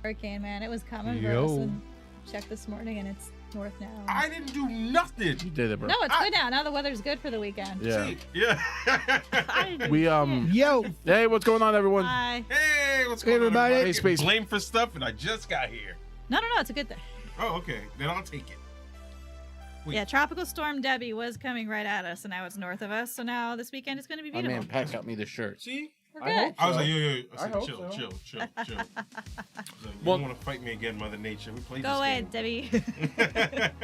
hurricane, man. It was coming for us. And checked this morning, and it's north now. I didn't do nothing. You did it, bro. No, it's good now. Now the weather's good for the weekend. Yeah. See? Yeah. We Yo. Hey, what's going on, everyone? Bye. Hey, what's Hey, going everybody. on? Hey, Space. Blame for stuff, and I just got here. No, it's a good thing. Oh, okay. Then I'll take it. Wait. Yeah, Tropical Storm Debbie was coming right at us, and now it's north of us. So now this weekend is going to be My beautiful. man Pat got me the shirt. See? We're I good. hope I was so. like, yo. I I said, hope chill. so. I was like, you Well- don't want to fight me again, Mother Nature. We played Go away, this Debbie. game.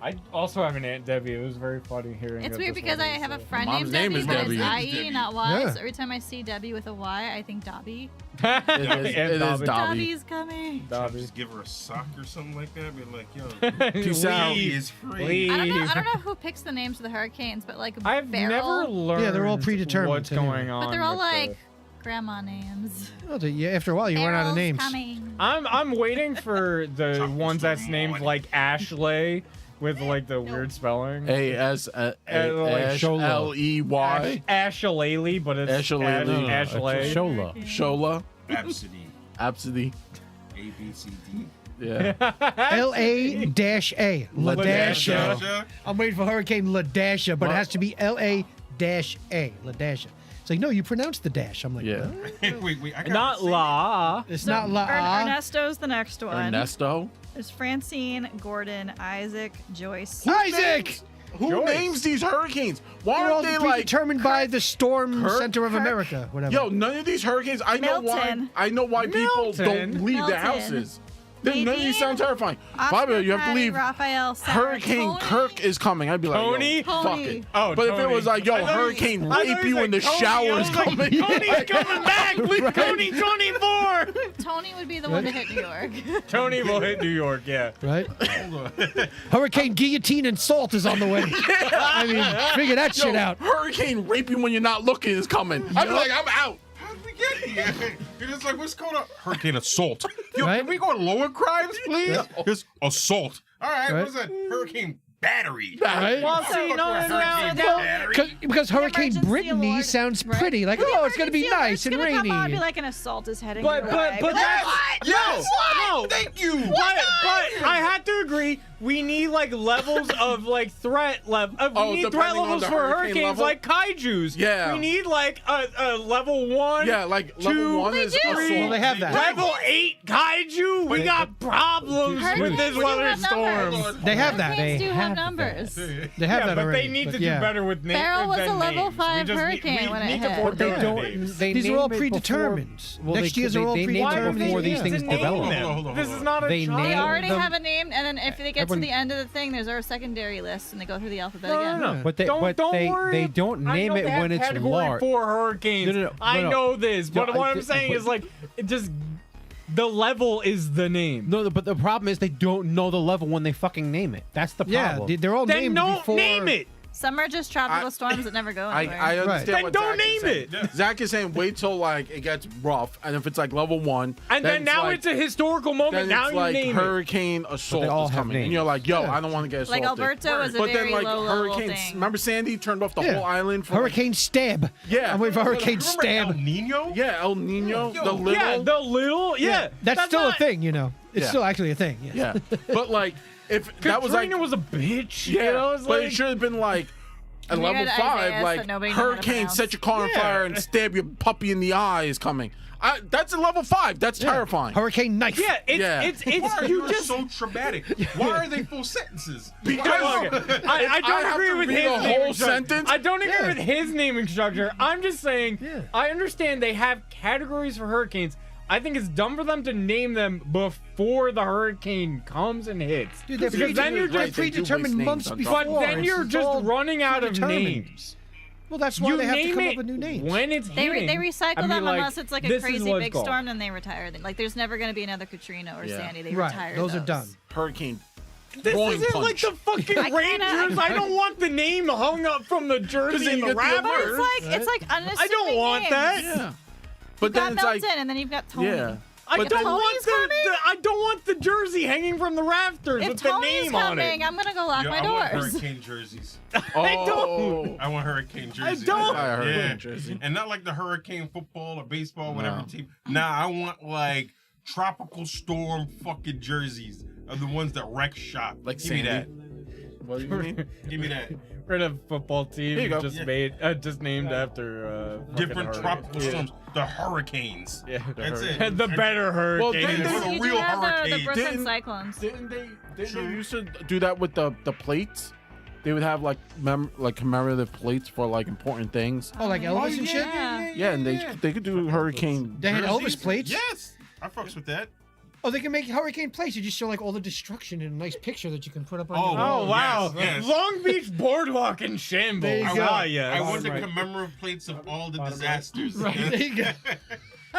I also have an Aunt Debbie. It was very funny hearing. It's of weird this because I wedding, have a so. friend Mom's named name is Debbie, but Debbie. it's Debbie. IE, not Y. Yeah. So every time I see Debbie with a Y, I think Dobby. It is, Aunt it is Dobby. Dobby. Dobby's coming. Dobby. Just give her a sock or something like that. Be like, yo, Peace out. he Leave. is free. Leave. I don't know who picks the names of the hurricanes, but like I've Beryl, never learned. Yeah, they're all predetermined What's anyway. going on? but they're all with like grandma names. Well, yeah, after a while, you run out of Beryl's names. Coming. I'm waiting for the Chocolate ones that's Storm named morning. like Ashley with like the weird spelling. like Sholo. L-E-Y. Ashley, but it's Ashley. No, no, Ashley. Shola. Shola. Absidy. Absidy. A, B, C, D. Yeah. L-A-A. Ladasha. Ladasha. I'm waiting for Hurricane Ladasha, but it has to be L-A-A. Ladasha. It's like, no, you pronounce the dash. I'm like, Yeah. what? wait. I got Not La. It's So not La. Ernesto's the next one. Ernesto. There's Francine, Gordon, Isaac, Joyce. Isaac! Who Joyce. names these hurricanes? Why They're all aren't they like... predetermined by the Storm Kirk? Center of Kirk? America, whatever. Yo, none of these hurricanes. I know Milton. why people don't Milton. leave their Milton. houses. None of these Nadine. sound terrifying. Oscar, Fabio, you have to Patty, leave. Raphael, Sarah, Hurricane Tony. Kirk is coming. I'd be like, Tony? yo, fuck Tony. it. Oh, But if it Tony. was like, yo, I thought he- hurricane I thought rape he you was in the like Tony. shower I is was like, coming. Tony's coming back. 2024. Tony would be the one to hit New York. Tony will hit New York. Yeah. Right? Hold on. Hurricane Guillotine and Salt is on the way. I mean, figure that Yo, shit out. hurricane rape you when you're not looking is coming. I'd be like, I'm out. How did we get here? You're just like, what's going on? Hurricane assault. Yo, Right? can we go to lower crimes, please? Just assault. All right, Right. what is that? Hurricane battery. Right? Well, see, Fuck no, with no, hurricane no. battery. Because Hurricane Emergency Brittany alert, sounds right? pretty. Like, oh, it's going to be nice and It's rainy. gonna come on and be like an assault is heading But your way. that's no. Thank you. But I have to agree. We need like levels of like threat level. Oh, We need threat depending on levels the for hurricane hurricanes level? like kaiju's. Yeah. We need like a level 1. Yeah, like level Two, 1 is do. assault. Well, they have that. Level 8 kaiju. We got problems with this Hurricanes do weather have storm. numbers. They have that. Hurricanes They do have have numbers. They have Yeah, that but already. they need to but do yeah. better with names. Beryl was a level 5 hurricane when it need to hit. work But on they the names. These are all name it predetermined. Well, Next they, year's are all they name Why it would predetermined. they before these need to things name develop. them? Hold on. This is not a They child. They name already them- have a name, and then if they get to Everyone- the end of the thing, there's our secondary list, and they go through the alphabet No, again. no, no. But they- don't, but don't they- worry. they don't I name know it they have when it's category large. 4 hurricanes. No, I no. know this, but No, what I I'm did- saying but- is like, it just the level is the name. No, but the problem is they don't know the level when they fucking name it. That's the Yeah, problem. they're all Then named don't before. name it. Some are just tropical storms that never go anywhere. I understand Then what don't Zach is name saying. it. Zach is saying wait till like it gets rough, and if it's like level 1, And then now like, it's a historical moment. then now it's you like name hurricane assault all is have coming, and names. you're like, yo, Yeah. I don't want to get assaulted. Like Alberto is a but very then like low level hurricane, thing. remember Sandy turned off the Yeah. whole island for Hurricane Stab. Yeah. I'm waiting for Hurricane Remember El Stab. Nino? yeah, El Nino, Yo, the it. little Yeah, the little. Yeah, That's still not, a thing, you know. It's Yeah. still actually a thing. Yeah. yeah. But like if that was like Katrina was a bitch. yeah, you know, it's but like, it should have been like. At And you level had 5, Isaiah like that nobody knew how to hurricane, pronounce. set your car on Yeah. fire and stab your puppy in the eye is coming. That's a level 5. That's terrifying. Hurricane Knife. yeah, Yeah. it's Why are you you just. so traumatic? Why are they full sentences? Because I I don't have agree to with read his the naming whole structure. sentence? I don't agree Yeah. with his naming structure. I'm just saying. Yeah. I understand they have categories for hurricanes. I think it's dumb for them to name them before the hurricane comes and hits. Dude, they're because then you're Right, just they do predetermined waste months names on before. But then It's you're just all running out of predetermined. names. Well, that's why You they have to name come it up with new names. when it's They hitting. recycle I mean, them like, unless it's like a this is crazy what it's big called. storm, then they retire them. Like there's never going to be another Katrina or Yeah. Sandy. They Right, retire those are done. Hurricane. This throwing isn't like punch. the fucking I kinda- Rangers. I don't want the name hung up from the jersey then and you the get the But Raptors. it's like unassuming I don't want names. that. Yeah. But You've got then it's Melton, like and then you've got Tony. yeah. I But don't then- want I don't want the jersey hanging from the rafters If with the Tony's name on coming, it. I'm gonna go lock Yo, my I want doors. hurricane jerseys. I don't. Oh. I want hurricane jerseys. don't. I heard Yeah. that jersey. And not like the hurricane football or baseball, whatever No. team. Nah, I want like tropical storm fucking jerseys are the ones that wreck shop. Like Give me that. Sandy. What do you mean? Give me that. We're in a football Here you team go. just Yeah. named after Different fucking tropical hurricane. storms. The hurricanes. Yeah, That's it. And the better Well, hurricane. they- What a You do real have the hurricane. Brooklyn Didn't- Cyclones. Didn't they True. used to do that with the plates? They would have like commemorative plates for like important things. Oh, like Elvis and shit? Yeah, and they could do hurricane. They had Jerseys? Elvis plates? Yes. I fucks with that. Oh, they can make hurricane plates. You just show like all the destruction in a nice picture that you can put up on your Oh, wall. Oh wow! Yes, yes. Long Beach Boardwalk in shambles. There you I go. want, yeah. I want Bottom the right. commemorative plates of all the Bottom right. disasters. Right, there you go.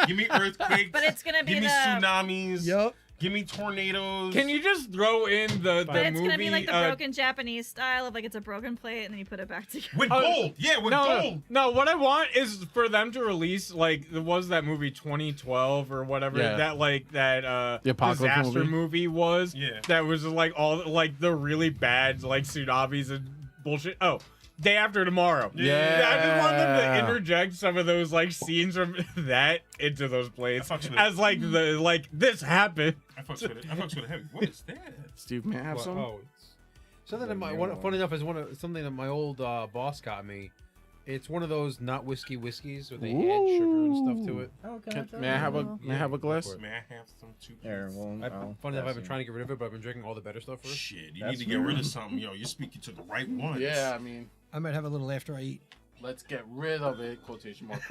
Give me earthquakes. But it's gonna be Give me the. tsunamis. Yup. Give me tornadoes. Can you just throw in the But it's movie? gonna be like the broken Japanese style of like it's a broken plate and then you put it back together. with gold? Yeah, with no, gold. no. What I want is for them to release like there was that movie 2012 or whatever Yeah. that The apocalypse disaster movie? movie was. Yeah. That was like all like the really bad like tsunamis and bullshit. Oh. Day After Tomorrow. Yeah. I just want them to interject some of those like scenes from that into those plays I fucks with it. as like the like this happened. I fucks with it. I fucks with it heavy. What is that? Steve, may I have some? Oh, it's something that funny enough is something that my old boss got me. It's one of those not whiskey whiskeys where they add sugar and stuff to it. May I have a glass? May I have some too? Here, well, Funny enough, I've been trying to get rid of it, but I've been drinking all the better stuff first. Shit, you That's need to get rid of something, yo. You're speaking to the right ones. Yeah, I mean, I might have a little after I eat. let's get rid of it. Quotation mark.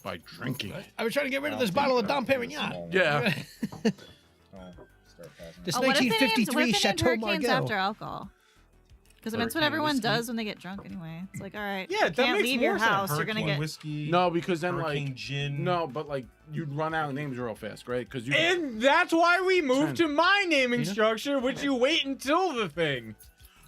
By drinking. I was trying to get rid of this bottle of Dom Perignon. Yeah. This Oh, what if they named 1953 Chateau hurricanes Margaux. after alcohol? Because that's what Hurricane everyone whiskey? does when they get drunk anyway. It's like, all right, Yeah, you that can't makes leave more your sense. house. You're gonna Hurricane get. whiskey. No, because then Hurricane like gin. no, but like you'd run out of names real fast, right? Because you. And that's why we moved to my naming Tina? structure, which you wait until the thing.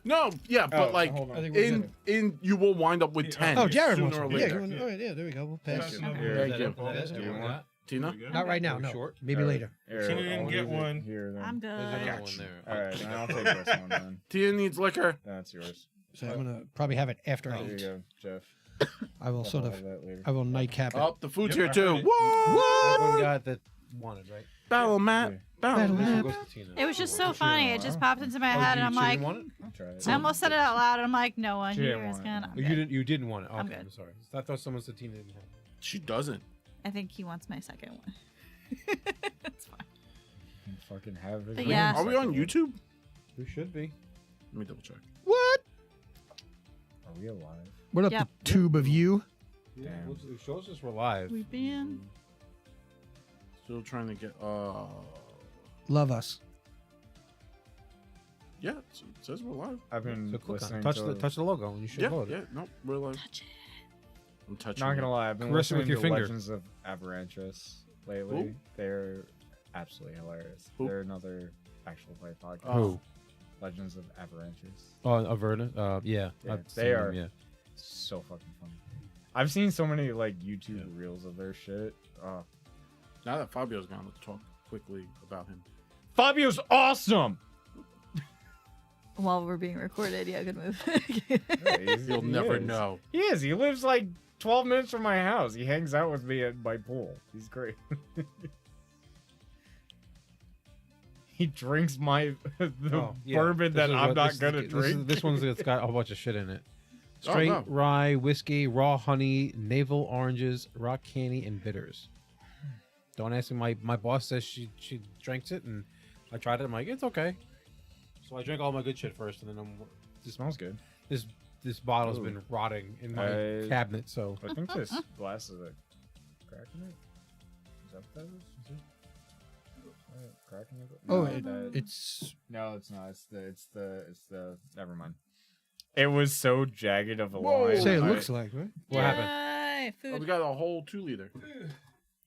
No, yeah, but Oh, like hold on. I think we're in you will wind up with Yeah. 10. Oh, Jared sooner wants or one. Yeah, later. go on. All right, yeah, there we go. We'll pass. Yeah. Here, Thank you. Do you want? Tina? Not right now, no. Short? Maybe later. Here, Tina didn't I'll get leave it one. Here, then. I'm good. There's another got one you. there. All right, then I'll take this one then. Tina needs liquor. That's yours. So I'm gonna probably have it after I There you eat. go, Jeff. I will sort I'll of, have that later. I will nightcap it. Oh, the food's Yep, here I too. heard it. What? One guy that wanted, right? Battle Matt. Battle This one Matt. goes to Tina. It was just so funny. It just popped into my Oh, head, you and I'm like, didn't want it? Try it. I almost said it out loud, and I'm like, no one She didn't here is want it. gonna. I'm Oh, good. you didn't want it. Okay, I'm I'm good. sorry. I thought someone said Tina didn't want it. She doesn't. I think he wants my second one. It's fine. Fucking have it. But yeah. Are we on YouTube? We should be. Let me double check. What? Are we alive? What up, Yep. the tube of you? Yeah, it shows us we're live. We've been. Still trying to get. Love us. Yeah, it says we're live. I've been So click on listening it. Touch to the touch the logo and you should Yeah, load yeah. it. No, we're live. Touch it. I'm touching. Not it. gonna lie, I've been Caress it listening with your to finger. Legends of Avaranches lately. Who? They're absolutely hilarious. Who? They're another actual play podcast. Oh. Who? Legends of Avaranches. Oh, Averna. Yeah. Yeah, I've they seen are. them, yeah. So fucking funny. I've seen so many like YouTube reels of their shit. Oh. Now that Fabio's gone, let's talk quickly about him. Fabio's awesome. While we're being recorded, yeah, good move. You'll never know. He is. He lives like 12 minutes from my house. He hangs out with me at my pool. He's great. He drinks my the Oh, yeah. bourbon This that is I'm what- not this is- gonna this drink. is- This one's got a whole bunch of shit in it. Oh, Straight no. rye, whiskey, raw honey, navel oranges, rock candy, and bitters. Don't ask me. My boss says she drinks it, and I tried it. I'm like, it's okay. So I drank all my good shit first, and then It smells good. this bottle's Ooh. been rotting in my cabinet. So I think this glass is a crack in it. Is that what that is? Is it? Cracking it? Oh, No, it's no, it's not. It's the. Never mind. It was so jagged of a Whoa. line. say it I- looks like, right? what happened? Yay, Oh, we food. got a whole 2 liter.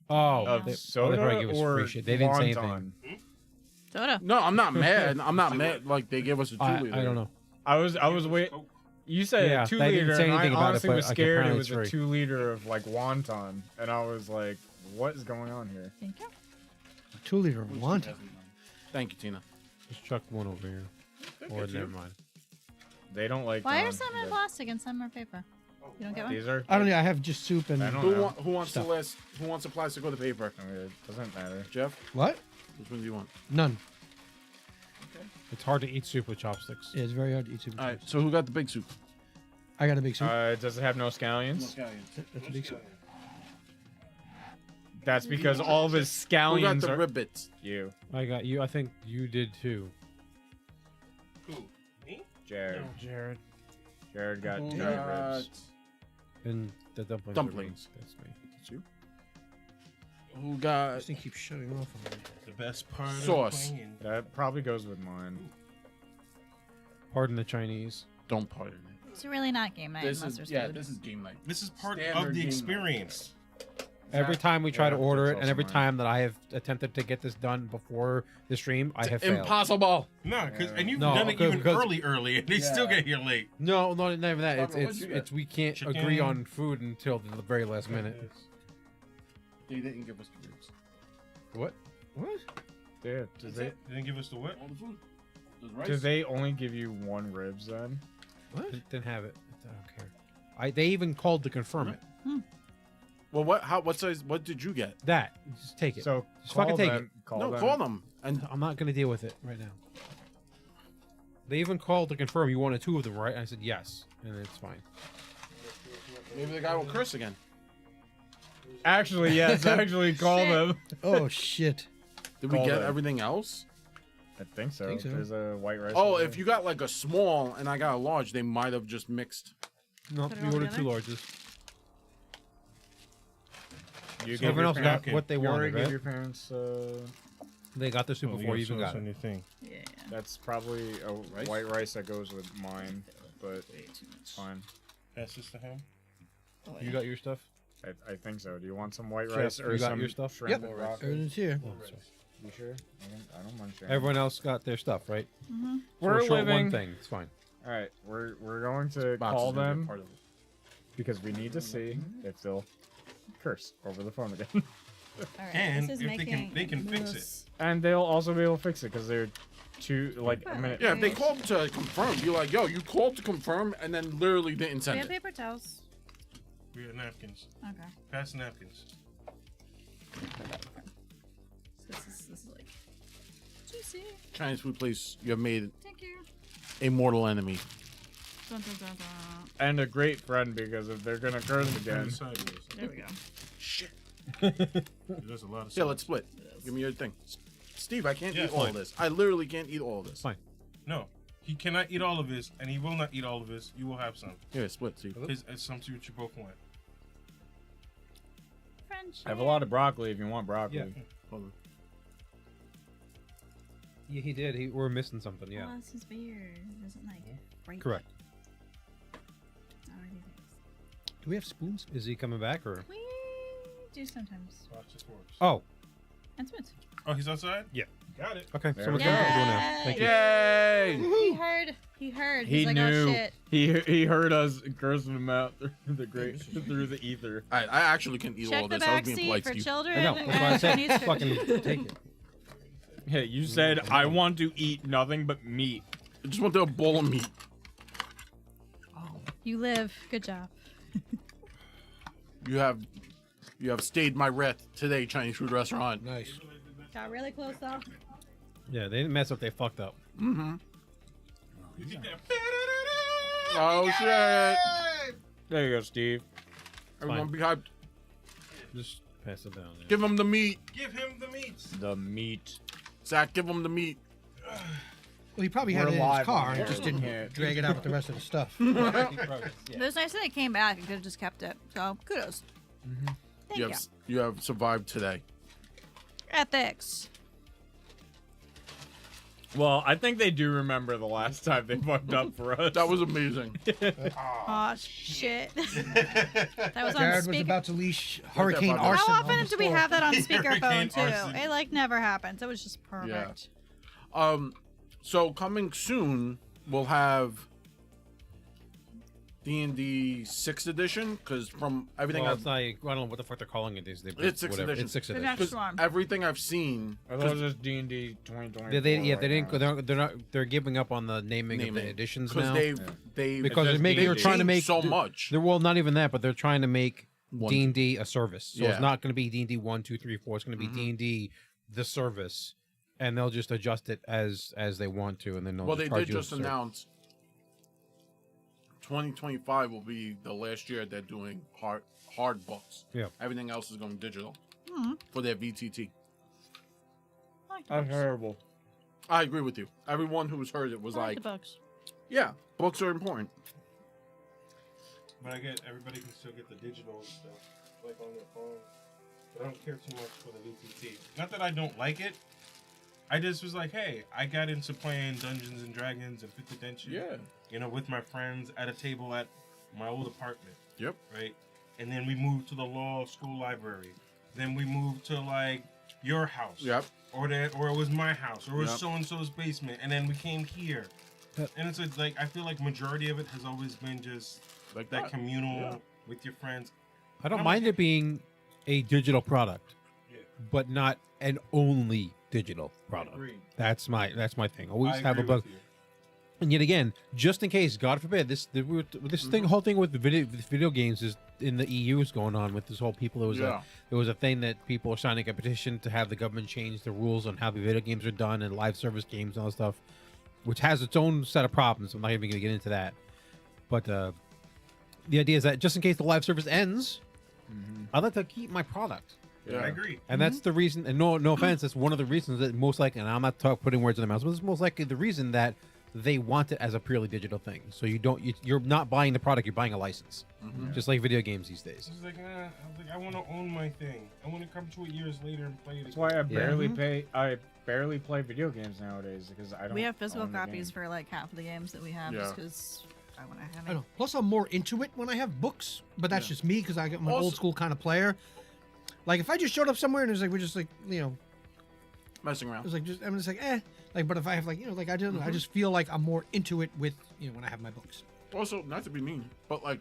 Oh, Of they soda probably give us or free shit. They didn't say Wonton? anything. Soda. No, I'm not mad. I'm not mad. Like they gave us a 2 I liter. don't know. I was wait. You said Yeah, a 2 they liter. didn't say and I anything about it, honestly but, was like, scared it apparently was it's a free. 2 liter of like wonton, and I was like, "What is going on here?" Thank you. 2 liter of wonton. Thank you, Tina. Just chuck one over here. Or never mind. They don't like. Why are some in plastic and some are paper? You don't get one? These are. I don't know. I have just soup and I don't Who, know. who wants Stuff. the list? Who wants the plastic or the paper? I mean, it doesn't matter. Jeff, what? which one do you want? None. It's hard to eat soup with chopsticks. Yeah, it's very hard to eat soup. All right. So who got the big soup? I got a big soup. Does it have no scallions? That's a big soup. That's because all of his Who got scallions the are ribbits? you, I got you. I think you did too. Who? Me? Jared. Jared. Jared got Who two got- ribs. And the dumplings. Dumplings. That's me. Who got This thing keeps shutting off on me. The best part Sauce. of playing. That probably goes with mine. Pardon the Chinese. Don't pardon it. It's really not game night This unless is there's yeah. food. This is game night. This is part Standard of the game experience. Every time we try to Yeah, order that's it, and every also time that I have attempted to get this done before the stream, I have failed. Impossible. No, because and you've No, done it even because- early, and they still get here late. No, not even that. Robert, It's what'd you get? it's we can't Chicken. agree on food until the very last minute. They didn't give us the ribs. What? What? Yeah. Do That's they, it. They didn't give us the what? All the food. The rice. do they only give you one ribs then? What? Didn't have it. I don't care. They even called to confirm it. Well, what? How? What size? What did you get? That. Just take it. So Just fucking take them, Call no, them. call them. And I'm not gonna deal with it right now. They even called to confirm you wanted 2 of them, right? And I said yes, and it's fine. maybe the guy will curse again. Actually, yes. Actually, call Shit. them. Oh shit! Did we Call get them. everything else? I think so. Think so. There's a white rice. Oh, over if you got like a small and I got a large, they might have just mixed. No, Put it we all ordered 2 together? larges. there. You So everyone else got okay. what they You already wanted, gave right? your parents. They got the soup Oh, before you even got it. Anything. Yeah. That's probably a Rice? white rice that goes with mine, but Way too much. it's fine. Pass this to him. Oh, You yeah. got your stuff? I think so. Do you want some white Jeff, rice you or got some your stuff? shrimp Yep. or broccoli? Everything's here. Oh, sorry. You sure? I don't mind sharing. Everyone else got their stuff, right? Mhm. So We're short living. one thing. It's fine. All right, we're going to Box call is gonna be them part of it. because we need to see if they'll curse over the phone again, All right, And this is if they can- making they can fix it. mousse. and they'll also be able to fix it because they're a minute. Yeah, if they called to confirm, be like, "Yo, you called to confirm," and then literally didn't We send have it. paper towels. We have napkins. Okay. Pass the napkins. So this is like juicy. Chinese food place, you have made Thank you. a mortal enemy. Dun, dun, dun, dun. And a great friend because if they're gonna curse Turn again, it sideways. There we go. Shit. There's a lot of. Yeah, let's split. Give me your thing. Steve, I can't Yeah, eat all of fine. this. I literally can't eat all of this. Fine. No, he cannot eat all of this, and he will not eat all of this. You will have some. Here, split, Steve. It's something what you both want. French. I have a lot of broccoli if you want broccoli. Yeah. Hold on. Yeah, he did. We're missing something. Yeah. Oh, this is weird. It doesn't like break. Correct. Already Do we have spoons? Is he coming back or? We do sometimes. Watch this works. Oh, And smooth. Oh, he's outside? Yeah. Got it. okay. There Someone's we got go. to do now. Thank you. Yay! He heard. He heard. He He's like, knew. oh shit. He heard us cursing him out through the through the ether. I actually can eat all Check of the this. I was back being seat polite, for Steve. children. I know. That's why I and said Chinese food. fucking take it. Hey, you said I want to eat nothing but meat. I just want a bowl of meat. You live. Good job. You have stayed my wrath today, Chinese food restaurant. Nice. Got really close though. Yeah, they didn't mess up. They fucked up. Mm-hmm. You get that- Oh shit! There you go, Steve. Everyone be hyped. Just pass it down. Yeah. Give him the meat. Give him the meats. The meat. Zach, give him the meat. Well, he probably had We're it in his live car on and air. just didn't Yeah. drag it out with the rest of the stuff. It was nice that they came back and could have just kept it. So kudos. Thank you. You have survived today. Ethics. Well, I think they do remember the last time they fucked up for us. That was amazing. Oh shit. That was on Jared was speaker. about to leash hurricane How arson. How on often the do we store. have that on Hurricane speakerphone too? arson. It like never happens. It was just perfect. So coming soon, we'll have D&D 6th edition, because from everything Well, I've it's not, I don't know what the fuck they're calling it. It's 6th whatever. edition. It's 6th The edition. next because one. everything I've seen, Are those just D&D 2024? They didn't. They're not. They're giving up on the naming of the editions because now. they Because they're just making. They're D&D. trying to make so much. They're, well, not even that, but they're trying to make One- D&D a service. So Yeah. it's not going to be D&D 1, 2, 3, 4. It's going to be D&D the service, and they'll just adjust it as they want to, and then they'll Well, they charge did you just a service. announce 2025 will be the last year they're doing hard books. Yeah. Everything else is going digital Mhm. for their VTT. I like the That's books. terrible. I agree with you. Everyone who has heard it was I like like, the books. yeah, books are important. But I get everybody can still get the digital stuff, like on their phone. But I don't care too much for the VTT. Not that I don't like it. I just was like, hey, I got into playing Dungeons and Dragons and 5th Edition. Yeah. You know, with my friends at a table at my old apartment. Yep. Right. And then we moved to the law school library. Then we moved to like your house. Yep. Or it was my house, or it was Yep. so and so's basement, and then we came here. Yep. And it's like I feel like majority of it has always been just Like that that. communal Yeah. with your friends. I don't I'm mind okay. it being a digital product, Yeah. but not an only digital I product. agree. That's my thing. Always I have a agree book. with you. And yet again, just in case, God forbid, this thing, whole thing with the video games is in the EU is going on with this whole people. There was a thing that people are signing a petition to have the government change the rules on how the video games are done and live service games and all that stuff, which has its own set of problems. I'm not even going to get into that. But the idea is that just in case the live service ends, I'd like to keep my product. Yeah. I agree. And that's the reason, and no offense, that's one of the reasons that most likely, and I'm not putting words in their mouths, but it's most likely the reason that they want it as a purely digital thing. So you're not buying the product, you're buying a license. Just like video games these days. It's like, I want to own my thing. I want to come to it years later and play it. That's why I barely Mm-hmm. pay. I barely play video games nowadays because I don't. We have physical own the copies game. for like half of the games that we have Yeah. just because I want to have I it. know. Plus, I'm more into it when I have books, but that's Yeah. just me because I'm an Also- old school kind of player. Like if I just showed up somewhere and it was like we're just like Messing it around. was like just I'm just like like but if I have like like I don't know, I just feel like I'm more into it with when I have my books. Also, not to be mean, but like,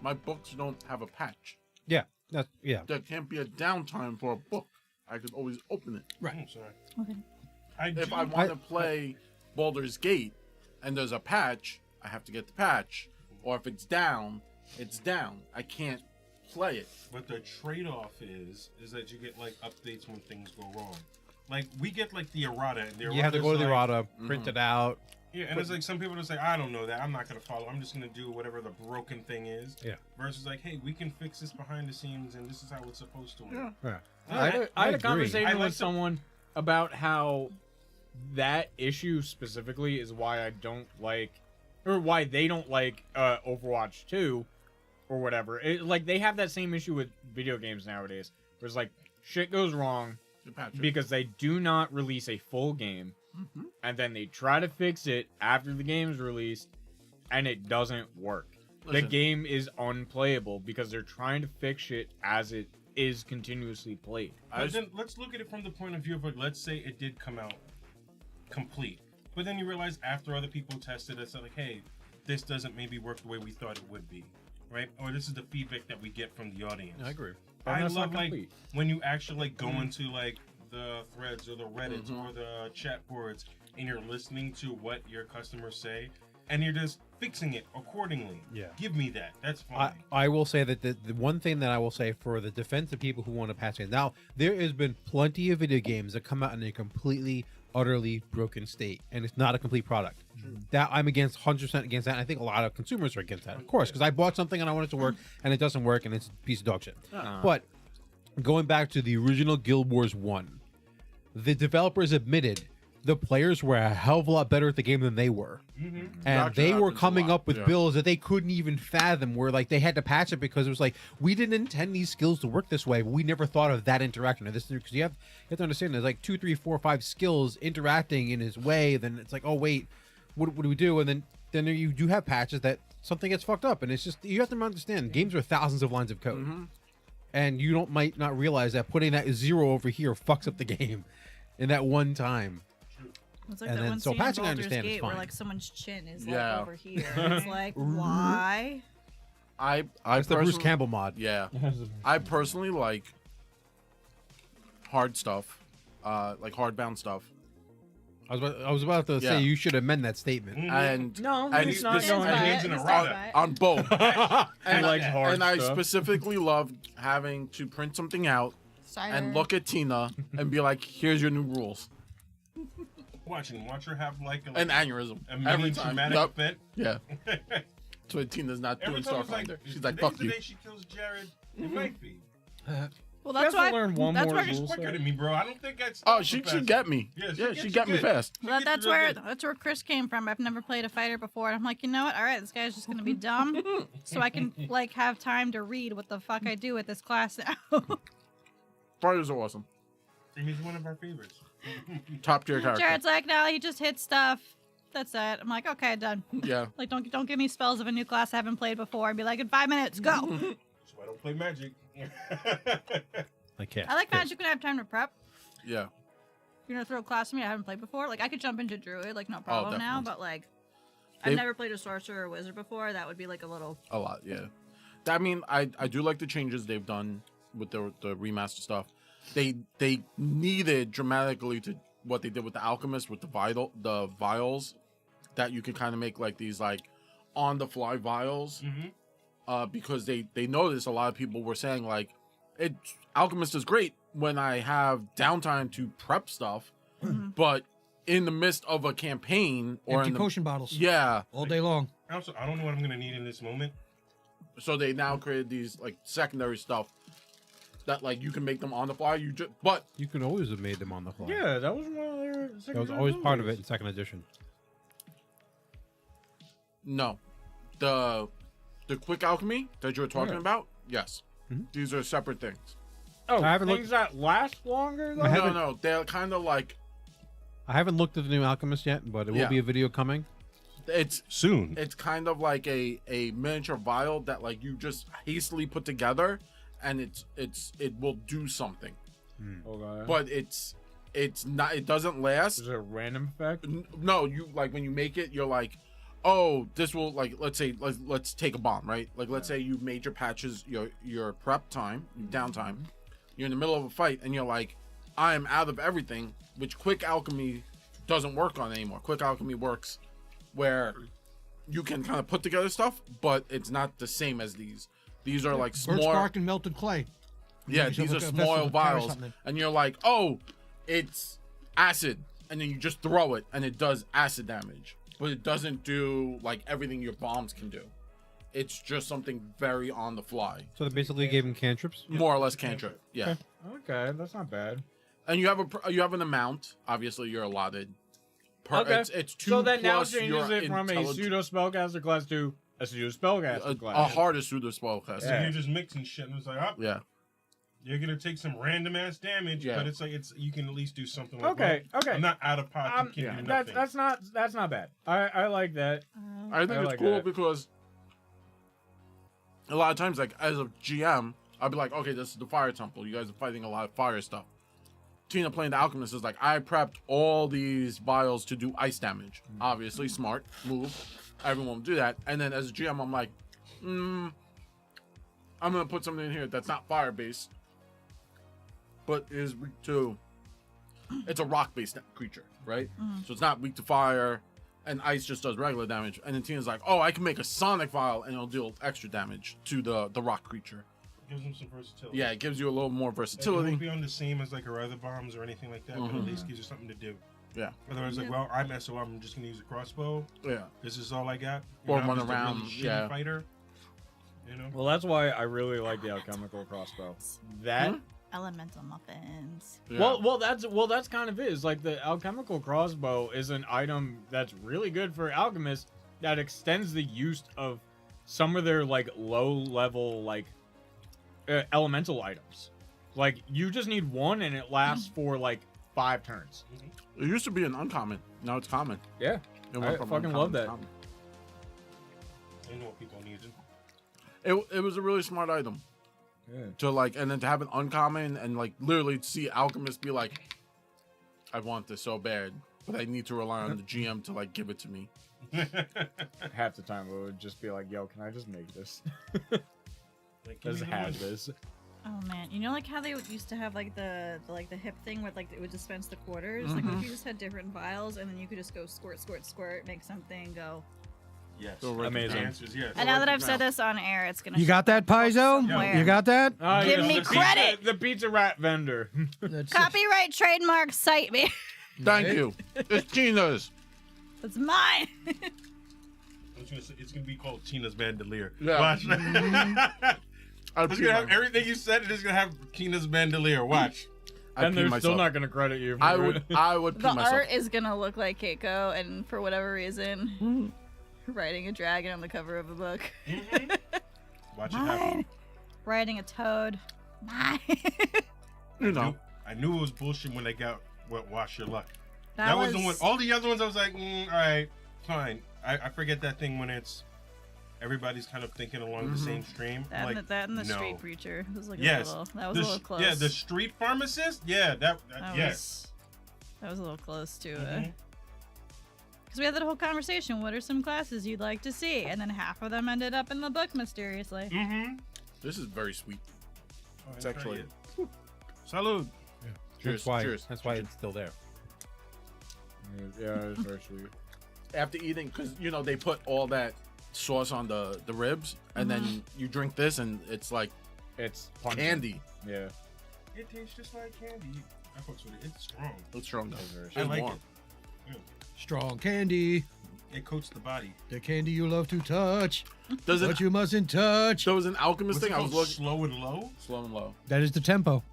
my books don't have a patch. Yeah. There can't be a downtime for a book. I could always open it. Right. I'm sorry. Okay. If I want to play Baldur's Gate and there's a patch, I have to get the patch. Or if it's down, it's down. I can't play it. But the trade-off is that you get like updates when things go wrong. Like we get like the errata. And the You have to go to the errata's errata, print it out. Yeah, and it's like some people just say, I don't know that. I'm not gonna follow. I'm just gonna do whatever the broken thing is. Yeah. Versus like, hey, we can fix this behind the scenes, and this is how it's supposed to work. Yeah. I had a agree. conversation I like with to- someone about how that issue specifically is why I don't like, or why they don't like Overwatch 2 or whatever. Like they have that same issue with video games nowadays. Where it's like shit goes wrong The patch. because they do not release a full game, and then they try to fix it after the game's released, and it doesn't work. The Listen. game is unplayable because they're trying to fix it as it is continuously played. But then let's look at it from the point of view of like, let's say it did come out complete, but then you realize after other people tested, it's like, hey, this doesn't maybe work the way we thought it would be, right? Or this is the feedback that we get from the audience. I agree. But I that's love not like complete. when you actually like go into like the threads or the Reddits or the chat boards and you're listening to what your customers say and you're just fixing it accordingly. Yeah. Give me that. That's fine. I will say that the one thing that I will say for the defense of people who want to patch it. Now, there has been plenty of video games that come out in a completely, utterly broken state, and it's not a complete product. That I'm against, 100% against that. And I think a lot of consumers are against that, of course, because I bought something and I want it to work, and it doesn't work, and it's a piece of dog shit. But going back to the original Guild Wars 1, the developers admitted the players were a hell of a lot better at the game than they were. And Gotcha, they were happens a coming lot, up with yeah. builds that they couldn't even fathom, where like they had to patch it because it was like, we didn't intend these skills to work this way, but we never thought of that interaction. And this, because you have to understand, there's like 2, 3, 4, 5 skills interacting in his way. Then it's like, oh wait, what do we do? And then you do have patches that something gets fucked up, and it's just, you have to understand, games are thousands of lines of code, and you might not realize that putting that 0 over here fucks up the game in that one time. It's like And that then- one so scene in patching, I Baldur's understand, is Gate where fine. like someone's chin is Yeah. like over here. It's like why? I That's the Bruce personally- Campbell mod. Yeah, I personally like hard stuff, like hardbound stuff, I was about to Yeah. say you should amend that statement. and No, and he's not spec- going and to. hands in a He's rod. not on both. and, likes hard and I stuff. specifically love having to print something out and look at Tina and be like, "Here's your new rules." Watch her have like An aneurysm a every mini time. traumatic Yep. event. Yeah. So Tina's not Every doing time it's Starfinder. like, She's like, today's "Fuck the you." day she kills Jared. It might be. Well, You that's have to why. learn one That's more where. She's rule quicker set. than me, bro. I don't think that's. Oh, she get me. Yeah, Yeah, she she gets got you me good. fast. Well, She that's gets real where good. Chris came from. I've never played a fighter before, and I'm like, you know what? All right, this guy's just gonna be dumb, so I can like have time to read what the fuck I do with this class now. Fighters are awesome. And he's one of our favorites. Top tier character. Jared's like, no, he just hits stuff. That's it. I'm like, okay, done. Yeah. Like, don't give me spells of a new class I haven't played before and be like, in 5 minutes, go. So I don't play Magic. I can't. I like magic when I have time to prep. Yeah. You're gonna throw a class at me I haven't played before. Like, I could jump into druid, like no problem now. definitely. But like, They've- I've never played a sorcerer or wizard before. That would be like a little. A lot, yeah. I mean, I do like the changes they've done with the remaster stuff. They needed dramatically to what they did with the alchemist with the vials that you could kind of make like these like on the fly vials because they noticed a lot of people were saying like alchemist is great when I have downtime to prep stuff, but in the midst of a campaign or Empty in the, potion bottles. yeah, All day long. Also, I don't know what I'm gonna need in this moment. so they now created these like secondary stuff that like you can make them on the fly. But You can always have made them on the fly. Yeah, that was one of their. That was always part of it in second edition. no, the quick alchemy that you were talking Yeah. about, yes, Mhm. these are separate things. Oh, I haven't things that last longer though. I No, haven't- no, they're kind of like I haven't looked at the new Alchemist yet, but it will Yeah. be a video coming. Soon. it's kind of like a miniature vial that like you just hastily put together, and it will do something, Okay. but it's not. It doesn't last. Is it a random effect? No, you like when you make it, you're like, oh, this will like let's say let's take a bomb, right? Like let's say you've made your patches, your prep time, your downtime. You're in the middle of a fight, and you're like, I am out of everything, which quick alchemy doesn't work on anymore. Quick alchemy works where you can kind of put together stuff, but it's not the same as these. These are like Birch small. bark and melted clay. Yeah, Maybe these are some small vessel to carry vials, something. and you're like, oh, it's acid, and then you just throw it, and it does acid damage, but it doesn't do like everything your bombs can do. It's just something very on the fly, So they basically gave him cantrips. more or less cantrip. Yeah, Okay, that's not bad. and you have an amount. Obviously, you're allotted. Okay. It's 2 So that now plus changes your it from a pseudo spellcaster class to a pseudo spellcaster class. a harder pseudo spellcaster. So Yeah. you're just mixing shit, and it's like, oh, Yeah. you're gonna take some random ass damage, Yeah. but it's like you can at least do something. Like, Okay, well, okay. I'm not out of pocket. You can do nothing. that's not bad. I like that. I think I it's like cool that. because a lot of times, like as a GM, I'll be like, okay, this is the fire temple. You guys are fighting a lot of fire stuff. Tina playing the alchemist is like, I prepped all these vials to do ice damage. Obviously, smart move. Everyone will do that. And then as a GM, I'm like, I'm gonna put something in here that's not fire based, but is weak to. It's a rock based creature, right? So it's not weak to fire. And ice just does regular damage. And then Tina's like, oh, I can make a sonic vial and it'll deal extra damage to the rock creature. Gives them some versatility. Yeah, it gives you a little more It versatility. won't be on the same as like our other bombs or anything like that, but at least gives you something to do. Yeah. Otherwise, like, well, I'm SO, I'm just gonna use a crossbow. Yeah. This is all I got. Or I'm run just a really around, shitty yeah. fighter. You know. Well, that's why I really like the alchemical crossbow. That Elemental muffins. Yeah. well that's kind of it. It's like the alchemical crossbow is an item that's really good for alchemists that extends the use of some of their like low level like elemental items. Like you just need one and it lasts for like 5 turns. It used to be an uncommon. Now it's common. Yeah, It went I from fucking uncommon love to that. common. I know what people needed. It was a really smart item Yeah. to like, and then to have an uncommon and like literally see alchemists be like, I want this so bad. but I need to rely on the GM to like give it to me. Half the time it would just be like, "Yo, can I just make this? Like, give Just me the have money. this." Oh man, you know like how they used to have like the hip thing where like it would dispense the quarters. Like if you just had different vials and then you could just go squirt, squirt, squirt, make something go. Yes. So right Amazing. The answer is yes. And now that right I've said now. this on air, it's gonna. You got that, Paizo? Somewhere. You got that? Give me the credit! the pizza rat vendor. That's Copyright, trademark, cite me. Thank you. It's Tina's. It's mine. It's gonna be called Tina's Bandolier. Yeah. Watch. I'd It's pee gonna have my- everything you said. It's gonna have Tina's Bandolier. Watch. I'd And pee they're myself. still not gonna credit you. For I it. would. I would pee The myself. art is gonna look like Keiko, and for whatever reason, riding a dragon on the cover of a book. Watch it happen. Mine. Riding a toad. Mine. You know. I knew it was bullshit when they got what Wash Your Luck. That, That was the one. All the other ones, I was like, all right, fine. I forget that thing when it's everybody's kind of thinking along the same stream. That, Like, and the no. street preacher. It was like Yes. a little. That was The a little sh- close. Yeah, the street pharmacist. Yeah, that yes. That was a little close to Mhm. because we had that whole conversation. What are some classes you'd like to see? And then half of them ended up in the book mysteriously. Mm-hmm. This is very sweet. It's actually. Salud. Cheers. That's why. Cheers. That's why it's still there. Yeah, it's very sweet. After eating, because you know they put all that sauce on the ribs, and then you drink this, and it's like It's pungent. candy. Yeah. It tastes just like candy. I fucks with it. It's strong. It's strong though. Very It's I like warm. it. Strong candy. It coats the body. The candy you love to touch, Does it? but you mustn't touch. There was an alchemist What's it thing. I was called? looking Slow and low. slow and low. That is the tempo.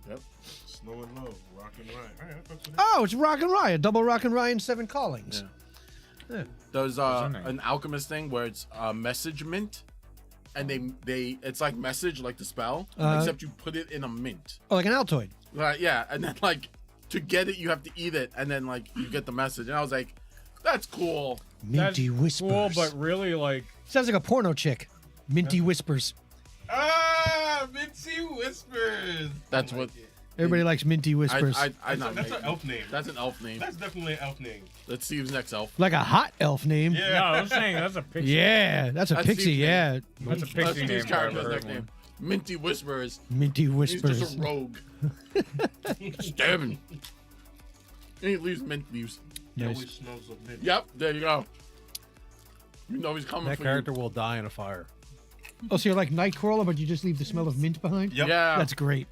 Yep. Slow and low. Rock and ride. All right, I fucks with it. Oh, it's Rock and Rye, a double Rock and Rye and 7 callings. Yeah. There's What's her name? an alchemist thing where it's message mint, and they it's like message like the spell, except you put it in a mint. Oh, like an Altoid. Yeah, and then like to get it you have to eat it, and then like you get the message. And I was like, that's cool. Minty That's Whispers. cool, but really, like, Sounds like a porno chick. Minty Whispers. Ah, Minty Whispers. That's I what- like it. Everybody likes Minty Whispers. I That's, not that's make- an elf name. That's an elf name. That's definitely an elf name. Let's see who's next elf. like a hot elf name. Yeah. no, I'm saying that's a picture. Yeah, that's a That's pixie. Steve's Yeah. That's a That's pixie Steve's name. if I character's ever heard nickname. one. Minty Whispers. Minty He's Whispers. just a rogue. Stabbing. And he leaves mint leaves. He Nice. always smells of mint. Yep, there you go. You know he's coming That for character will die in a fire. Oh, so you're like Nightcrawler, but you just leave the smell of mint behind? you. Yep. Yeah, That's great.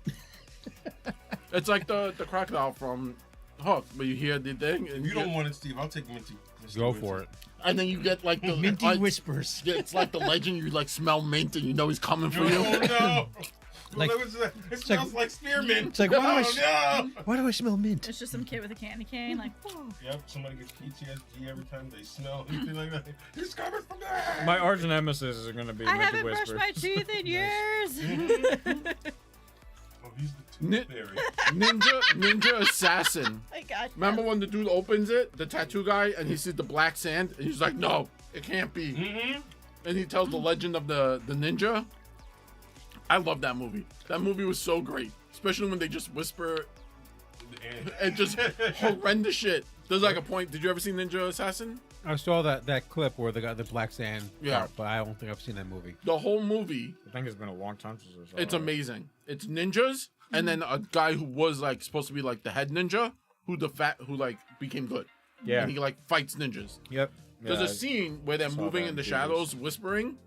it's like the crocodile from Hook, where you hear the thing, and If you don't want it, Steve, I'll take Minty. Mr. Go Minty. for it. and then you get like the Minty like, Whispers. Yeah, it's like the legend. You like smell mint, and you know he's coming for Oh you. no! Like- Well, it smells like spearmint. It's like, why do I oh no! Why do I smell mint? It's just some kid with a candy cane, like, whoa. Yep, somebody gets PTSD every time they smell anything like that. He's coming from there. My arch nemesis is going to be I Minty haven't Whisper. brushed my teeth in years. Oh, he's the Ni- tooth fairy. Ninja assassin. My God. Remember when the dude opens it, the tattoo guy, and he sees the black sand, and he's like, "No, it can't be." Mm-hmm. And he tells the legend of the ninja. I love that movie. That movie was so great, especially when they just whisper and just horrendous shit. There's like a point. Did you ever see Ninja Assassin? I saw that clip where they got the black sand. Yeah. part, but I don't think I've seen that movie. The whole movie, I think it's been a long time since I saw it's it. amazing. It's ninjas, and then a guy who was like supposed to be like the head ninja, who like became good. Yeah. And he like fights ninjas. Yep. There's Yeah, a scene where they're saw moving that in the in shadows, whispering,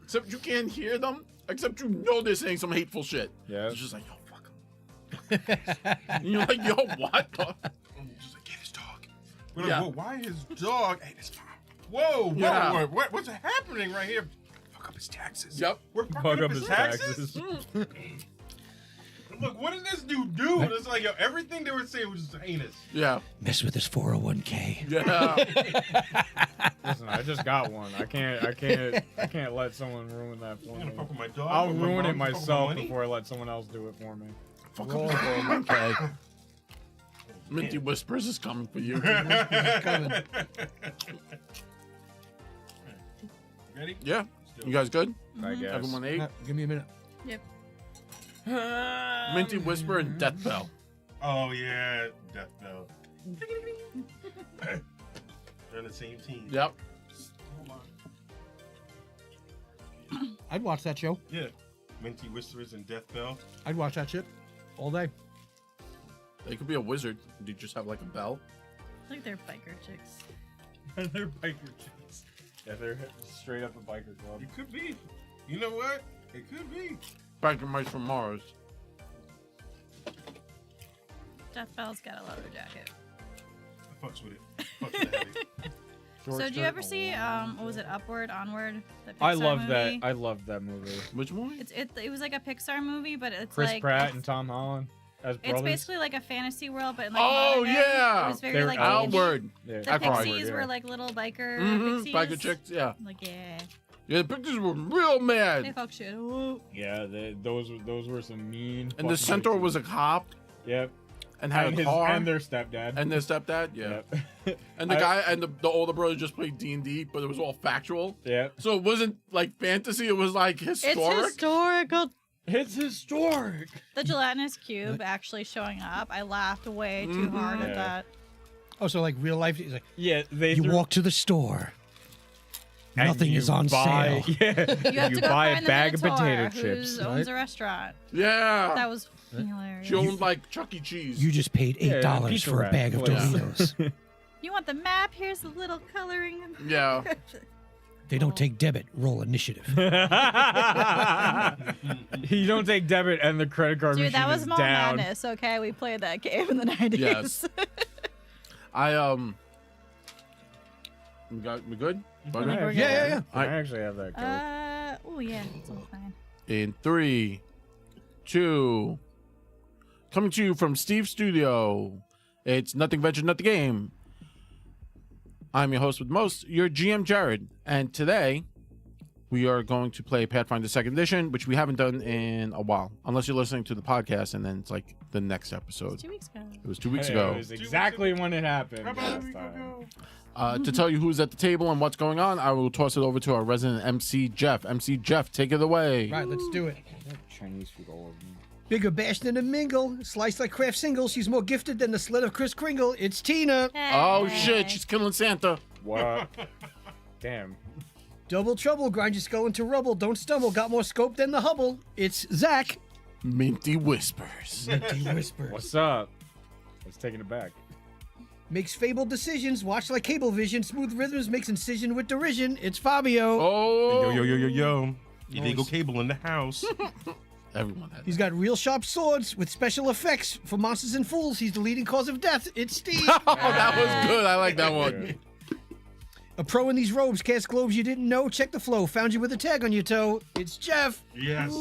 except you can't hear them, except you know they're saying some hateful shit. Yeah. It's just like, yo, fuck him. And you're like, yo, what? I'm just like, get his dog. We're like, Yeah. whoa, why his dog? Hey, this. Whoa, whoa, Yeah. whoa, what's happening right here? Fuck up his taxes. Yep. We're fucking Fuck up his taxes. Mm. Look, what did this dude do? And it's like, yo, everything they were saying was just heinous. Yeah. Mess with his 401k. Yeah. Listen, I just got one. I can't let someone ruin that for You're gonna me. fuck with my dog. I'll with my ruin it mom, fuck with my myself money? before I let someone else do it for me. Fuck up his 401k. Minty Whispers is coming for you. coming. Ready? Yeah. You guys good? I guess. Everyone ate? Give me a minute. Yep. Minty Whisper and Death Bell. Oh yeah, Death Bell. They're on the same team. Yep. I'd watch that show. Yeah. Minty Whisperers and Death Bell. I'd watch that shit all day. They could be a wizard. Do you just have like a bell? I think they're biker chicks. They're biker chicks. Yeah, they're straight up a biker club. It could be. You know what? It could be. Biker mice from Mars. Death Bell's got a leather jacket. I fucks with it. Fucks with the heavy. So did you ever see what was it, Upward, Onward? The I Pixar love movie? that. I love that movie. Which one? It was like a Pixar movie, but it's Chris like Pratt and Tom Holland as brothers. it's basically like a fantasy world, but in like Oh, modern day. yeah! It was very They're like Outward. Yeah. The I cried. pixies Yeah. were like little biker Mm-hmm. pixies. Biker chicks, yeah. Like yeah, Yeah, the pictures were real they mad. fuck shit. Ooh. Yeah, those were some mean. And the fucking centaur pixies. was a cop Yep. and had And a car. and their stepdad. And their stepdad, yeah. Yep. And the guy and the older brother just played D&D, but it was all factual. Yep. So it wasn't like fantasy, it was like historic. It's historical. It's historic. The gelatinous cube actually showing up. I laughed way too hard Yeah. at that. Oh, so like real life. It's like Yeah, they you threw- walk to the store. and Nothing you is on buy, sale. Yeah, You have to go buy find a bag of the Minotaur potato who chips. owns a restaurant. Yeah. That was hilarious. She owned like Chuck E. Cheese. You just paid Yeah, $8 pizza for a rat bag of place. Doritos. You want the map? Here's the little coloring. Yeah. They don't take debit. Roll initiative. You don't take debit and the credit card Dude, machine that was is Mall down. Madness. Okay, we played that game in the 90s. Yes. we good? I think we're Yeah, good. I actually have that code. Oh yeah, it's all fine. In 3, 2, coming to you from Steve's studio. It's Nothing Venture, Nothing Game. I'm your host with most, your GM Jared, and today we are going to play Pathfinder 2nd Edition, which we haven't done in a while, unless you're listening to the podcast and then it's like the next episode. 2 weeks ago. It was 2 weeks Hey, ago. It was exactly when it happened. How about a last week time. ago? To tell you who's at the table and what's going on, I will toss it over to our resident MC Jeff. MC Jeff, take it away. Right, let's do it. Chinese food all over me. Bigger bash than a mingle. Sliced like Kraft single. She's more gifted than the slit of Kris Kringle. It's Tina. Oh Hey. shit, she's killing Santa. What? Damn. Double trouble. Grind your skull into rubble. Don't stumble. Got more scope than the Hubble. It's Zach. Minty Whispers. Minty Whispers. What's up? Let's take it back. Makes fabled decisions. Watch like cable vision. Smooth rhythms. Makes incision with derision. It's Fabio. Oh. Yo. Illegal cable in the house. Everyone had He's got real sharp swords with special effects for monsters and fools. He's the leading cause of death. It's Steve. Oh, that was good. I like that one. A pro in these robes. Cast globes you didn't know. Check the flow. Found you with a tag on your toe. It's Jeff. Yes.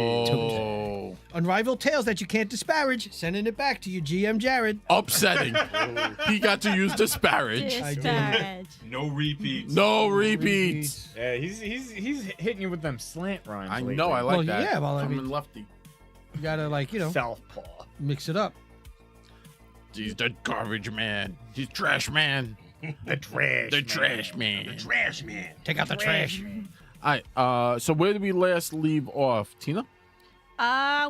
Oh. Unrivaled tales that you can't disparage. Sending it back to you, GM Jared. Upsetting. He got to use disparage. Disparage. No repeats. No repeats. Yeah, he's hitting you with them slant rhymes. I lately. know. I like Well, that. yeah, well, I Coming mean- lefty. You gotta, like, Southpaw. mix it up. He's the garbage man. He's trash man. The trash. The trash man. Trash man. Take out the trash. All right. So where did we last leave off, Tina?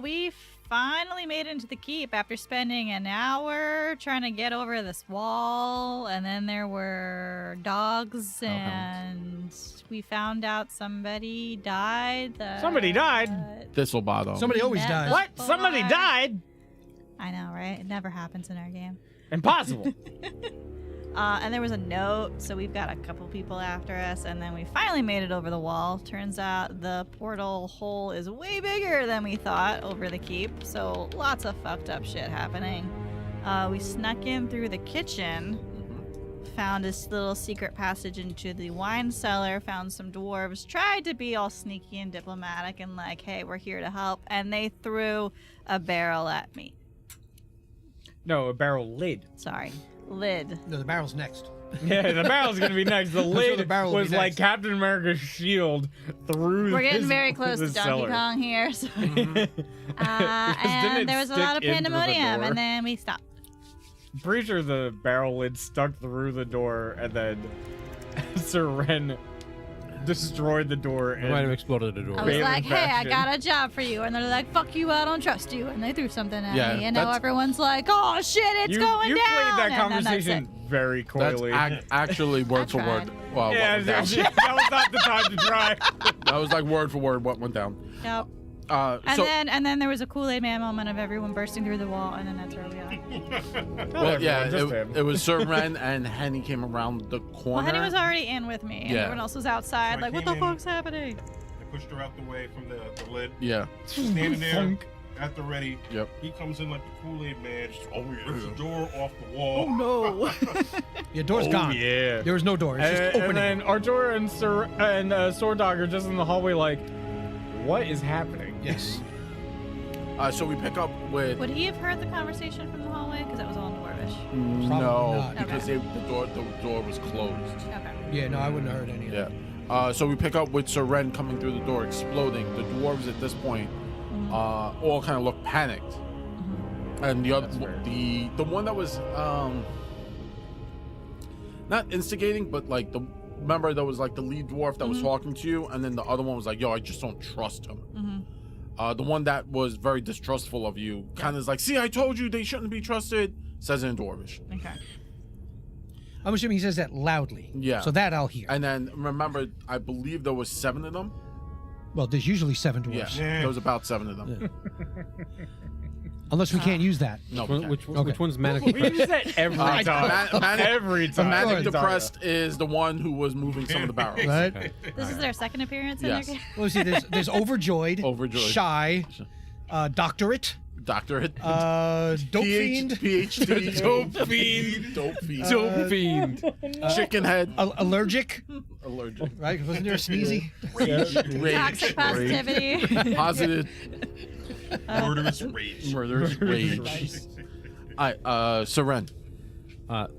We finally made it into the keep after spending an hour trying to get over this wall, and then there were dogs, and we found out somebody died. Somebody died? Thistlebottom. Somebody always Met dies. What? before. Somebody died? I know, right? It never happens in our game. Impossible. And there was a note, so we've got a couple people after us, and then we finally made it over the wall. Turns out the portal hole is way bigger than we thought over the keep, so lots of fucked up shit happening. We snuck in through the kitchen, found this little secret passage into the wine cellar, found some dwarves, tried to be all sneaky and diplomatic and like, hey, we're here to help, and they threw a barrel at me. No, a barrel lid. Sorry. Lid. No, the barrel's next. Yeah, the barrel's gonna be next. The sure lid the barrel will was be like next. Captain America's shield through. We're getting his- very close to his Donkey cellar. Kong here. So. Didn't it And there was a lot of stick into the pandemonium, door? and then we stopped. Pretty sure the barrel lid stuck through the door, and then Sir Ren destroyed the door. I might have And exploded the I door. was Bam like, hey, I fashion. got a job for you. And they're like, fuck you, I don't trust you. And they threw something at Yeah, me. And now that's- everyone's like, oh shit, it's you going you down. played that And then that's conversation it. very That's coyly. actually word for word. tried. Well, yeah, what went that down. was not the time to try. That was like word for word what went down. Yep. So And then there was a Kool-Aid Man moment of everyone bursting through the wall, and then that's where we are. well, yeah, everyone, just him. it was Sir Ren and Henny came around the corner. Well, Henny was already in with me, and Yeah. everyone else was outside. So I Like, what came the in- fuck's happening? I pushed her out the way from the lid. Yeah. Standing there Funk. at the ready. Yep. He comes in like the Kool-Aid Man. Oh, Rips the yeah. door off the wall. no. Your door's Oh, gone. yeah. There was no door. It's just And opening. then Artur and Sword Dog are just in the hallway like, what is happening? Yes. So we pick up with Would he have heard the conversation from the hallway? Because that was all in Dwarvish. no not. because Okay. the door was closed. Okay. Yeah, no, I wouldn't have heard any of Yeah. that. So we pick up with Sir Ren coming through the door, exploding. The dwarves at this point all kind of look panicked, and the other That's fair. the one that was not instigating, but like the member that was like the lead dwarf that was talking to you, and then the other one was like, "Yo, I just don't trust him." The one that was very distrustful of you kind of is like, "See, I told you they shouldn't be trusted." Says it in Dwarvish. Okay. I'm assuming he says that loudly. Yeah. So that I'll hear. And then remember, I believe there was 7 of them. Well, there's usually 7 Yeah, dwarves. there was about 7 of them. Unless we can't use that. No, Which, we can't. which one's manic We depressed? use that every Uh, time. manic- every time. Manic course. Depressed is the one who was moving some of the barrels. Right? Okay. This is their second appearance in Yes. their game? Well, see, there's overjoyed, Overjoyed. shy, doctorate, Doctorate. dope fiend, PhD. Dope fiend. Dope fiend. Dope fiend. Chicken head. allergic, Allergic. right? Wasn't there a sneezy? Rage. Toxic positivity. Positive. Murderous rage. Murderous rage. Alright, Seren.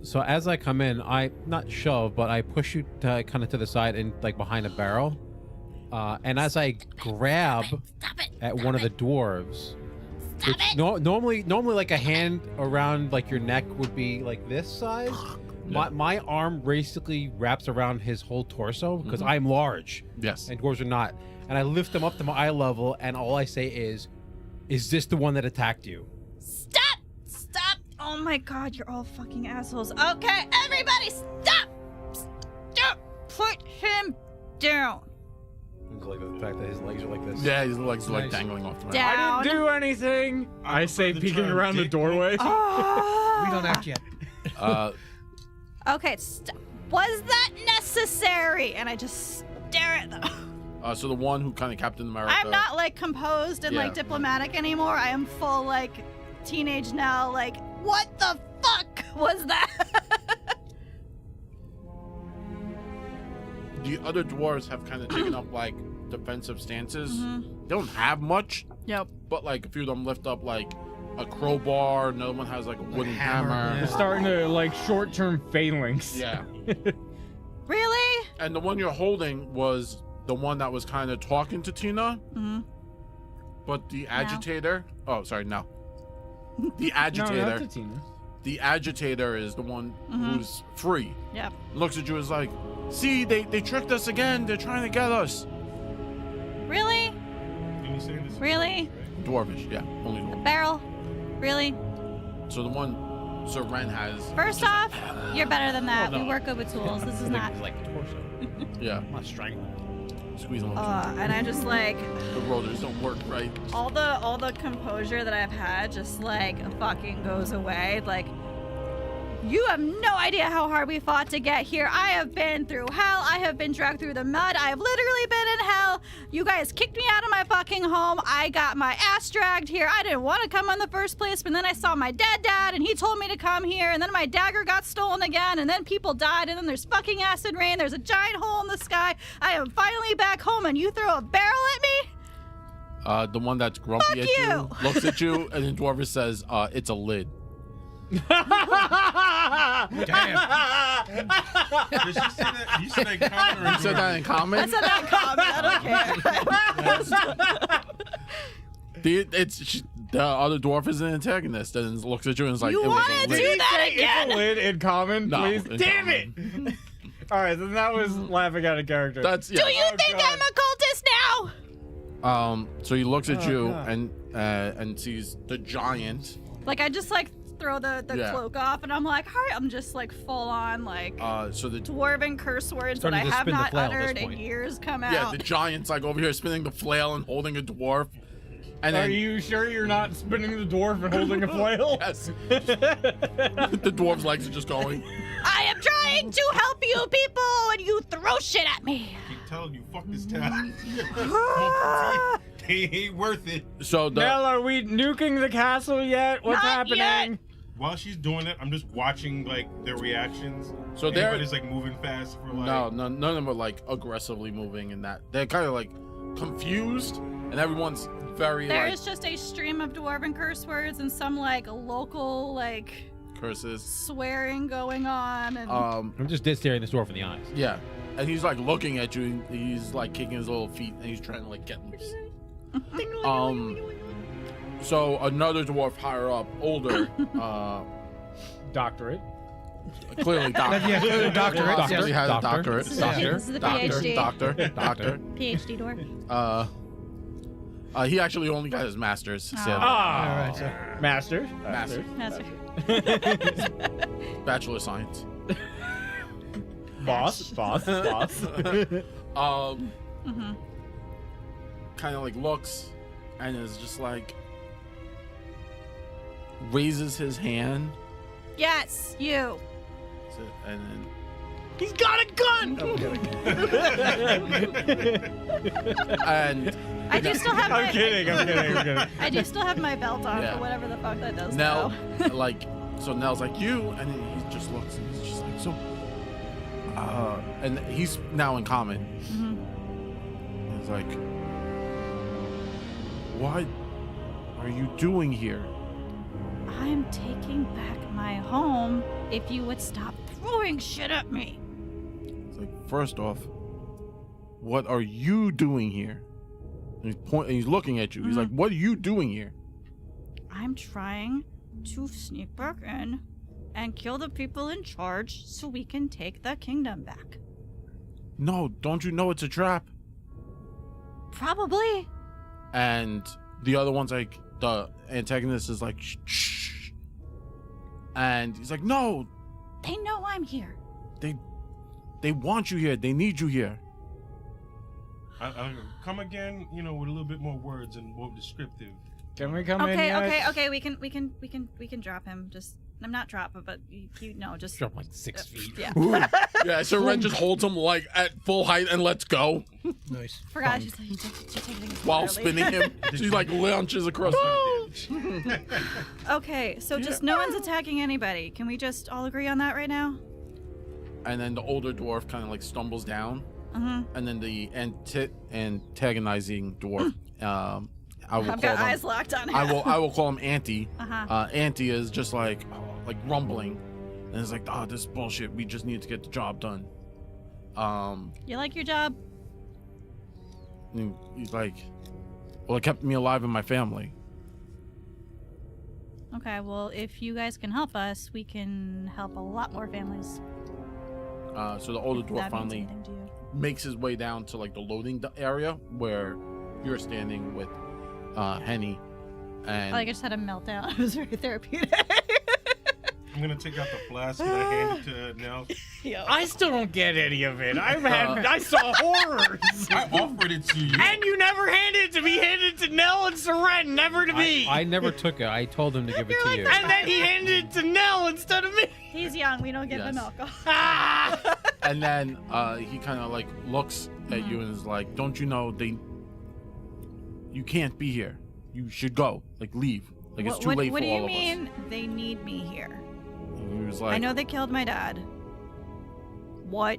So as I come in, I not shove, but I push you kind of to the side and like behind a barrel. And as I grab at one of the dwarves, which normally like a hand around like your neck would be like this size. My arm basically wraps around his whole torso because I'm large Yes. and dwarves are not. And I lift him up to my eye level, and all I say is this the one that attacked you? Stop! Stop! Oh my god, you're all fucking assholes. Okay, everybody, stop! Stop! Put him down. It's like the fact that his legs are like this. Yeah, his legs are like Nice. dangling off the ground. Down. I didn't do anything. I say the peeking term around the dick. doorway. Oh. We don't act yet. Okay, was that necessary? And I just stare at them. So the one who kind of Captain America. I'm not like composed and Yeah. like diplomatic anymore. I am full like teenage now. Like, what the fuck was that? The other dwarves have kind of taken up like defensive stances. Mm-hmm. They don't have much, Yep. but like a few of them lift up like a crowbar. Another one has like a wooden hammer, hammer. You're starting to like short-term phalanx. Yeah. Really? And the one you're holding was the one that was kind of talking to Tina, Mm-hmm. but the agitator. Oh, sorry, no. The No, agitator. not to Tina. The agitator is the one who's free. Yep. Looks at you as like, see, they tricked us again. They're trying to get us. Really? Can you say this? Really? Dwarvish, yeah, only dwarf. Barrel? Really? So the one Sir Ren has. First off, you're better than that. Oh, no. We work good with tools. This is not. It's like the torso. Yeah, I'm not strangling. squeeze them. And I just like The rotors don't work right. all the composure that I've had just like fucking goes away. Like, you have no idea how hard we fought to get here. I have been through hell. I have been dragged through the mud. I have literally been in hell. You guys kicked me out of my fucking home. I got my ass dragged here. I didn't want to come in the first place, but then I saw my dead dad and he told me to come here, and then my dagger got stolen again, and then people died, and then there's fucking acid rain. There's a giant hole in the sky. I am finally back home, and you throw a barrel at me? The one that's grumpy Fuck at you! looks at you, and then Dwarvish says, "It's a lid." Damn. Did she say that? You said that common or You said that in common. That's not comment. I don't care. The other dwarf is an antagonist, and looks at you and is like, You "It was wanna a do lid." that It's a again? lid in common, No, please. in Damn common. it! All right, then that was laughing out of character. That's Do you yeah. think God. I'm a cultist now? So he looks at Oh, you God. and sees the giant. Like I just like throw the Yeah. cloak off, and I'm like, "Hi!" I'm just like full on like So the dwarven curse words that I Starting to have spin the not flail at this uttered in point. years come yeah, out. the giant's like over here spinning the flail and holding a dwarf. And Are then you sure you're not spinning the dwarf and holding a flail? yes, the dwarf's legs are just going. I am trying to help you people, and you throw shit at me. Keep telling you, fuck this town. They ain't worth it. So the Mel, are we nuking the castle yet? What's Not happening? yet. While she's doing it, I'm just watching like their reactions. So they're- everybody's like moving fast for like. no, none of them are like aggressively moving and that they're kind of like confused and everyone's very There like is just a stream of dwarven curse words and some like local like curses. swearing going on, and I'm just dead staring this dwarf in the eyes. Yeah, and he's like looking at you and he's like kicking his little feet and he's trying to like get loose. So another dwarf higher up, older, Doctorate. clearly doctor. Yeah, clearly doctorate, Obviously yes. has a Doctor. doctorate. This is the PhD. Doctor. PhD dwarf. He actually only got his master's. So Oh. Ah, All right, so Master. Master. Master. Bachelor of Science. Boss. Mm-hmm. Kind of like looks and is just like raises his hand Yes, you. and then He's got a gun. and I do still have my. I'm kidding. I do still have my belt on Yeah. for whatever the fuck that does. Nell now. like so Nell's like you and then he just looks and he's just like so and he's now in common. Mhm. He's like, what are you doing here? I'm taking back my home. If you would stop throwing shit at me. It's like, first off, what are you doing here? And he's looking at you. He's like, what are you doing here? I'm trying to sneak back in and kill the people in charge so we can take the kingdom back. No, don't you know it's a trap? Probably. And the other one's like, the antagonist is like, shh. And he's like, no, They know I'm here. they want you here. They need you here. I come again, you know, with a little bit more words and more descriptive. Can we come in Okay, yet? okay. We can drop him. Just I'm not drop him, but you know, just Drop like 6 feet. yeah. Yeah, so Ren just holds him like at full height and lets go nice. Forgot she's like, she's taking things while early. spinning him. She like launches across. Okay, so just no one's attacking anybody. Can we just all agree on that right now? And then the older dwarf kind of like stumbles down. Mm-hmm. And then the antagonizing dwarf, I will I've call got him. eyes locked on him. I will call him Auntie. Uh-huh. Auntie is just like rumbling, and it's like, this is bullshit. We just need to get the job done. You like your job? And he's like, well, it kept me alive and my family. Okay, well, if you guys can help us, we can help a lot more families. So the older If dwarf that means finally anything to you. makes his way down to like the loading area where you're standing with Henny, and I just had a meltdown. It was very therapeutic. I'm gonna take out the flask and I hand it to Nell. I still don't get any of it. I saw horrors. I offered it to you. And you never handed it to me. Handed it to Nell and Seren, never to me. I never took it. I told him to give it to you. And then he handed it to Nell instead of me. He's young. We don't give him Yes. alcohol. Ah! and then he kind of like looks at you and is like, don't you know you can't be here. You should go. Like leave. Like it's too late what for do you all mean they need me here? of us. And he was like, I know they killed my dad. What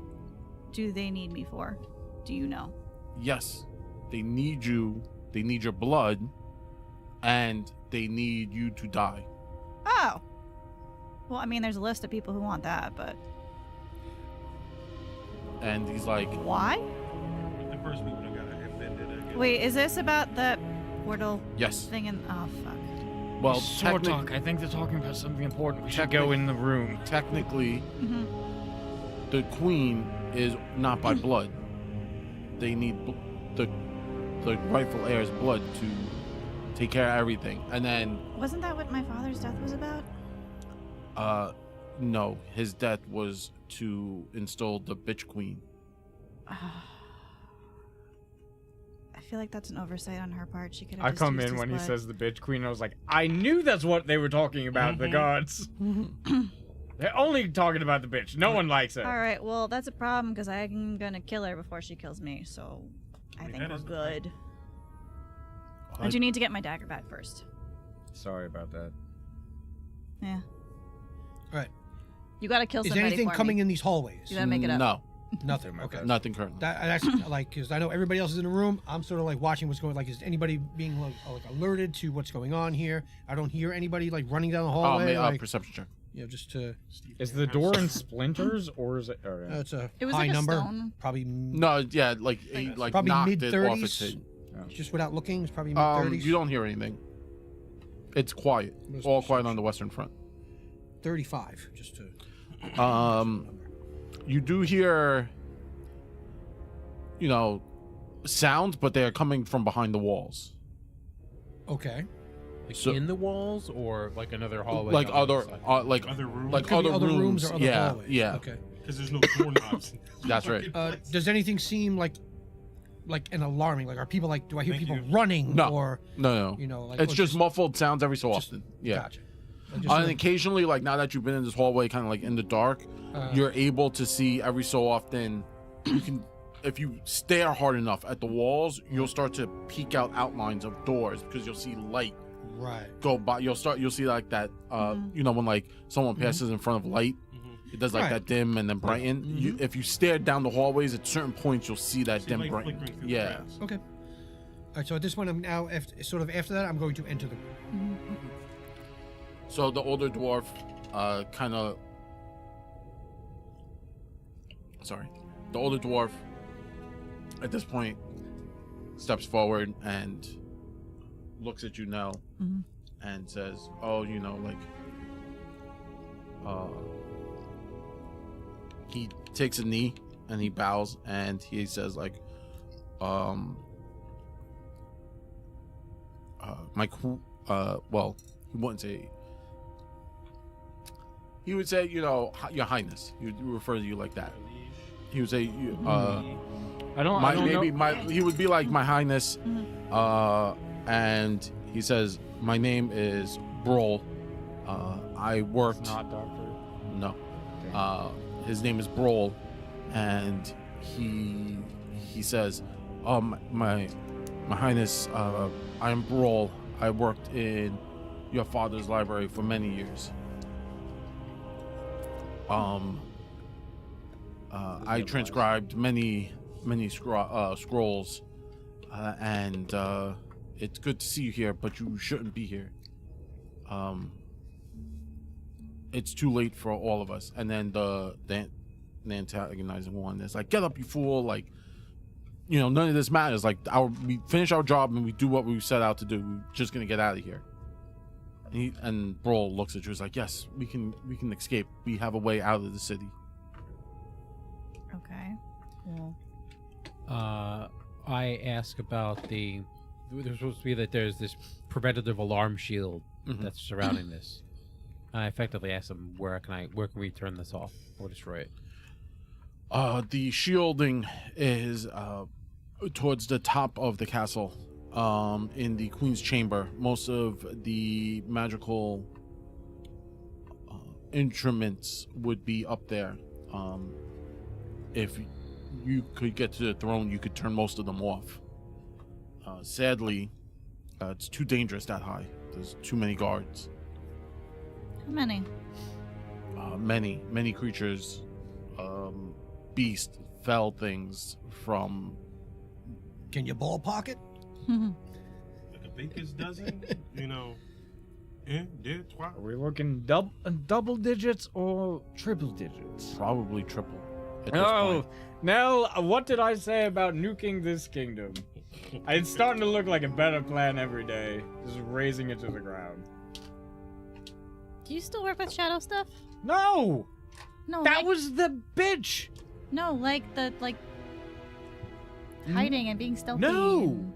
do they need me for? Do you know? yes, they need you. They need your blood, and they need you to die. Oh. Well, I mean, there's a list of people who want that, but And he's like, why? The first people that got offended. I guess. Wait, is this about the portal yes. thing? Oh, fuck. Well, Sword talk. I think they're talking about something important. We should go in the room. technically, Mm-hmm. the queen is not by blood. They need the rightful heir's blood to take care of everything. And then, Wasn't that what my father's death was about? no, his death was to install the bitch queen. I feel like that's an oversight on her part. She could have I just come used in his when he blood. says the bitch queen. I was like, I knew that's what they were talking about. The gods. They're only talking about the bitch. No one likes her. All right, well, that's a problem because I'm gonna kill her before she kills me. So I think that we're is the good. I- But you need to get my dagger back first. Sorry about that. Yeah. All right. You gotta kill Is somebody anything for coming me. in these hallways? You gotta make it up. No, Nothing. Okay. nothing currently. That's like, because I know everybody else is in the room. I'm sort of like watching what's going. Like, is anybody being like alerted to what's going on here? I don't hear anybody like running down the hallway. like, Perception check. you know, just to. Is the door in splinters or is it? Oh, yeah. It's a It was high like a number. stone. Probably. No, yeah, like Probably knocked mid it off its 30s. head. Just without looking, it's probably mid 30s. You don't hear anything. It's quiet. All quiet on the western front. 35. Just to. You do hear, sounds, but they are coming from behind the walls. Okay. Like So- in the walls or like another hallway? Like on the other, side? Other rooms. like Could be other rooms. or other Yeah, hallways. yeah. Okay. Because there's no doorknobs. That's right. Does anything seem like an alarming? Like, are people like? Do I hear Thank people you. running? No. Or No. like It's or just muffled sounds every so just- often. Yeah. Gotcha. Like, just And like, occasionally, like now that you've been in this hallway, kind of like in the dark, you're able to see every so often. You can, if you stare hard enough at the walls, you'll start to peek out outlines of doors because you'll see light right. go by. You'll see like that. When like someone passes in front of light, it does like Right. that dim and then brighten. If you stare down the hallways at certain points, you'll see that See dim light brighten. flickering through the Yeah. cracks. Okay. All right. So at this point, I'm now after that, I'm going to enter the room. So the older dwarf, kind of. Sorry, the older dwarf. At this point, steps forward and looks at you now, and says, "Oh, He takes a knee and he bows and he says, like, well, he wouldn't say. He would say, Your Highness. He would refer to you like that. He would say, I don't know. he would be like, My Highness. And he says, My name is Broll. I worked. Not doctor. No. His name is Broll. And he says, my Highness, I am Broll. I worked in your father's library for many years. I transcribed many scrolls, and it's good to see you here, but you shouldn't be here. It's too late for all of us. And then the antagonizing one is like, get up, you fool! Like, none of this matters. Like, we finish our job and we do what we set out to do. We're just gonna get out of here. And Broll looks at you. He's like, yes, we can escape. We have a way out of the city. Okay. Well, I ask about there's supposed to be that there's this preventative alarm shield that's surrounding this. And I effectively ask them, where can we turn this off or destroy it? The shielding is towards the top of the castle, in the Queen's Chamber. Most of the magical instruments would be up there. If you could get to the throne, you could turn most of them off. Sadly, it's too dangerous that high. There's too many guards. how many? Many creatures, beasts, fell things from. Can you ball pocket? Like a baker's dozen, Un, deux, trois. Are we looking double digits or triple digits? Probably triple. At this Oh, point. Nell, what did I say about nuking this kingdom? It's starting to look like a better plan every day. Just raising it to the ground. Do you still work with shadow stuff? No! No, That like, was the bitch. no, like the hiding and being stealthy. No. and-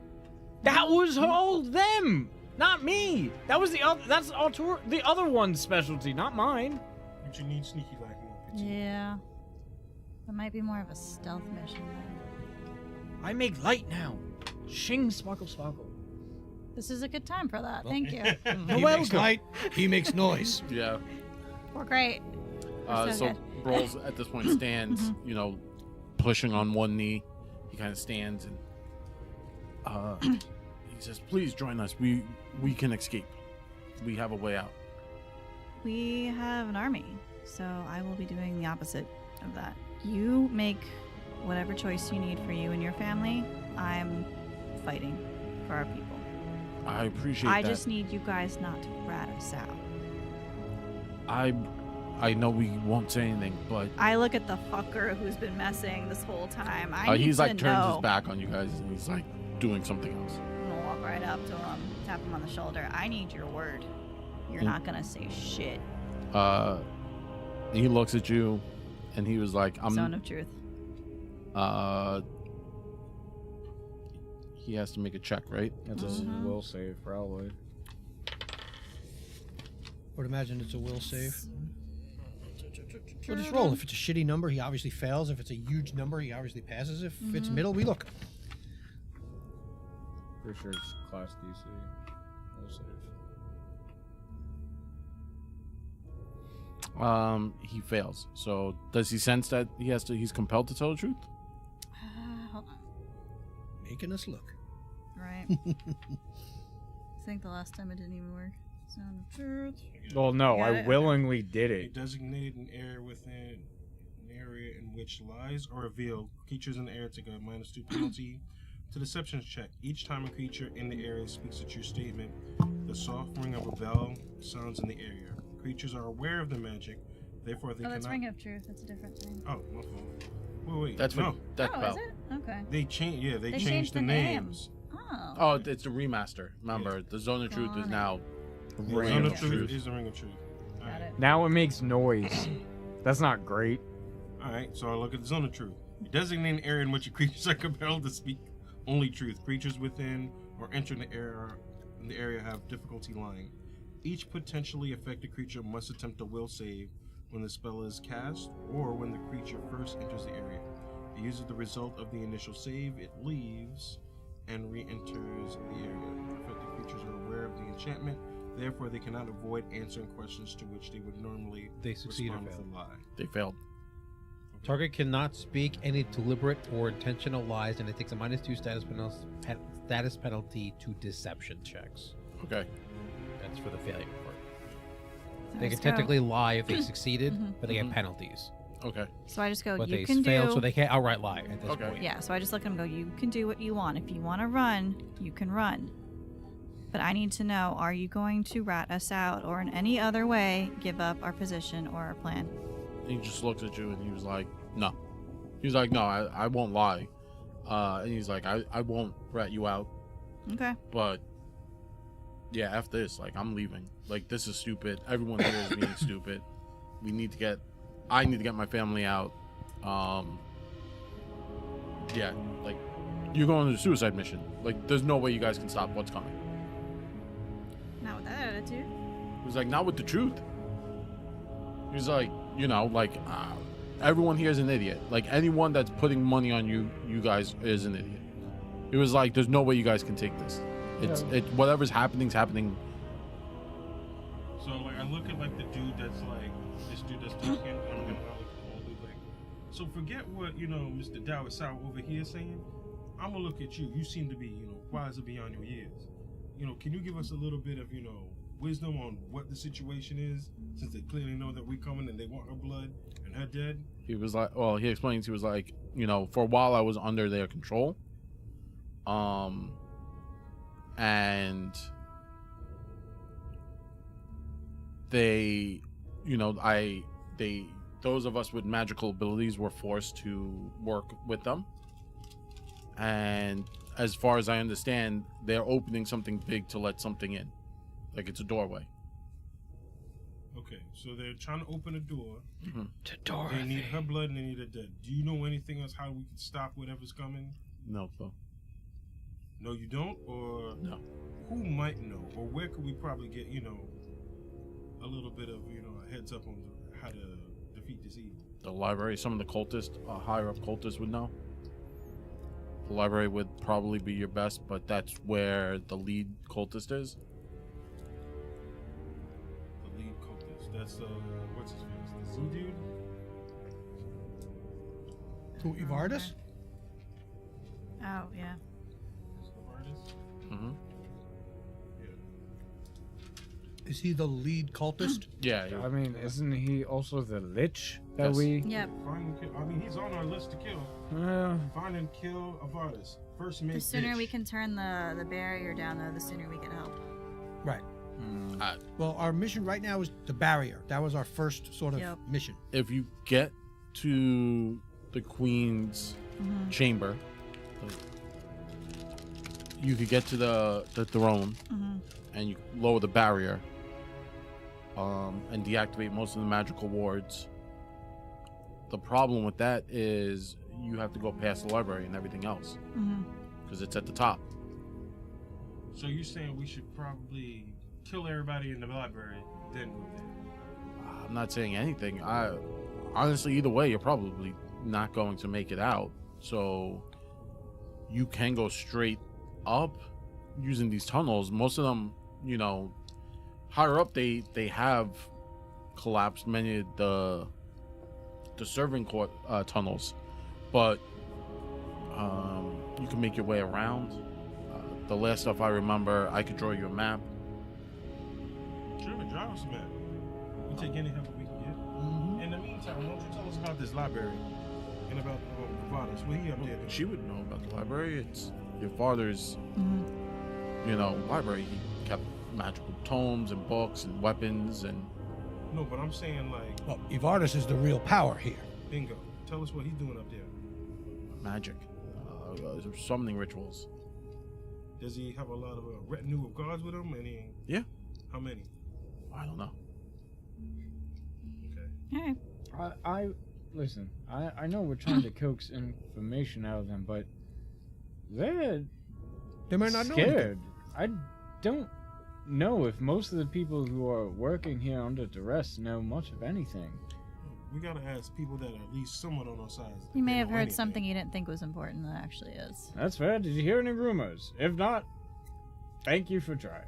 That was all them, not me. That was the other. That's the other one's specialty, not mine. But you need sneaky like more. Petit. Yeah. That might be more of a stealth mission then. I make light now. Shing sparkle sparkle. This is a good time for that. Thank you. He makes light. He makes noise. Yeah. We're great. We're so So good. Rolls at this point stands, you know, pushing on one knee. He kind of stands and he says, "Please join us. We can escape. We have a way out." We have an army, so I will be doing the opposite of that. You make whatever choice you need for you and your family. I'm fighting for our people. I appreciate I that. just need you guys not to rat us out. I know we won't say anything, but I look at the fucker who's been messing this whole time. I need he's to like turns know. his back on you guys and he's like doing something else. I'm gonna walk right up to him, tap him on the shoulder. I need your word. You're Mm. not gonna say shit. He looks at you and he was like, Zone of truth. he has to make a check, right? That's a will save, probably. I would imagine it's a will save. We'll just roll. If it's a shitty number, he obviously fails. If it's a huge number, he obviously passes. If it's middle, we look. Pretty sure it's class DC. Will save. He fails. So does he sense that he's compelled to tell the truth? Hold on. Making us look. Right. I think the last time it didn't even work. Zone of truth. Well, no, Got I it? willingly did You it. designate an area within an area in which lies or reveal creatures in the area take a -2 penalty to deception check. Each time a creature in the area speaks a true statement, the soft ring of a bell sounds in the area. Creatures are aware of the magic, therefore they Oh, that's cannot. Ring of Truth. That's a different thing. Oh, my fault. Wait. That's no. that's oh, Bell. is it? Okay. They changed. Yeah, they They changed changed the the name. names. Oh. Oh, it's a remaster. Remember, the Zone of Truth is Got it. now The Ring Zone of of Truth Truth. is the Ring of Truth. Got Alright. it. Now it makes noise. That's not great. Alright, so I look at the Zone of Truth. You designate an area in which your creatures are compelled to speak only truth. Creatures within or entering the area have difficulty lying. Each potentially affected creature must attempt a will save when the spell is cast or when the creature first enters the area. It uses the result of the initial save, it leaves, and re-enters the area. Affected creatures are aware of the enchantment, therefore they cannot avoid answering questions to which they would normally They succeed or respond with fail. a lie. they failed. Target cannot speak any deliberate or intentional lies, and it takes a -2 status penalty to deception checks. Okay. That's for the failure part. So They I can just go- technically lie if they succeeded, but they Mhm. get penalties. Okay. So I just go. But You they can failed, do. so they can't outright lie at this Okay. point. Yeah. So I just look at him. And go. You can do what you want. If you want to run, you can run. But I need to know: are you going to rat us out, or in any other way, give up our position or our plan? And he just looked at you and he was like, "No." He was like, "No, I won't lie." And he's like, I won't rat you out, Okay. but yeah, after this, like, I'm leaving. Like, this is stupid. Everyone here is being stupid. I need to get my family out. Yeah, like, you're going on a suicide mission. Like, there's no way you guys can stop what's coming. Not with that attitude. He was like, not with the truth. He was like, you know, like, everyone here is an idiot. Like, anyone that's putting money on you guys is an idiot. It was like, there's no way you guys can take this. It's whatever's happening's happening. So like I look at like the dude that's like this dude that's talking, and I'm gonna like the old dude like, so forget what Mr. Dawasau over here saying. I'm gonna look at you. You seem to be wiser beyond your years. Can you give us a little bit of wisdom on what the situation is, since they clearly know that we coming and they want her blood and her dead. He was like, well, he explains, he was like, for a while I was under their control. And they, those of us with magical abilities were forced to work with them. And as far as I understand, they're opening something big to let something in. Like it's a doorway. Okay, so they're trying to open a door. To Dorothy. They need her blood and they need her dead. Do you know anything else how we can stop whatever's coming? No, though. No, you don't? Or No. who might know? Or where could we probably get, a little bit of, a heads up on how to defeat this evil? The library, some of the cultists, higher up cultists would know. The library would probably be your best, but that's where the lead cultist is. The lead cultist. That's, what's his face? The zoo dude? Who, Evardis? Oh, yeah. Is the artist? Mm-hmm. Yeah. Is he the lead cultist? Yeah, yeah. I mean, isn't he also the lich that Yes. we? Yep. Find and kill. I mean, he's on our list to kill. Find and kill a Vardis. First make The sooner bitch. we can turn the barrier down, though, the sooner we can help. Right. Mm, Well, our mission right now is the barrier. That was our first sort of Yep. mission. If you get to the queen's Mm-hmm. chamber, you could get to the throne Mm-hmm. and you lower the barrier and deactivate most of the magical wards. The problem with that is you have to go past the library and everything else Mm-hmm. because it's at the top. So you're saying we should probably kill everybody in the library, then go there? I'm not saying anything. I honestly, either way, you're probably not going to make it out. So you can go straight up using these tunnels. Most of them, higher up, they have collapsed many of the serving court tunnels, but you can make your way around. The last stuff I remember, I could draw you a map. Sure, drive us a map. We'll take any help we can get. Mm-hmm. In the meantime, why don't you tell us about this library and about Vardis? What he up there doing? She would know about the library. It's your father's, Mm-hmm. library. He kept magical tomes and books and weapons and No, but I'm saying like, Well, Evardis is the real power here. bingo. Tell us what he's doing up there. magic, summoning rituals. Does he have a lot of a retinue of guards with him? Yeah. How many? I don't know. Okay. All right. I listen. I know we're trying to coax information out of them, but they're They might not know anything. scared. I don't know if most of the people who are working here under duress know much of anything. We gotta ask people that are at least somewhat on our side. You may They have know heard anything. something you didn't think was important that actually is. That's fair. Did you hear any rumors? If not, thank you for trying.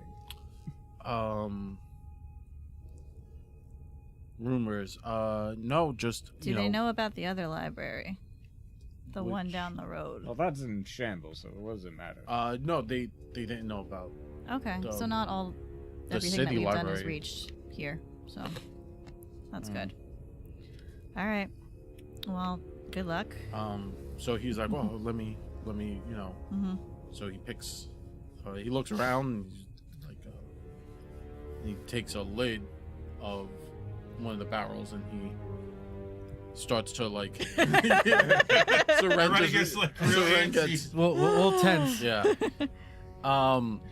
Rumors. No, just Do they know about the other library? The one Which- down the road. Well, that's in shambles, so what does it matter? No, they didn't know about. Okay, so the- not all the everything that city we've done is library. reached here. So that's Mm. good. All right. Well, good luck. So he's like, well, let me, Mm-hmm. So he picks. He looks around. And he's like, he takes a lid of one of the barrels and he starts to like. Everybody gets like real Seren antsy. gets- We'll tense. yeah.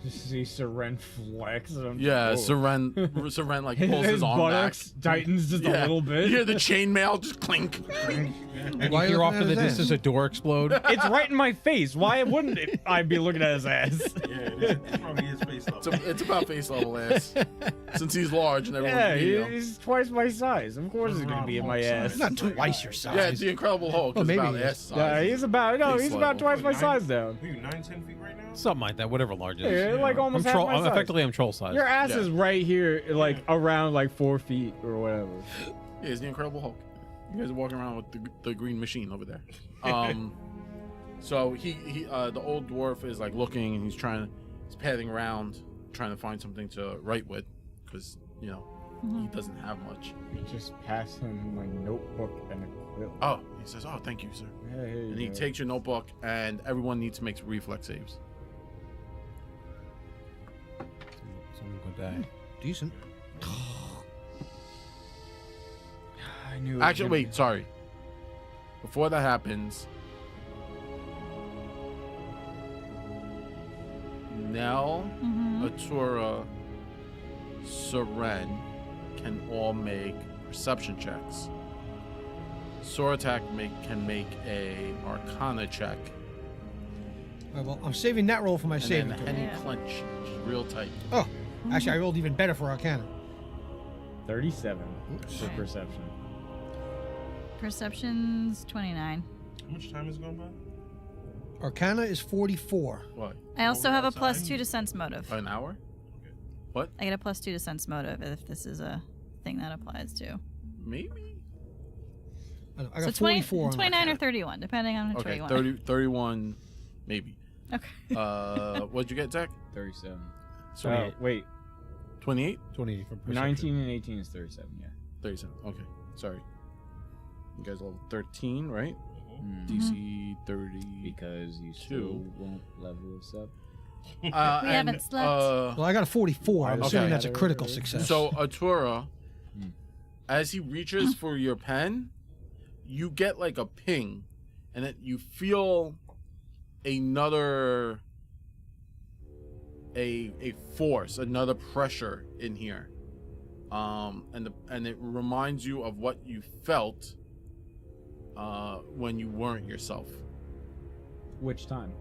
See Seren flex. And I'm Yeah. just, whoa. Seren like pulls his arm back. buttocks tightens just a Yeah. little bit. You hear the chainmail just clink. And you Why hear looking off at in the his ass? distance a door explode. It's right in my face. Why wouldn't it? I be looking at his ass? Yeah, it's probably his face level. It's about face level ass. Since he's large and everyone's Yeah, medium. he's twice my size. Of course he's gonna be in my ass. It's not twice your size. Yeah, it's the Incredible Hulk. Well, It's maybe about he is. ass size. Yeah, he's about Face level. twice my size now. Are you 9-10 feet right now? Something like that, whatever large Yeah, is. like I'm almost half troll. my I'm size. effectively I'm troll size. Your ass Yeah. is right here, like around like 4 feet or whatever. Yeah, he's the Incredible Hulk. You guys are walking around with the green machine over there. So he the old dwarf is like looking and he's padding around, trying to find something to write with, because he doesn't have much. Just pass him my notebook and a quill. Oh, he says, "Oh, thank you, sir." Yeah, here you And he go. takes your notebook, and everyone needs to make reflex saves. Someone gonna die. Decent. I knew. it was Actually, gonna wait, sorry. Before that happens, Nell, Mm-hmm. Atura, Seren, can all make perception checks. Soratak can make a Arcana check. All right, well, I'm saving that roll for my And saving then throw. Henny Yeah. clench, which is real tight. Oh, actually, I rolled even better for Arcana. 37 Oops. for perception. Perception's 29. How much time is going by? Arcana is 44. What? I also Over have a outside? +2 to sense motive. An hour? I get a +2 to sense motive if this is a thing that applies to. Maybe? I got So 20, 44 on 29 or Arcana. 31, depending on which way Okay, you want. 31, maybe. Okay. What'd you get, Zach? 37. So Oh, wait. 28? 20 for perception. 19 and 18 is 37, yeah. 37. Okay, sorry. You guys all 13, right? Mm. DC 30. Because you Two. still won't level us up. We haven't slept. Well, I got a 44. I'm Okay. assuming that's a Okay. critital success. So Atura, Hmm. as he reaches for your pen, you get like a ping, and then you feel another a force, another pressure in here, and it reminds you of what you felt when you weren't yourself Which time?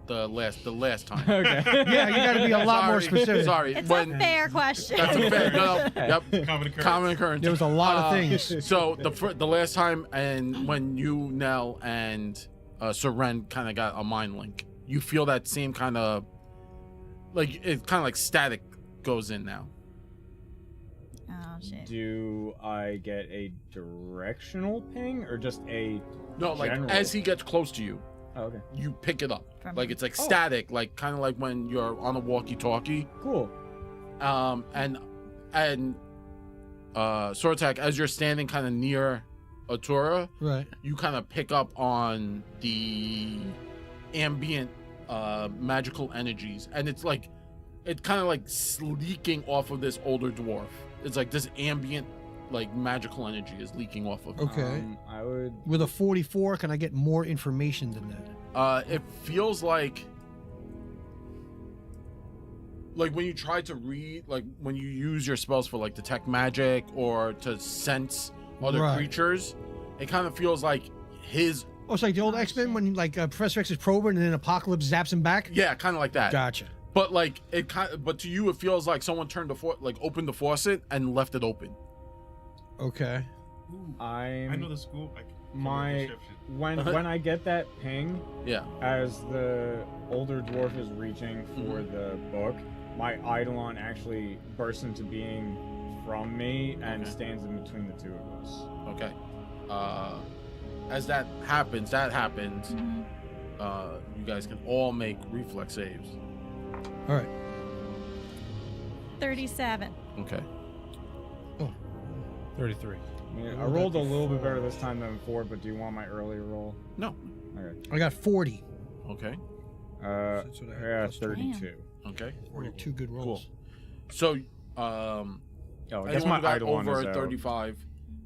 the last time. Okay. yeah, you got to be a lot more specific. Sorry, It's when a fair question. that's a fair. No, yep. Common occurrence. Common occurrence. There was a lot of things. So the last time, and when you, Nell, and Seren kind of got a mind link, you feel that same kind of like it kind of like static goes in now. Oh shit. Do I get a directional ping or just a... No, like General. as he gets close to you, Oh, okay. you pick it up. From- Like it's like Oh. static, like kind of like when you're on a walkie-talkie. Cool. And Sortak, as you're standing kind of near Atura, Right. you kind of pick up on the ambient magical energies, and it's like it kind of like leaking off of this older dwarf. It's like this ambient like magical energy is leaking off of him. Okay. I would... With a 44, can I get more information than that? It feels like when you try to read, like when you use your spells for like detect magic or to sense other Right. creatures, it kind of feels like his Oh, it's like the old X-Men when like Professor X is probing and then Apocalypse zaps him back? yeah, kind of like that. Gotcha. But like it kind of, but to you it feels like someone turned the opened the faucet and left it open. Okay. Ooh, I'm... I know the school. Like My... When I get that ping, Yeah. as the older dwarf is reaching for the book, my Eidolon actually bursts into being from me and Okay. stands in between the two of us. Okay. As that happens, Mhm. you guys can all make reflex saves. All right. 37. Okay. 33. I mean, I Rolled rolled a that little bit before. better this time than before, but do you want my earlier roll? No. Okay. I got 40. Okay. That's what I had, Yeah, plus 32. Okay. Or two good rolls. So, Oh, I guess anyone my who got Eidolon over is out. 35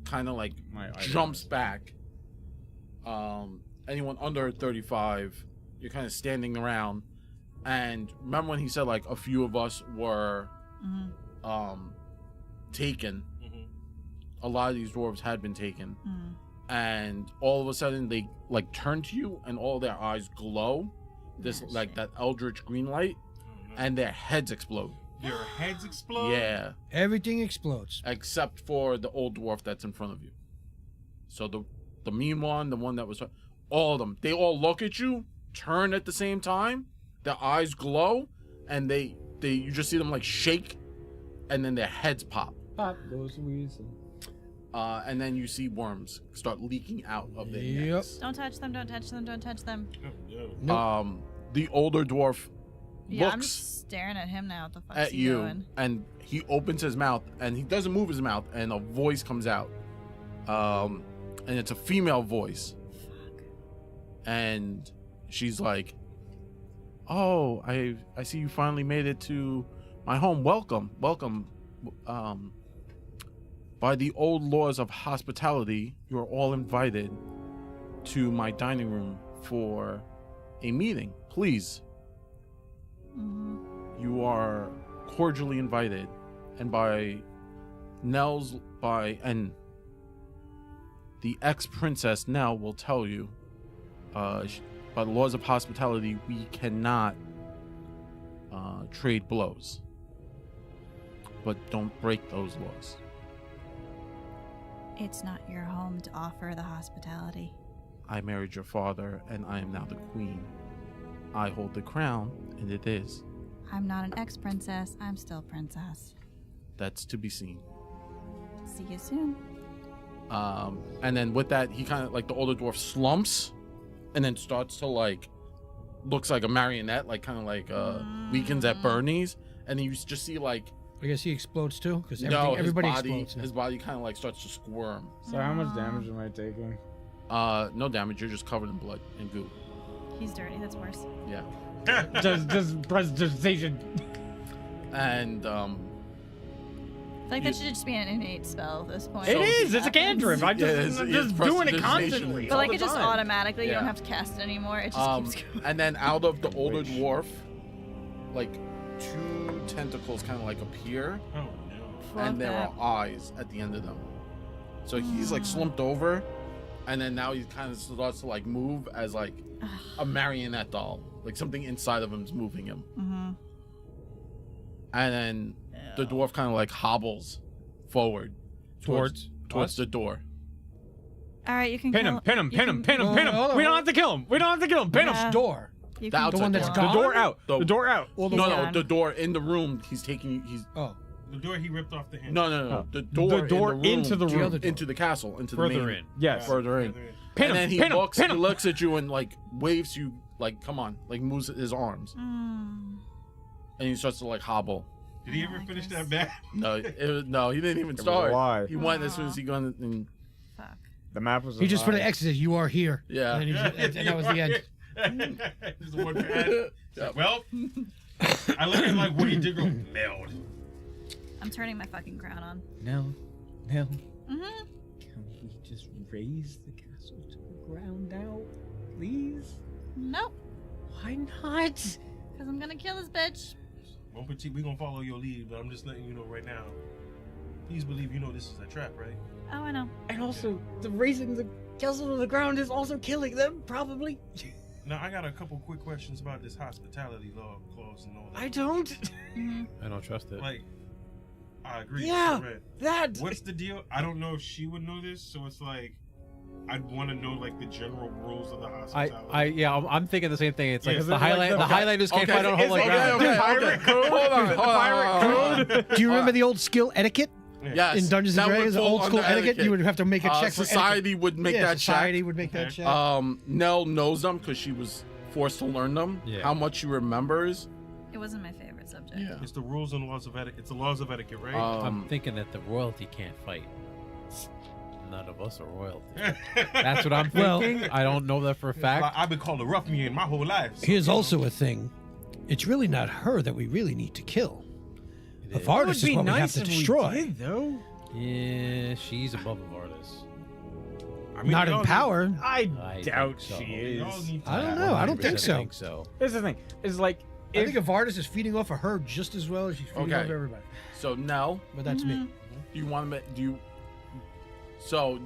kind of like My Eidolon jumps is- back. Anyone under 35, you're kind of standing around. And remember when he said like a few of us were Mhm. taken? Mhm. A lot of these dwarves had been taken. Mhm. And all of a sudden they like turn to you and all their eyes glow. This Oh, like shit. that eldritch green light, Oh, no. and their heads explode. Your heads explode. Yeah. Everything explodes. Except for the old dwarf that's in front of you. So the mean one, the one that was, all of them, they all look at you, turn at the same time, their eyes glow, and they you just see them like shake, and then their heads pop, Pop goes the weasel. and then you see worms start leaking out of their Yep. necks. Don't touch them, don't touch them, don't touch them. Oh, no. Nope. The older dwarf Yeah, I'm looks just staring at him now. What the fuck's at he you, doing? and he opens his mouth, and he doesn't move his mouth, and a voice comes out, and it's a female voice, and she's like, "Oh, I see you finally made it to my home. Welcome. By the old laws of hospitality, you are all invited to my dining room for a meeting. Please, Mhm. you are cordially invited, and by Nell's and the ex-princess Nell will tell you, by the laws of hospitality, we cannot trade blows. But don't break those laws. It's not your home to offer the hospitality. I married your father, and I am now the queen. I hold the crown, and it is. I'm not an ex-princess. I'm still princess. That's to be seen. See you soon. And then with that, he kind of like the older dwarf slumps, and then starts to like, looks like a marionette, like kind of like Weekends at Bernie's, and then you just see like, I guess he explodes too, because no, everybody his body, explodes. now. his body kind of like starts to squirm. So how much damage am I taking? No damage. You're just covered in blood and goo. He's dirty. That's worse. Yeah. Just presentation. And I think that should just be an innate spell at this point. It is. It's a cantrip. I'm it's just doing it constantly. But like all it the just time. automatically, you Yeah. don't have to cast it anymore. It just keeps going. and then out of the older Witch. dwarf, like 2 tentacles kind of like appear, Oh no. Fuck and there that. are eyes at the end of them. So he's like slumped over, and then now he kind of starts to like move as like a marionette doll, like something inside of him is moving him. Mm-hmm. And then the dwarf kind of like hobbles forward Towards towards us? the door. All right, you can Pin kill him, pin him, you pin him, can- pin him, pin Hold him. on, We don't hold have to kill him. We don't have to kill him. Pin him. Yeah. Door. You The can- outside one that's door. The gone? door out. The- The door out. Or the No, He's no, gone. the door in the room. He's taking. He's Oh, The door he ripped off the hinge. no. Oh. The door. The door in the room, into the The room. other door. into the castle, into Further the main, in. Yes. further in. Pin And then him. he Pin him. looks, Pin he him. looks at you and like waves you, like come on, like moves his arms, Mm. and he starts to like hobble. Did he ever I finish guess. that bat? No, he didn't even was a start. lie. He went as soon as he got in. Fuck. The map was. he just put an alive. X and said, "You are here." Yeah. And, then and that was the end. Just one bat. Well, I look at like what he did go meld. I'm turning my fucking crown on. No. Mm-hmm. Can we just raise the castle to the ground now, please? Nope. Why not? Because I'm gonna kill this bitch. One petite, we gonna follow your lead, but I'm just letting you know right now. Please believe you know this is a trap, right? Oh, I know. And also, the raising the castle to the ground is also killing them, probably. Now I got a couple quick questions about this hospitality law clause and all that. I don't. Mm-hmm. I don't trust it. Like, I agree. Yeah. Right. That. What's the deal? I don't know if she would know this, so it's like I'd want to know like the general rules of the hospitality. yeah, I'm thinking the same thing. It's like Yeah, it's is the it like highlight. the- The okay, highlighters can't okay, fight on is holy it- ground. okay, pirate code? Hold on, Is it the hold on, pirate hold on. code? Do you remember the old skill etiquette Yeah. Yes, in Dungeons and that would Dragons? fall Old school under etiquette. You would have to make a check for society would make yeah, that society check. would make that Okay. check. Nell knows them because she was forced to learn them. Yeah. How much she remembers. It wasn't my favorite subject. Yeah. It's the rules and laws of etiquette. It's the laws of etiquette, right? I'm thinking that the royalty can't fight. None of us are royalty. That's what I'm Well- thinking. I don't know that for a fact. I've been called a rough man my whole life. so, Here's you know. also a thing. It's really not her that we really need to kill. It is. Avardis is what we have to destroy. though. Yeah, she's above Avardis. I mean, Not we all in power. I I doubt think so. she We all is. need to I don't have- know. I don't think 100% so. think so. Here's the thing. It's like I if think Avardis is feeding off of her just as well as she's feeding Okay. off everybody. So Nell, But that's me. do you want to? Do you? So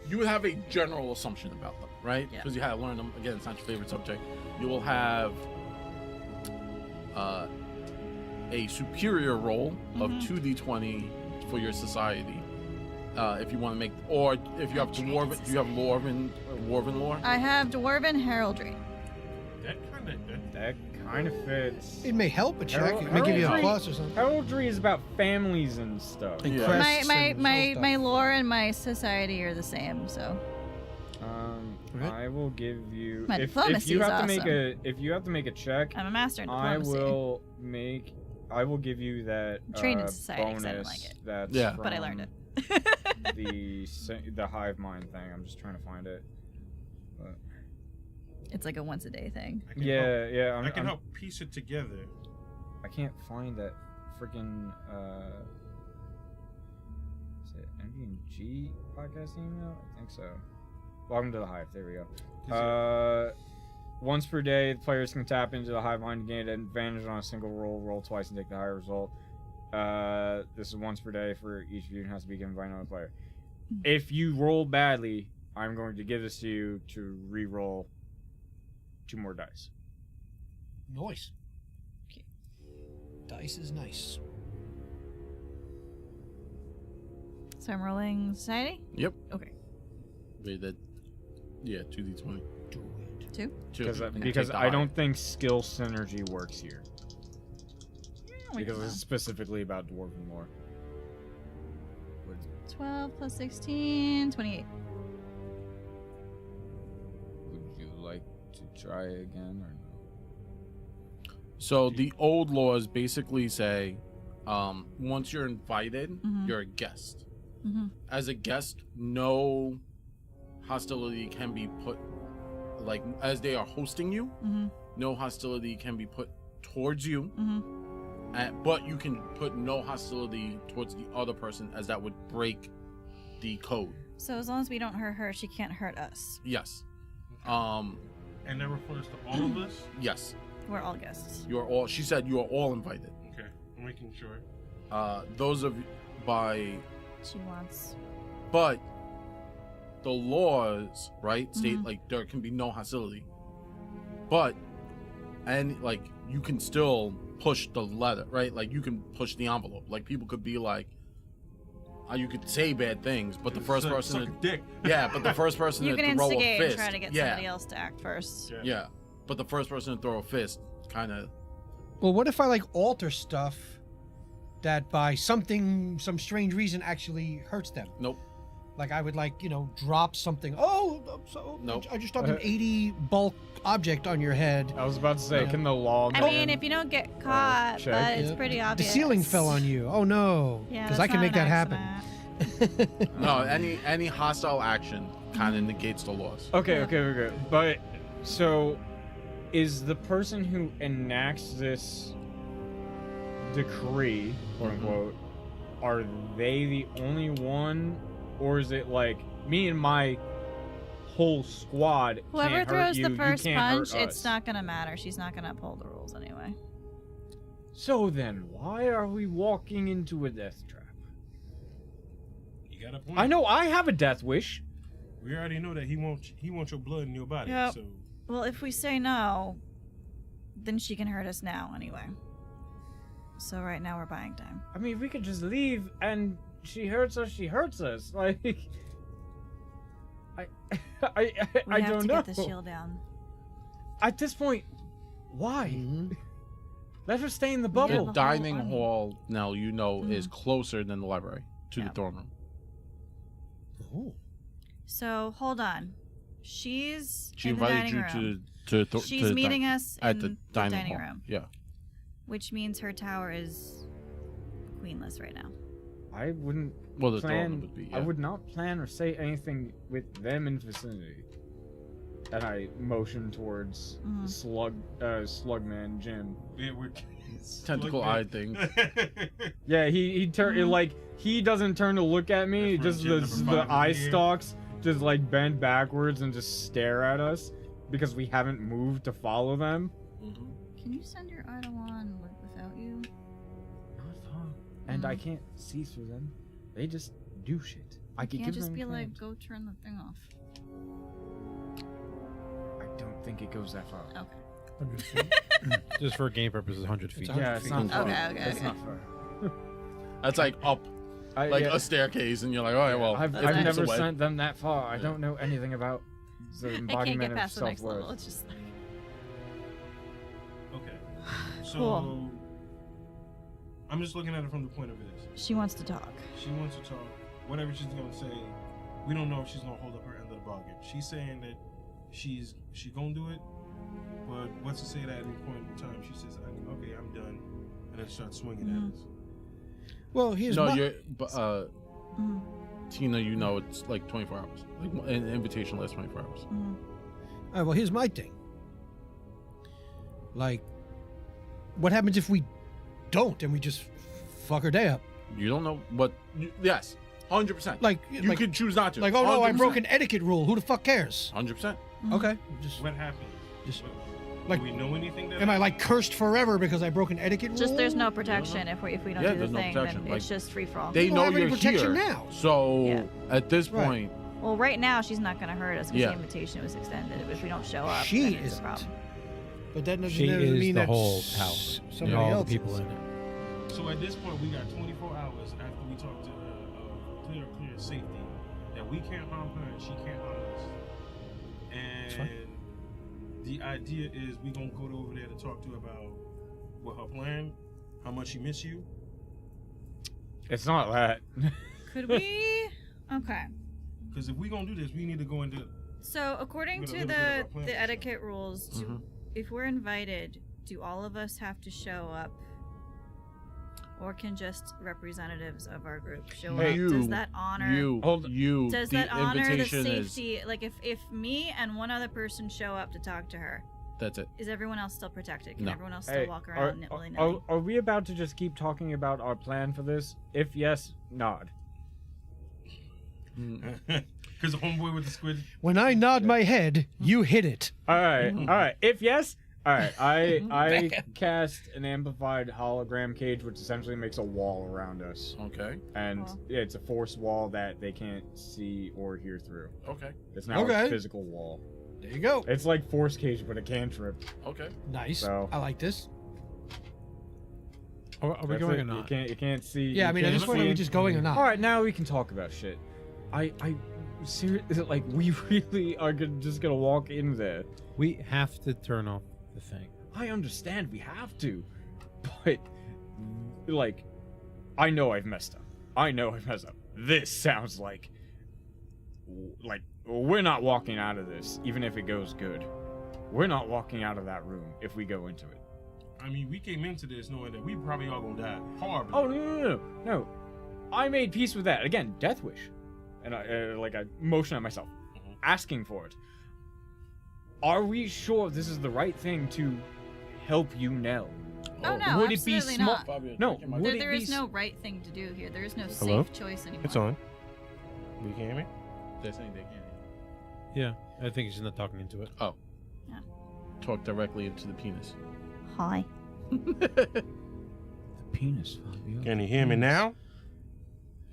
you would have a general assumption about them, right? Yeah. Because you had to learn them. Again, it's not your favorite subject. You will have a superior roll of 2d20 for your society. If you want to make, or if you have dwarven, do you have dwarven lore? I have Dwarven Heraldry. That that kind of fits. It may help a check. It may give you a Heraldry- plus or something. Heraldry is about families and stuff. And Yeah. crests My and all stuff. my lore and my society are the same, so Right. I will give you My if diplomacy you is have to make awesome. if you have to make a check, I'm a master in I diplomacy. will give you that Trained in society 'cause bonus. I didn't like it. That's Yeah. But I learned from it. the hive mind thing. I'm just trying to find it. It's like a once a day thing. I can Yeah, help, yeah. I can help piece it together. I can't find that freaking is it MBNG podcast email? I think so. Welcome to the Hive. There we go. Once per day, the players can tap into the Hive mind to gain an advantage on a single roll. Roll twice and take the higher result. This is once per day for each of you and has to be given by another player. If you roll badly, I'm going to give this to you to re-roll 2 more dice. Nice. Dice is nice. So I'm rolling society. Yep. Okay. Wait, that. Yeah, 2d20. Do it. 2. Because And because take the I higher. don't think skill synergy works here. We Because can it's specifically about dwarven lore. 12 plus 16, 28. Would you like to try again or no? So the old laws basically say, once you're invited, Mhm. you're a guest. Mm-hmm. As a guest, no hostility can be put, like as they are hosting you, Mm-hmm. no hostility can be put towards you. Mm-hmm. But you can put no hostility towards the other person, as that would break the code. So as long as we don't hurt her, she can't hurt us. Yes. And that refers to all of us? Yes. We're all guests. You are all. She said you are all invited. Okay, I'm making sure. Those of by, She wants. but the laws, right, state Mhm. like there can be no hostility. But and like you can still push the letter, right? Like you can push the envelope. Like people could be like, you could say bad things, but the first Suck person, a dick. yeah, but the first person You to can throw a instigate fist, and try to get yeah, somebody else to act first. yeah, but the first person to throw a fist, kind of, Well, what if I like alter stuff that by some strange reason actually hurts them? nope. Like I would like, drop something. Oh, so Nope. I just dumped an 80 bulk object on your head. I was about to say, Yeah. can the log? I mean, if you don't get caught, check. but it's Yeah. pretty The obvious. ceiling fell on you. Oh no. Yeah, Because that's I can not make an that happen. accident. No, any hostile action kind of negates the laws. Okay, okay. But so, is the person who enacts this decree, quote unquote, are they the only one, or is it like me and my whole squad? Whoever can't hurt throws you, the first you can't punch, hurt it's us? not gonna matter. She's not gonna uphold the rules anyway. So then, why are we walking into a death trap? You got a point. I know I have a death wish. We already know that he wants your blood in your body. Yep. So Well, if we say no, then she can hurt us now anyway. So right now we're buying time. I mean, we could just leave and she hurts us. She hurts us. Like, I We I have don't to know. get the shield down. At this point, why? Mhm. Let her stay in the Yeah, bubble. the The whole dining army. hall, now you know, is Mhm. closer than the library to the Yep. throne room. Oh. So hold on. She's She in the invited dining you room. to She's to the meeting us at in the dining, hall. room, Yeah. which means her tower is queenless right now. I wouldn't Well, the throne plan. room would be. I Yeah. would not plan or say anything with them in vicinity. And I motion towards Mhm. Slugman Jim. yeah, we're Tentacle eye thing. Yeah, he Mhm. like he doesn't turn to look at me. That's Just from the Jim number 5 eye here. stalks just like bend backwards and just stare at us because we haven't moved to follow them. Mhm. Can you send your Eidolon without you? Not far. And I Mhm. can't see through them. They just do shit. I could Can't give just them be like, commands. go turn the thing off. I don't think it goes that far. Okay. 100 feet. Just for game purposes, 100 feet. It's 100 Yeah, it's feet. not far. Okay, okay, It's okay. not far. That's like up, I, yeah, a staircase, and you're like, all right, well, I've if I've it's never away- sent them that far. I Yeah. don't know anything about the I can't embodiment get of past the next level. self-worth. It's just like, Okay. So Cool. I'm just looking at it from the point of this. she wants to talk. She wants to talk. Whatever she's gonna say, we don't know if she's gonna hold up her end of the bargain. She's saying that she gonna do it, but what's to say that at any point in time she says, "Okay, I'm done," and then starts swinging Mhm. at us. Well, here's No, my... you're, but Mhm, Tina, you know, it's like 24 hours. Like an invitation lasts 24 hours. mhm. All right, well, here's my thing. Like, what happens if we don't and we just fuck her day up? You don't know what. Yes, 100%. Like, You could choose not to. like, oh no, I 100%. broke an etiquette rule. Who the fuck cares? 100%. Mhm. Okay, just What happens? Just- Like, Do we know anything that am I like cursed forever because I broke an etiquette rule? Just there's no protection if we don't Yeah, do the there's no thing. protection, Then like, it's just free for all. They don't know have any you're protection here. now. So Yeah. at this Right. point, Well, right now she's not going to hurt us because Yeah. the invitation was extended. If we don't show up, She then it's isn't. a problem. But that doesn't She is mean the that whole house. And somebody all else the people is. in it. So at this point, we got 24 hours after we talk to clear safety that we can't harm her and she can't harm us. fine. And the idea is we gonna go over there to talk to her about what her plan, how much she miss you. It's not that. Could we? Okay. Because if we gonna do this, we need to go into. So according With a to little bit of our plan. the etiquette rules, Mhm. if we're invited, do all of us have to show up? Or can just representatives of our group show Hey, up? you, Does that honor does the that honor the invitation is safety? Like if me and one other person show up to talk to her, that's it. is everyone else still protected? Can No. everyone else still walk are, around willy-nilly? are we about to just keep talking about our plan for this? If yes, nod. Because the homeboy with the squid. When I nod my head, you hit it. All right. If yes, all right. I cast an amplified hologram cage, which essentially makes a wall around us, Okay. and Cool. yeah, it's a force wall that they can't see or hear through. Okay. It's now Okay. a physical wall. There you go. It's like force cage, but a cantrip. Okay. Nice. So- I like this. Are we That's going it. or not? You can't see. Yeah, I you mean, at can't this point, are we see- just going or not? All right, now we can talk about shit. I seriously, like, we really are just gonna walk in there. We have to turn off the thing. I understand we have to, but like, I know I've messed up. This sounds like we're not walking out of this, even if it goes good. We're not walking out of that room if we go into it. I mean, we came into this knowing that we probably all gonna die horribly. Oh no! I made peace with that again. Death wish, and I motion at myself, asking for it. Are we sure this is the right thing to help you, Nell? Oh, no, would it be absolutely smart? not. No, would There, it there be is no right thing to do here. There is no Hello? safe choice anymore. It's on. We can hear me? They're saying they can't. Yeah, I think he's not talking into it. Talk directly into the penis. Hi. The penis, Fabio. Can you hear me now?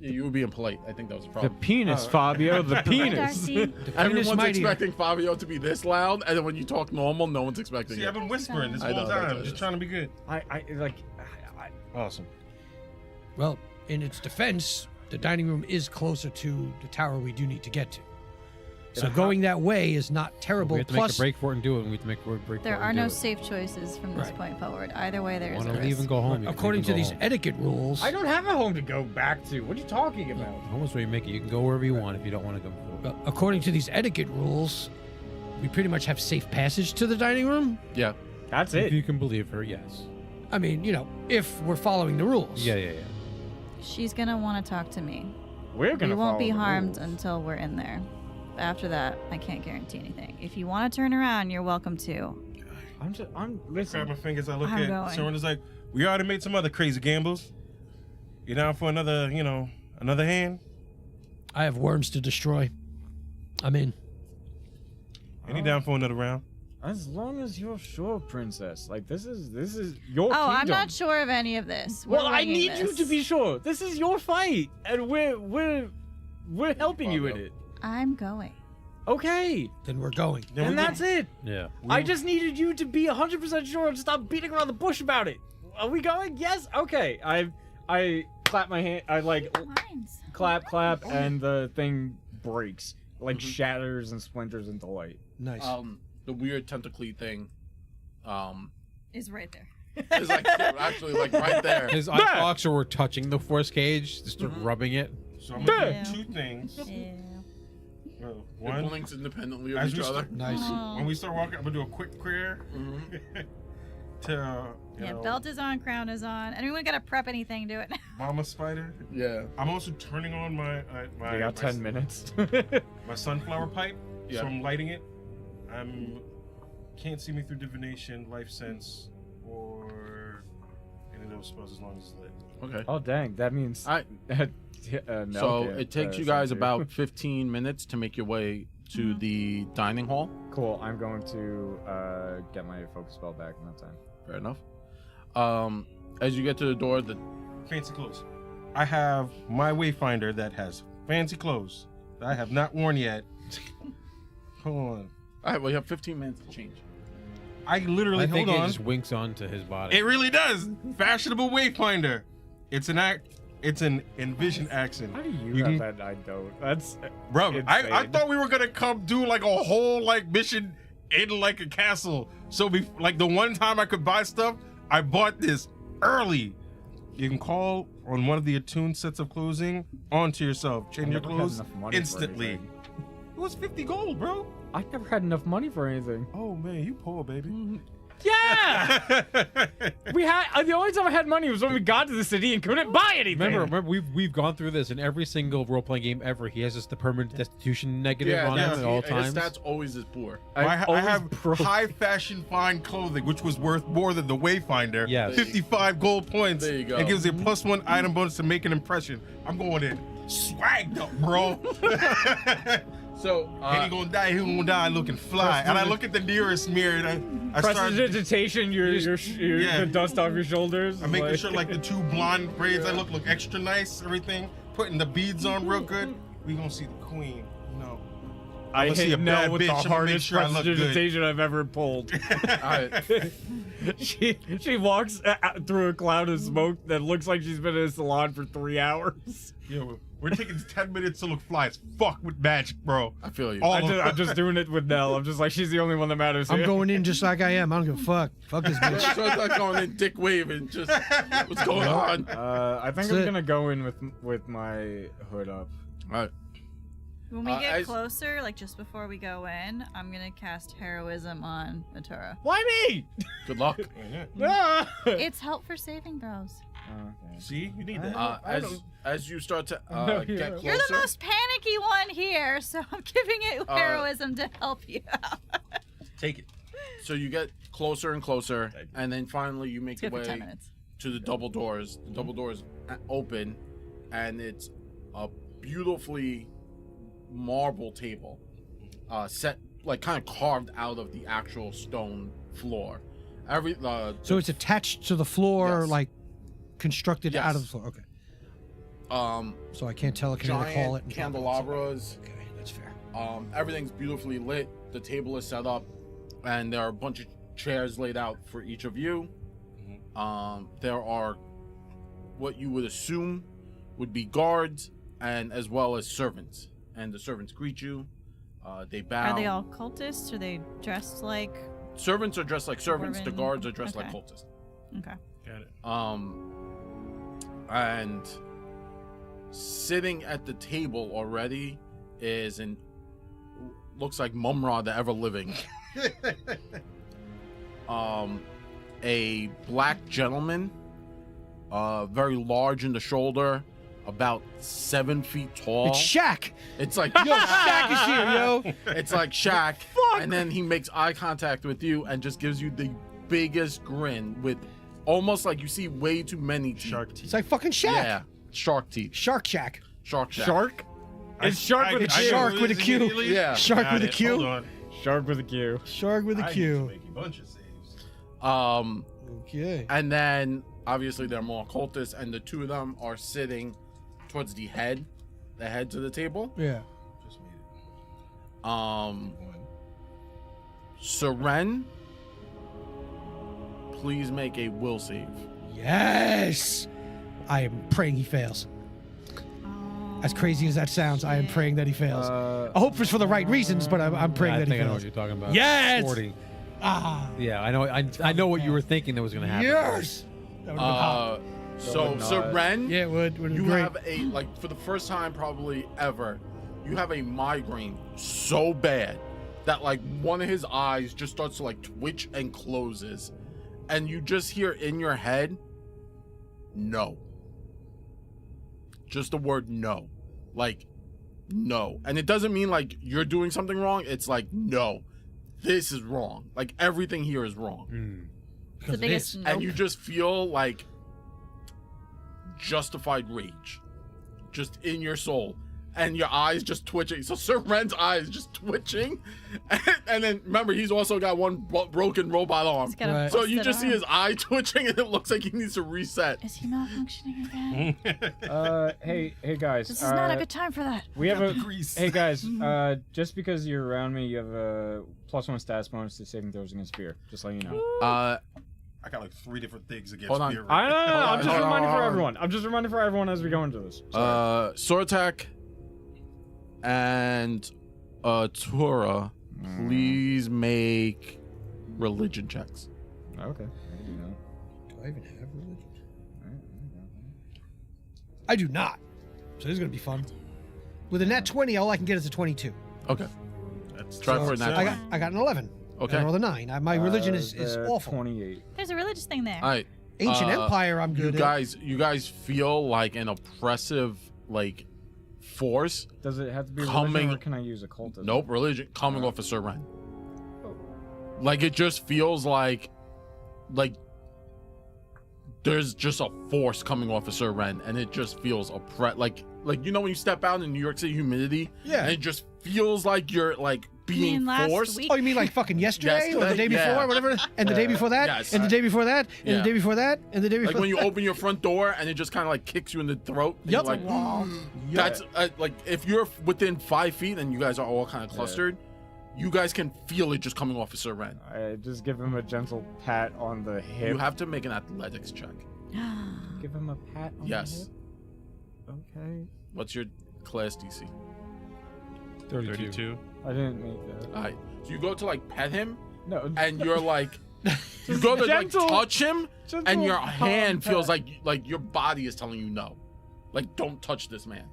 Yeah, you were being polite. I think that was the The problem. penis, Fabio. The Hi, penis. Darcy. The penis Everyone's mightier. expecting Fabio to be this loud, and then when you talk normal, no one's expecting See, it. I've been whispering this I whole know, that's time, what it just is. trying to be good. I Awesome. Well, in its defense, the dining room is closer to the tower we do need to get to. So going that way is not terrible. We have to Plus, make a break for it and do it, and we have to make a break There for it are and no do it. safe choices from this Right. point forward. Either way, there is Want a to leave risk. and go home? you can according leave to and go these home. etiquette rules, I don't have a home to go back to. What are you talking about? Almost where you make it. You can go wherever you want if you don't want to go. well, according to these etiquette rules, we pretty much have safe passage to the dining room. Yeah. That's If it. you can believe her, yes. I mean, if we're following the rules. Yeah. She's gonna want to talk to me. We're gonna. We won't be follow the harmed rules. until we're in there. After that, I can't guarantee anything. If you want to turn around, you're welcome to. I'm Grab listen. my fingers, I look I'm at going. Soren is like, we already made some other crazy gambles. You down for another, another hand? I have worms to destroy. I'm in. And he down for another round? As long as you're sure, princess. Like this is your Oh, kingdom. I'm not sure of any of this. We're Well, I winging need you this. to be sure. This is your fight, and we're helping you in it. I'm going. Okay, Then we're going. Then and we that's it. Yeah. I just needed you to be 100% sure and stop beating around the bush about it. Are we going? Yes. Okay. I clap my hand. I like Lines. clap, and the thing breaks, like shatters and splinters into light. Nice. The weird tentacly thing, Is right there. is like actually like right there. His eyes were touching the force cage, just rubbing it. So I'm gonna Yeah. do two things. Yeah. It One, blinks independently of as each we other. start, Nice. Oh. when we start walking, I'm gonna do a quick prayer to Yeah, belt is on, crown is on. Anyone gotta prep anything? Do it now. Mama Spider. Yeah. I'm also turning on my We got 10 minutes. my sunflower pipe. Yeah. So I'm lighting it. Can't see me through divination, life sense, or any of those spells as long as it's lit. Okay. Oh dang, that means. All right. Nell So can't, it takes you sense guys about 15 minutes to make your way to the dining hall. Cool. I'm going to get my focus spell back in that time. Fair enough. As you get to the door, the Fancy clothes. I have my Wayfinder that has fancy clothes that I have not worn yet. Hold on. all right, well, you have 15 minutes to change. I literally I think hold it on. just winks onto his body. It really does. Fashionable Wayfinder. It's an Envision accent. How do you, You have can- that? I don't. That's Bro, I insane. thought we were gonna come do like a whole like mission in like a castle. So like the one time I could buy stuff, I bought this early. You can call on one of the attuned sets of clothing onto yourself. Change your never had clothes enough money for instantly. anything. It was 50 gold, bro. I never had enough money for anything. Oh man, you poor baby. Yeah. We had the only time I had money was when we got to the city and couldn't buy anything. Remember, we've gone through this in every single role playing game ever. He has just the permanent destitution negative on him at all times. His stats always is poor. I always have broke. high fashion fine clothing, which was worth more than the Wayfinder. Yes. 55 gold points. There you go. It gives you a +1 item bonus to make an impression. I'm going in swagged up, bro. So, And he gonna die. He gonna die looking fly. And I look at the nearest mirror and I start. Prestidigitation, Yeah. the dust off your shoulders. I'm making like- sure like the two blonde braids I look extra nice. Everything. Putting the beads on real good. We gonna see the queen. No. I I'ma see hate a no bad with bitch, the I'ma make hardest sure I look good. prestidigitation I've ever pulled. all right. she walks through a cloud of smoke that looks like she's been in a salon for 3 hours. Yo, we're taking 10 minutes to look fly as fuck with magic, bro. I feel you. All I'm just doing it with Nell. I'm just like, she's the only one that matters I'm here. going in just like I am. I don't give a fuck. Fuck this bitch. So it's like going in dick waving, just what's going on? I think That's I'm it. gonna go in with my hood up. All right. When we get as- closer, like just before we go in, I'm gonna cast heroism on Natura. Why me? Good luck. Ah! It's help for saving throws. Okay. See, you need that. As you start to No, get yeah. closer, You're the most panicky one here, so I'm giving it heroism to help you out. Take it. so you get closer and closer, and then finally you make It's your good for 10 way minutes. to the double doors. The double doors open, and it's a beautifully marble table, set like kind of carved out of the actual stone floor. So it's attached to the floor, Yes. like constructed out of the Yes. floor. Okay. um So I can't tell it. Can I call it? giant candelabras. Okay, that's fair. Everything's beautifully lit. The table is set up, and there are a bunch of chairs laid out for each of you. There are what you would assume would be guards, and as well as servants. And the servants greet you. They bow. Are they all cultists? Are they dressed like? Servants are dressed like servants. The Dwarven? guards are dressed like Okay. cultists. Okay. Got it. And sitting at the table already is looks like Mumra the Ever Living. A black gentleman, very large in the shoulder, about 7 feet tall. It's Shaq. It's like Yo, Shaq is here, yo. it's like Shaq, and then he makes eye contact with you and just gives you the biggest grin with almost like you see way too many teeth. Shark teeth. It's like fucking Shaq. Yeah, shark teeth. Shark Shack. Shark Shack. Shark? It's shark with a It's Q. shark with a Q. Immediately? Yeah. Shark Got with a it. Q. Hold on. Shark with a Q. Shark with a I need to Q. make a bunch of saves. Okay. And then obviously there are more cultists, and the two of them are sitting towards the heads of the table. Yeah. Just made it. Um, One. Seren, please make a will save. Yes. I am praying he fails. As crazy as that sounds, I am praying that he fails. I hope it's for the right reasons, but I'm praying I that he think I know what fails. you're talking about. Yes! 40. Ah. Yeah, I know. I know what you were thinking that was going to happen. Yes. That would have been hot. So would not- Seren, Yeah, it would have you been great. have a like for the first time probably ever, you have a migraine so bad that like one of his eyes just starts to like twitch and closes, and you just hear in your head, no. Just the word no, like no, and it doesn't mean like you're doing something wrong. It's like no, this is wrong. Like everything here is wrong. Mm. It's the Because of biggest this. nope. And you just feel like justified rage just in your soul, and your eyes just twitching. So Sir Ren's eyes just twitching, and then remember he's also got one broken robot arm. He's got a Right. So you busted just see arm. his eye twitching, and it looks like he needs to reset. Is he malfunctioning again? Hey guys. This is not a good time for that. We have a grease. Hey guys, just because you're around me, you have a +1 stats bonus to saving throws against fear. Just let you know. I got like 3 different things against Hold on. fear. I know. I'm just Hold on, reminding hold for on. everyone. I'm just reminding for everyone as we go into this. Sorry. Sortak and Tura, please make religion checks. Okay. I can do that. Do I even have religion? I do not. So this is gonna be fun. With a nat 20, all I can get is a 22. Okay. That's Try for so that. I got an 11. Okay. I rolled a 9. My religion is The awful. 28. There's a religious thing there. All right. Ancient Empire, I'm You good guys feel like an oppressive like force. Does it have to be Coming- religion, or can I use occultism? Nope, religion coming off of Sir Ren. Like it just feels like there's just a force coming off of Sir Ren, and it just feels like you know when you step out in New York City humidity, Yeah. and it just feels like you're like being mean last forced. week? Oh, you mean like fucking yesterday or the day before, Yeah. whatever, and the day before that, Yes. and the day before that, and Yeah. the day before that, and the day before. Like when you open your front door and it just kind of like kicks you in the throat. and Yup. you're like, that's like if you're within 5 feet and you guys are all kind of clustered, you guys can feel it just coming off of Sir Ren. I just give him a gentle pat on the hip. You have to make an athletics check. give him a pat on Yes. the hip. Okay. What's your class DC? 32. I didn't make that. All right. So you go to like pet him, No. and you're like, you go to gentle- like touch him, and gentle your palm hand pat. feels like your body is telling you no, like don't touch this man.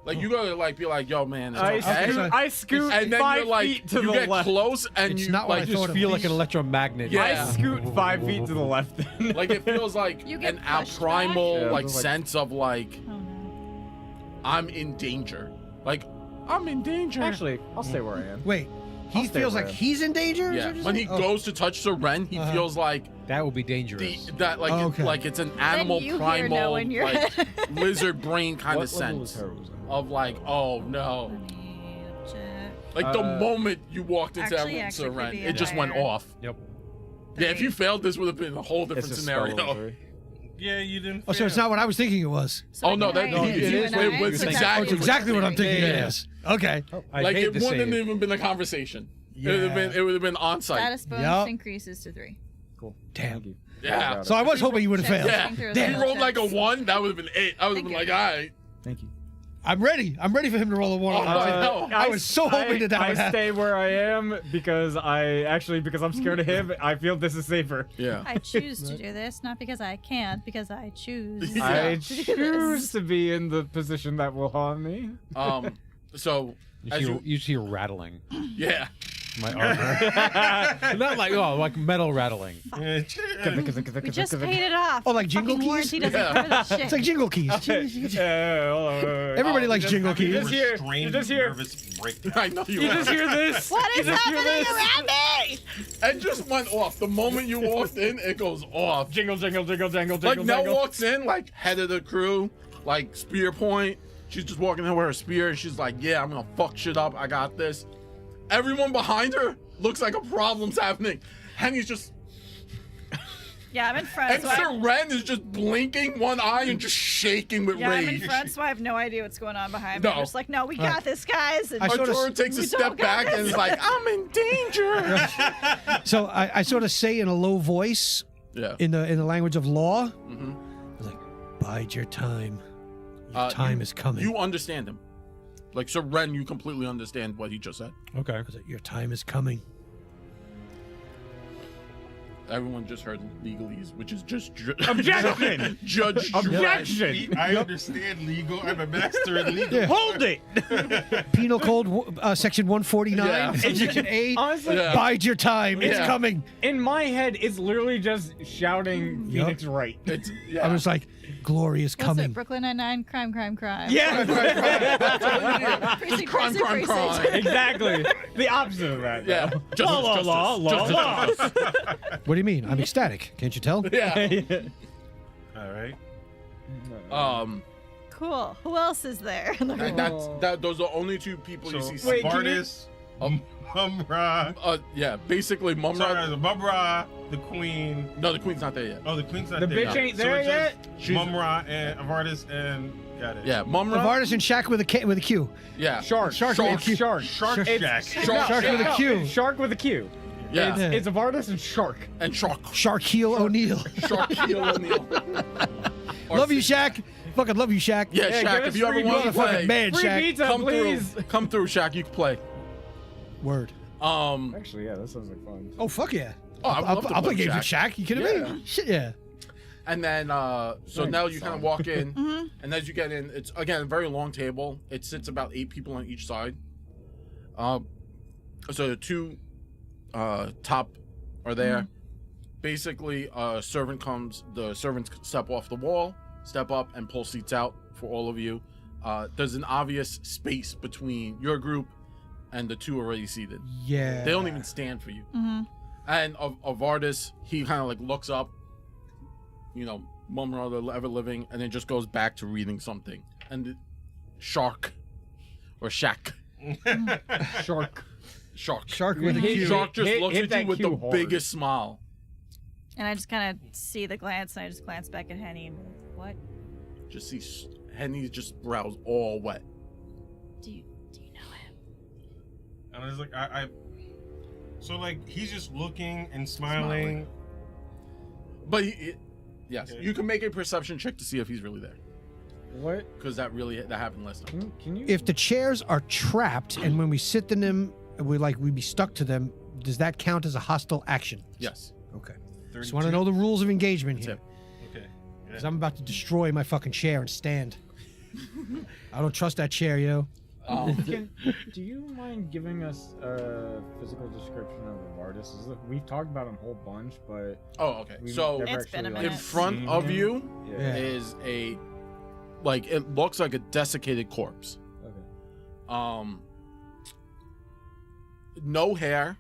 Like you gotta like be like, yo man, it's I okay. so- scoot, I scoot And then 5 you're like, feet to you the get left. close, and It's you not what like I thought Just it feel was. like an electromagnet. Yeah. I scoot 5 feet to the left. Then. like it feels like You get an pushed primal back? Yeah, like it was like- sense of like Oh no. I'm in danger. Like I'm in danger. Actually, I'll stay where I am. Wait, I'll he stay feels where like I am. he's in danger. Is yeah. what you're When he saying? Oh. goes to touch Sir Ren, he Uh-huh. feels like That would be dangerous. that like Okay. like it's an animal then you primal hear no in your like head. lizard brain kind What of level was sense heroism? of like oh no. Check. Like the Uh, moment you walked into actually that room, Sir could Ren, be it just went higher. off. Yep. Yeah, if you failed, this would have been a whole It's different a spell scenario. over. Yeah, you didn't. Oh, so it's not what I was thinking it was. So Oh, I no, can that- hide it you is- and it I, was so exactly that's That's what exactly what I'm thinking Yeah, it yeah. is. Okay. I Like hate it the wouldn't have save. even been a conversation. Yeah. It would have been on site. Status bonus Yup. increases to 3. Cool. Damn. Thank you. Yeah. So I was hoping you would have Checks. failed. Yeah. Think through If he those rolled like a checks. 1, that would have been 8. I would have Thank been you. like, all right. Thank you. I'm ready. I'm ready for him to roll a 1 on I mine. know. I was so hoping that I would happen. stay where I am because I'm scared of him. I feel this is safer. Yeah. I choose to do this, not because I can't, because I choose. Yeah. I to do choose this. to be in the position that will harm me. So, as You see rattling. yeah. My armor. Not like like metal rattling. We just paid it off. Oh, like jingle Fucking keys? warranty doesn't Yeah. cover this shit. It's like jingle keys. Everybody likes jingle keys. just hear- Strained, you just hear- nervous breakdown. I know you You have. just hear this? What You is just hear happening this? around me? It just went off. The moment you walked in, it goes off. Jingle, jingle, jingle, jingle, Like jingle, Nell jingle. walks in, like head of the crew, like spear point. She's just walking in with her spear, and she's like, "Yeah, I'm gonna fuck shit up. I got this." Everyone behind her looks like a problem's happening. Henny's just, Yeah, I'm in front. and So Sir Ren is just blinking one eye and just shaking with yeah, I'm in rage. front, so I have no idea what's going on behind me. No. I'm just like, no, we got this, guys. And I sort of- Arturo takes a We step don't got back and this. is like, "I'm in danger." So I sort of say in a low voice, Yeah. in the language of law, Mhm. like, bide your time. Your Uh, time is coming. You understand him. Like Sir Ren, you completely understand what he just said. Okay. Your time is coming. Everyone just heard legalese, which is just Objection! Judge Dredd. Objection! I understand legal. I'm a master in legal. Yeah. Hold it! Penal Code Section 149, Yeah. Section 8. Honestly, Yeah. Bide your time. It's Yeah. coming. in my head, it's literally just shouting Yup. Phoenix Wright. It's, yeah. I was like, glory is what's coming. it? Brooklyn Nine-Nine, crime, crime, crime. Yeah! Precinct, Crime, precinct, crime, precinct. crime. Exactly. The opposite of that. Yeah. though. Justice, Law, justice, law, justice, law, justice. What do you mean? I'm ecstatic. Can't you tell? Yeah. All right. Cool. Who else is there? Those are the only two people So, you see. Wait, can Vardis, Mumra. Yeah, basically Sorry, Mumra. there's Mumra, the Queen. No, the queen's not there yet. Oh, the Queen's not The there. bitch yet. ain't So there it's yet? just Mumra and Vardis and got it. Yeah, Mumra. Avardis and Shaq with a Q. Yeah, Shark. Shark Shark. with a Q. Shark. Shark Shark- Shack. Shark with a Q. Shark with a Q. yeah, It's Avardis and Shark. and Shark. Shaquille O'Neal. Shaquille O'Neal. Love you, Shaq. Fucking love you, Shaq. Yeah, Yeah, Shaq. give If us you ever free want to pizza. play, Man, Free Shaq. pizza, come please. through. Come through, Shaq. You can play. Word. Actually, yeah, that sounds like fun. Oh fuck yeah. Oh, I would love to I'll play play games with Shaq. Shaq. You kidding Yeah. me? Shit yeah. And then, so Right, now you kind son. of walk in, and as you get in, it's again a very long table. It sits about 8 people on each side. So the two top are there. Basically, a servant comes. The servants step off the wall, step up, and pull seats out for all of you. There's an obvious space between your group and the two already seated. Yeah. They don't even stand for you. Mm-hmm. And of Vardis, he kind of like looks up, you know, Mumra, the ever living, and then just goes back to reading something. And the Shark, or Shaq, Shark. Shark with a Hit- Q. Shark just hit- looks hit at you that with Q the hard. biggest smile. And I just kind of see the glance, and I just glance back at Henny. And what? Just see Henny's just brows all wet. Do you know him? And I was like, I so like he's just looking and smiling. But yes, Okay. you can make a perception check to see if he's really there, What? because that happened last time. Can you? If the chairs are trapped and when we sit in them, we'd be stuck to them, does that count as a hostile action? Yes. Okay. 32. Just want to know the rules of engagement That's here. it. Okay. Because I'm about to destroy my fucking chair and stand. I don't trust that chair, yo. Do you mind giving us a physical description of Avardis? We've talked about him a whole bunch, but Oh, okay. we've So never It's been a actually, in minute. front seen of him. you Yeah. is a, like, it looks like a desiccated corpse. Okay. No hair,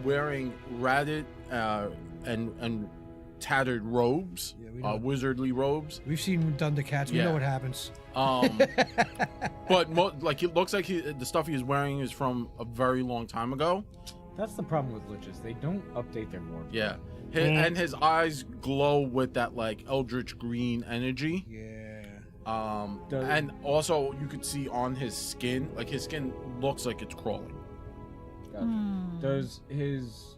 wearing ratted and tattered robes, Yeah, we know. wizardly robes. We've seen Thundercats. We Yeah. know what happens. But like it looks like the stuff he is wearing is from a very long time ago. That's the problem with liches. They don't update their wardrobe. Yeah, and his eyes glow with that like eldritch green energy. Yeah. Does- And also you could see on his skin, like his skin looks like it's crawling. Gotcha. Does his?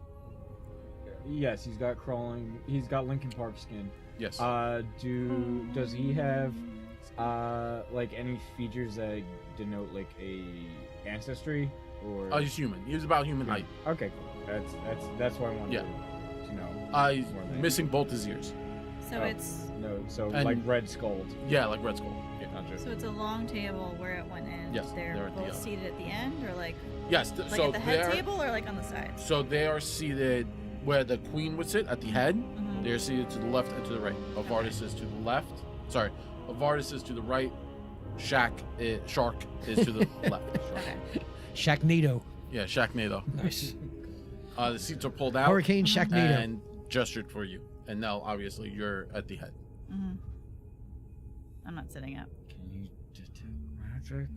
Yes, he's got crawling. He's got Linkin Park skin. Yes. Does he have like any features that denote like a ancestry or? He's human. He was about human height. Okay, cool. That's what I wanted Yeah. to know. He's more than- missing both his ears. So Oh. it's No, so And- like Red Skull. Yeah, like Red Skull. Yeah. Gotcha. so it's a long table where at one end Yes, they're they're at the, both seated at the end, or like Yes. like at the head table, or like on the sides. So they are seated where the queen would sit at the head. Mhm. They're seated to the left and to the right. Avardis is to the left. Sorry, Avardis is to the right. Shark is to the left. Okay. Shacknado. Yeah, Shacknado. Nice. The seats are pulled out Hurricane Shacknado. and gestured for you. And now, obviously, you're at the head. Mm-hmm. I'm not sitting up. Can you detect magic?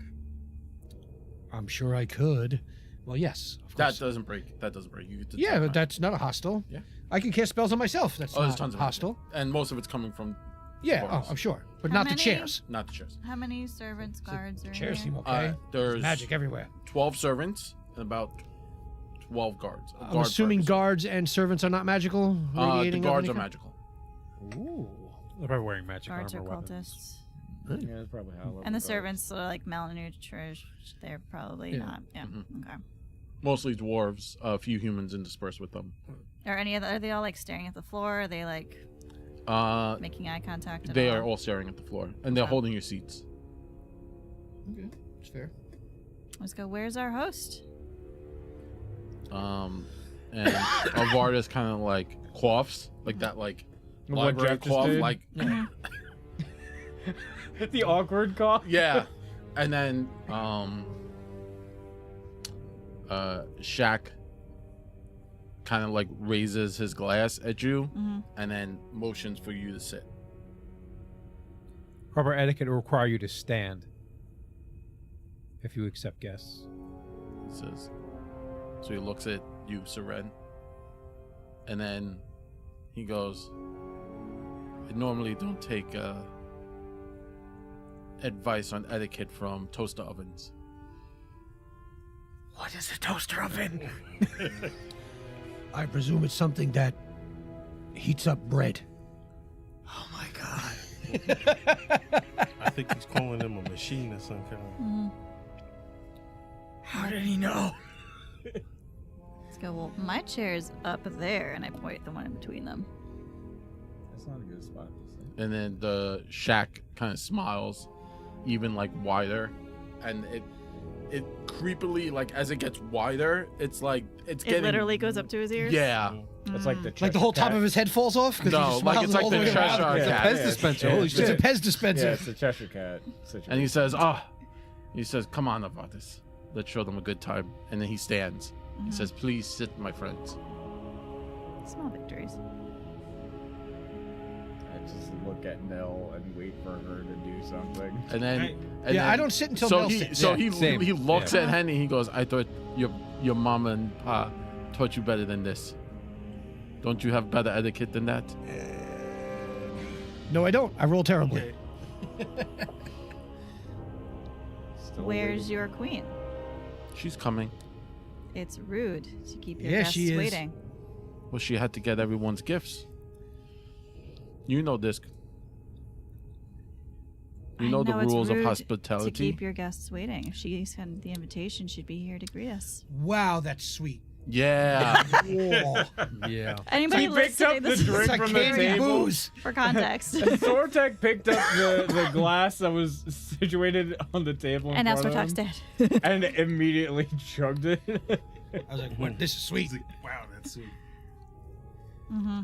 I'm sure I could. Well, yes. Of That course. doesn't break. That doesn't break. You get to Yeah, detect but magic. that's not a hostile. Yeah. I can cast spells on myself. That's Oh, there's not tons of hostile. magic. And most of it's coming from Yeah, Bars. I'm sure. But How not many? the chairs. not the chairs. How many servants, guards are in Chairs here? seem okay. There's Magic everywhere. 12 servants and about 12 guards. I'm assuming guards and servants are not magical. The Radiating of guards any are kind? magical. Ooh. They're probably wearing magic Guards are armor weapons. cultists. Yeah, that's probably how. And the guards. servants are like malnourished. They're probably Yeah. not. Yeah. Mhm. Okay. Mostly dwarves, a few humans interspersed with them. Are they all like staring at the floor? Are they like making eye contact? At They all? are all staring at the floor, and they're Okay. holding your seats. Okay, it's fair. Let's go. Where's our host? And Avardis kind of like coughs, like that, like What library Jeff just cough, did? like the awkward cough. yeah. And then Shaq kind of like raises his glass at you, Mhm. and then motions for you to sit. Proper etiquette will require you to stand if you accept guests. He says. So he looks at you, Seren. And then he goes, I normally don't take advice on etiquette from toaster ovens. What is a toaster oven? I presume it's something that heats up bread. Oh my god. I think he's calling him a machine or some kind. How did he know? Let's go. Well, my chair's up there, and I point the one in between them. That's not a good spot to sit. And then the shack kind of smiles, even like wider, and it creepily, like as it gets wider, it's like it's It getting literally goes up to his ears. Yeah. It's like the Like the whole Cheshire top Cat. of his head falls off? 'Cause he No, just like smiles it's like all the way Cheshire around. Cat. Pez dispenser. Holy It's a shit. Pez dispenser. Yeah, it's the Cheshire Cat situation. And he says, he says, come on, Novartis. Let's show them a good time. And then he stands. He says, please sit, my friends. Small victories. I just look at Nell and wait for her to do something. And then, Right. and Yeah, then- I don't sit until so Mel he, sits. so Yeah, same. he looks Yeah. at Henny. He goes, I thought your mama and pa taught you better than this. Don't you have better etiquette than that? No, I don't. I roll terribly. Okay. Still Where's waiting. your queen? She's coming. It's rude to keep your Yeah, guests she is. waiting. Well, she had to get everyone's gifts. You know this. You I know the it's rules of rude hospitality. To keep your guests waiting. If she sent the invitation, she'd be here to greet us. Wow, that's sweet. Yeah. Whoa. Yeah. Anybody He picked up listening, the this is drink It's like from the candy table. booze. for context. Sortek picked up the glass that was situated on the table in and now front of Sortek's him dead. and immediately chugged it. I was like, what? This is sweet. He's like, wow, that's sweet. hmm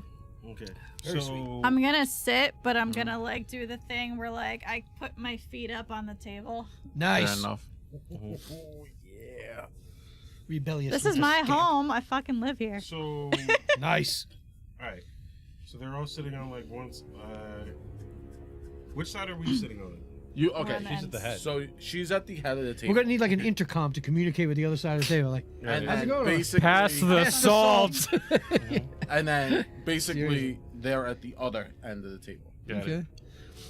Okay. Very so I'm gonna sit, but I'm gonna like do the thing where like I put my feet up on the table. Nice. Fair enough. Yeah. Rebellious. This is little my scamp. home. I fucking live here. So Nice. all right. So they're all sitting on like one. Which side are we sitting on? You We're okay? on the She's at the head. So she's at the head of the table. We're gonna need like an intercom to communicate with the other side of the table. Like, and How's it then going? basically, Pass the Pass the salt. salt. and then basically they're at the other end of the table. Got it. okay.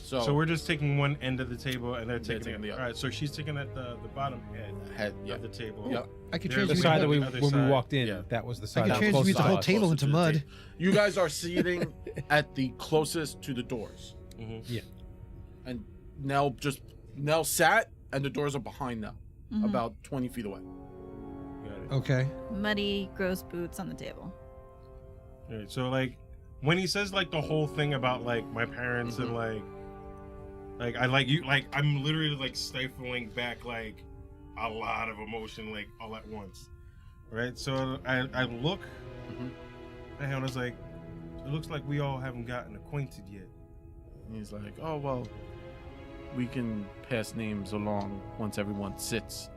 So, So we're just taking one end of the table, and they're They're taking taking the the. other. All right. So she's taking at the bottom head. Yeah. of the table. Yeah. I could There's The transmute side that on we the other when we side. walked in, Yeah. that was the I side could that was transmute closest the to whole us. table Closer into to the mud. table. You guys are seating at the closest to the doors, Mhm. and Nell sat, and the doors are behind Nell, Mhm. about 20 feet away. Got it. Okay. Muddy, gross boots on the table. All right. So like, when he says like the whole thing about like my parents and like I like you, like I'm literally like stifling back like a lot of emotion like all at once, right? So I look, Mhm. and I was like, it looks like we all haven't gotten acquainted yet. And he's like, "Oh well, we can pass names along once everyone sits.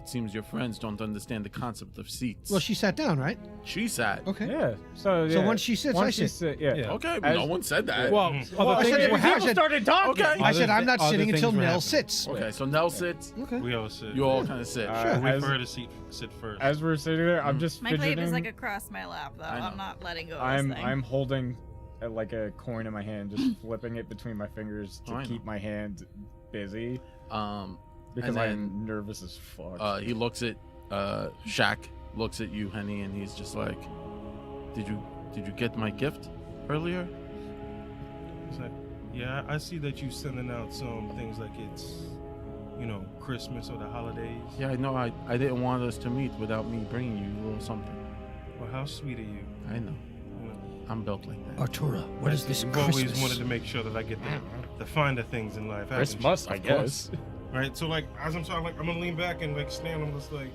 It seems your friends don't understand the concept of seats." Well, she sat down, right? She sat. Okay. Yeah. So So once she sits, I once she sit. yeah. Yeah. Okay, As- no one said that. Well, Mm. other I things said were it- I People said- started talking. Okay. I said Other I'm not other sitting things until were Nell happening. sits. Okay, so Nell sits. Okay. We all sit. You all kind of sit. Sure. Wait As- for her to sit first. As we're sitting there, I'm just My plate fidgeting. is like across my lap, though. I know. I'm not letting go of I'm this thing. I'm holding like a coin in my hand, just flipping it between my fingers to I know. keep my hand busy because then, I'm nervous as fuck. he looks at Shaq, looks at you, Henny, and he's just like, "Did you get my gift earlier?" He's like, yeah, I see that you sending out some things like it's, Christmas or the holidays. Yeah, I know. I didn't want us to meet without me bringing you a little something. Well, how sweet of you. I know. You know, I'm built like that. Artura, what is this You've Christmas? always wanted to make sure that I get the finer things in life. haven't you? Christmas, I of course. guess. Right. So like, as I'm talking, like I'm gonna lean back and like stand. I'm just like,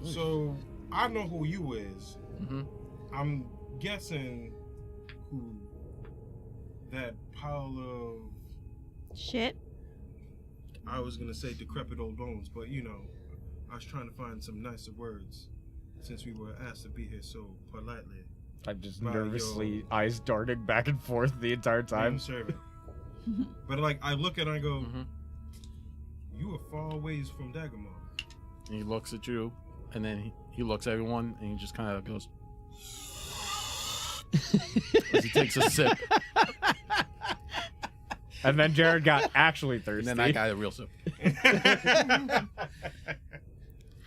so I know who you is. hmm I'm guessing who that pile of, Shit. I was gonna say decrepit old bones, but I was trying to find some nicer words since we were asked to be here so politely. I'm just Wow, nervously yo. eyes darting back and forth the entire I'm time. serving. But like I look at her and I go, Mhm. you are far ways from Dagomar. And he looks at you, and then he looks at everyone, and he just kind of goes. As he takes a sip, And then Jared got actually and thirsty. then I got a real sip.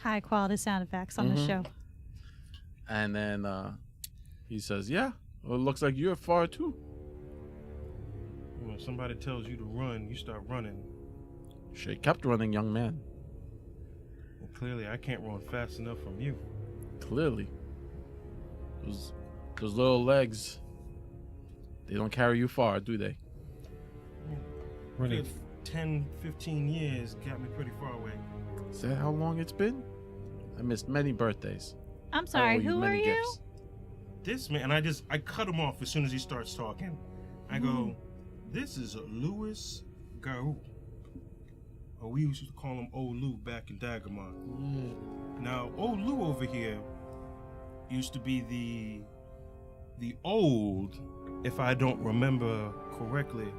High quality sound effects on the Mhm. show. And then he says, "Yeah, well, it looks like you're far too." When somebody tells you to run, you start running. Shay kept running, young man. And clearly, I can't run fast enough from you. Clearly, those little legs, they don't carry you far, do they? Running. Good 10, 15 years got me pretty far away. Is that how long it's been? I missed many birthdays. I'm I sorry, owe you who are many you? gifts. This man, and I cut him off as soon as he starts talking. I go, this is Louis Garou. Or we used to call him Old Lou back in Dagomar. Now, Old Lou over here used to be the old, if I don't remember correctly,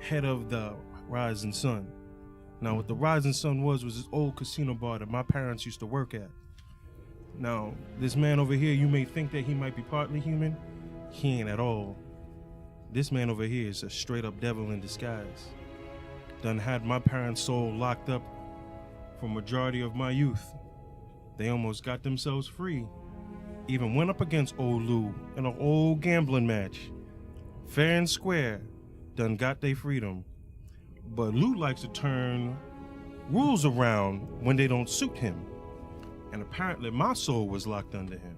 head of the Rising Sun. Now, what the Rising Sun was this old casino bar that my parents used to work at. Now, this man over here, you may think that he might be partly human. He ain't at all. This man over here is a straight up devil in disguise. Done had my parents' soul locked up for majority of my youth. They almost got themselves free. Even went up against old Lou in an old gambling match. Fair and square, done got their freedom. But Lou likes to turn rules around when they don't suit him. And apparently my soul was locked under him.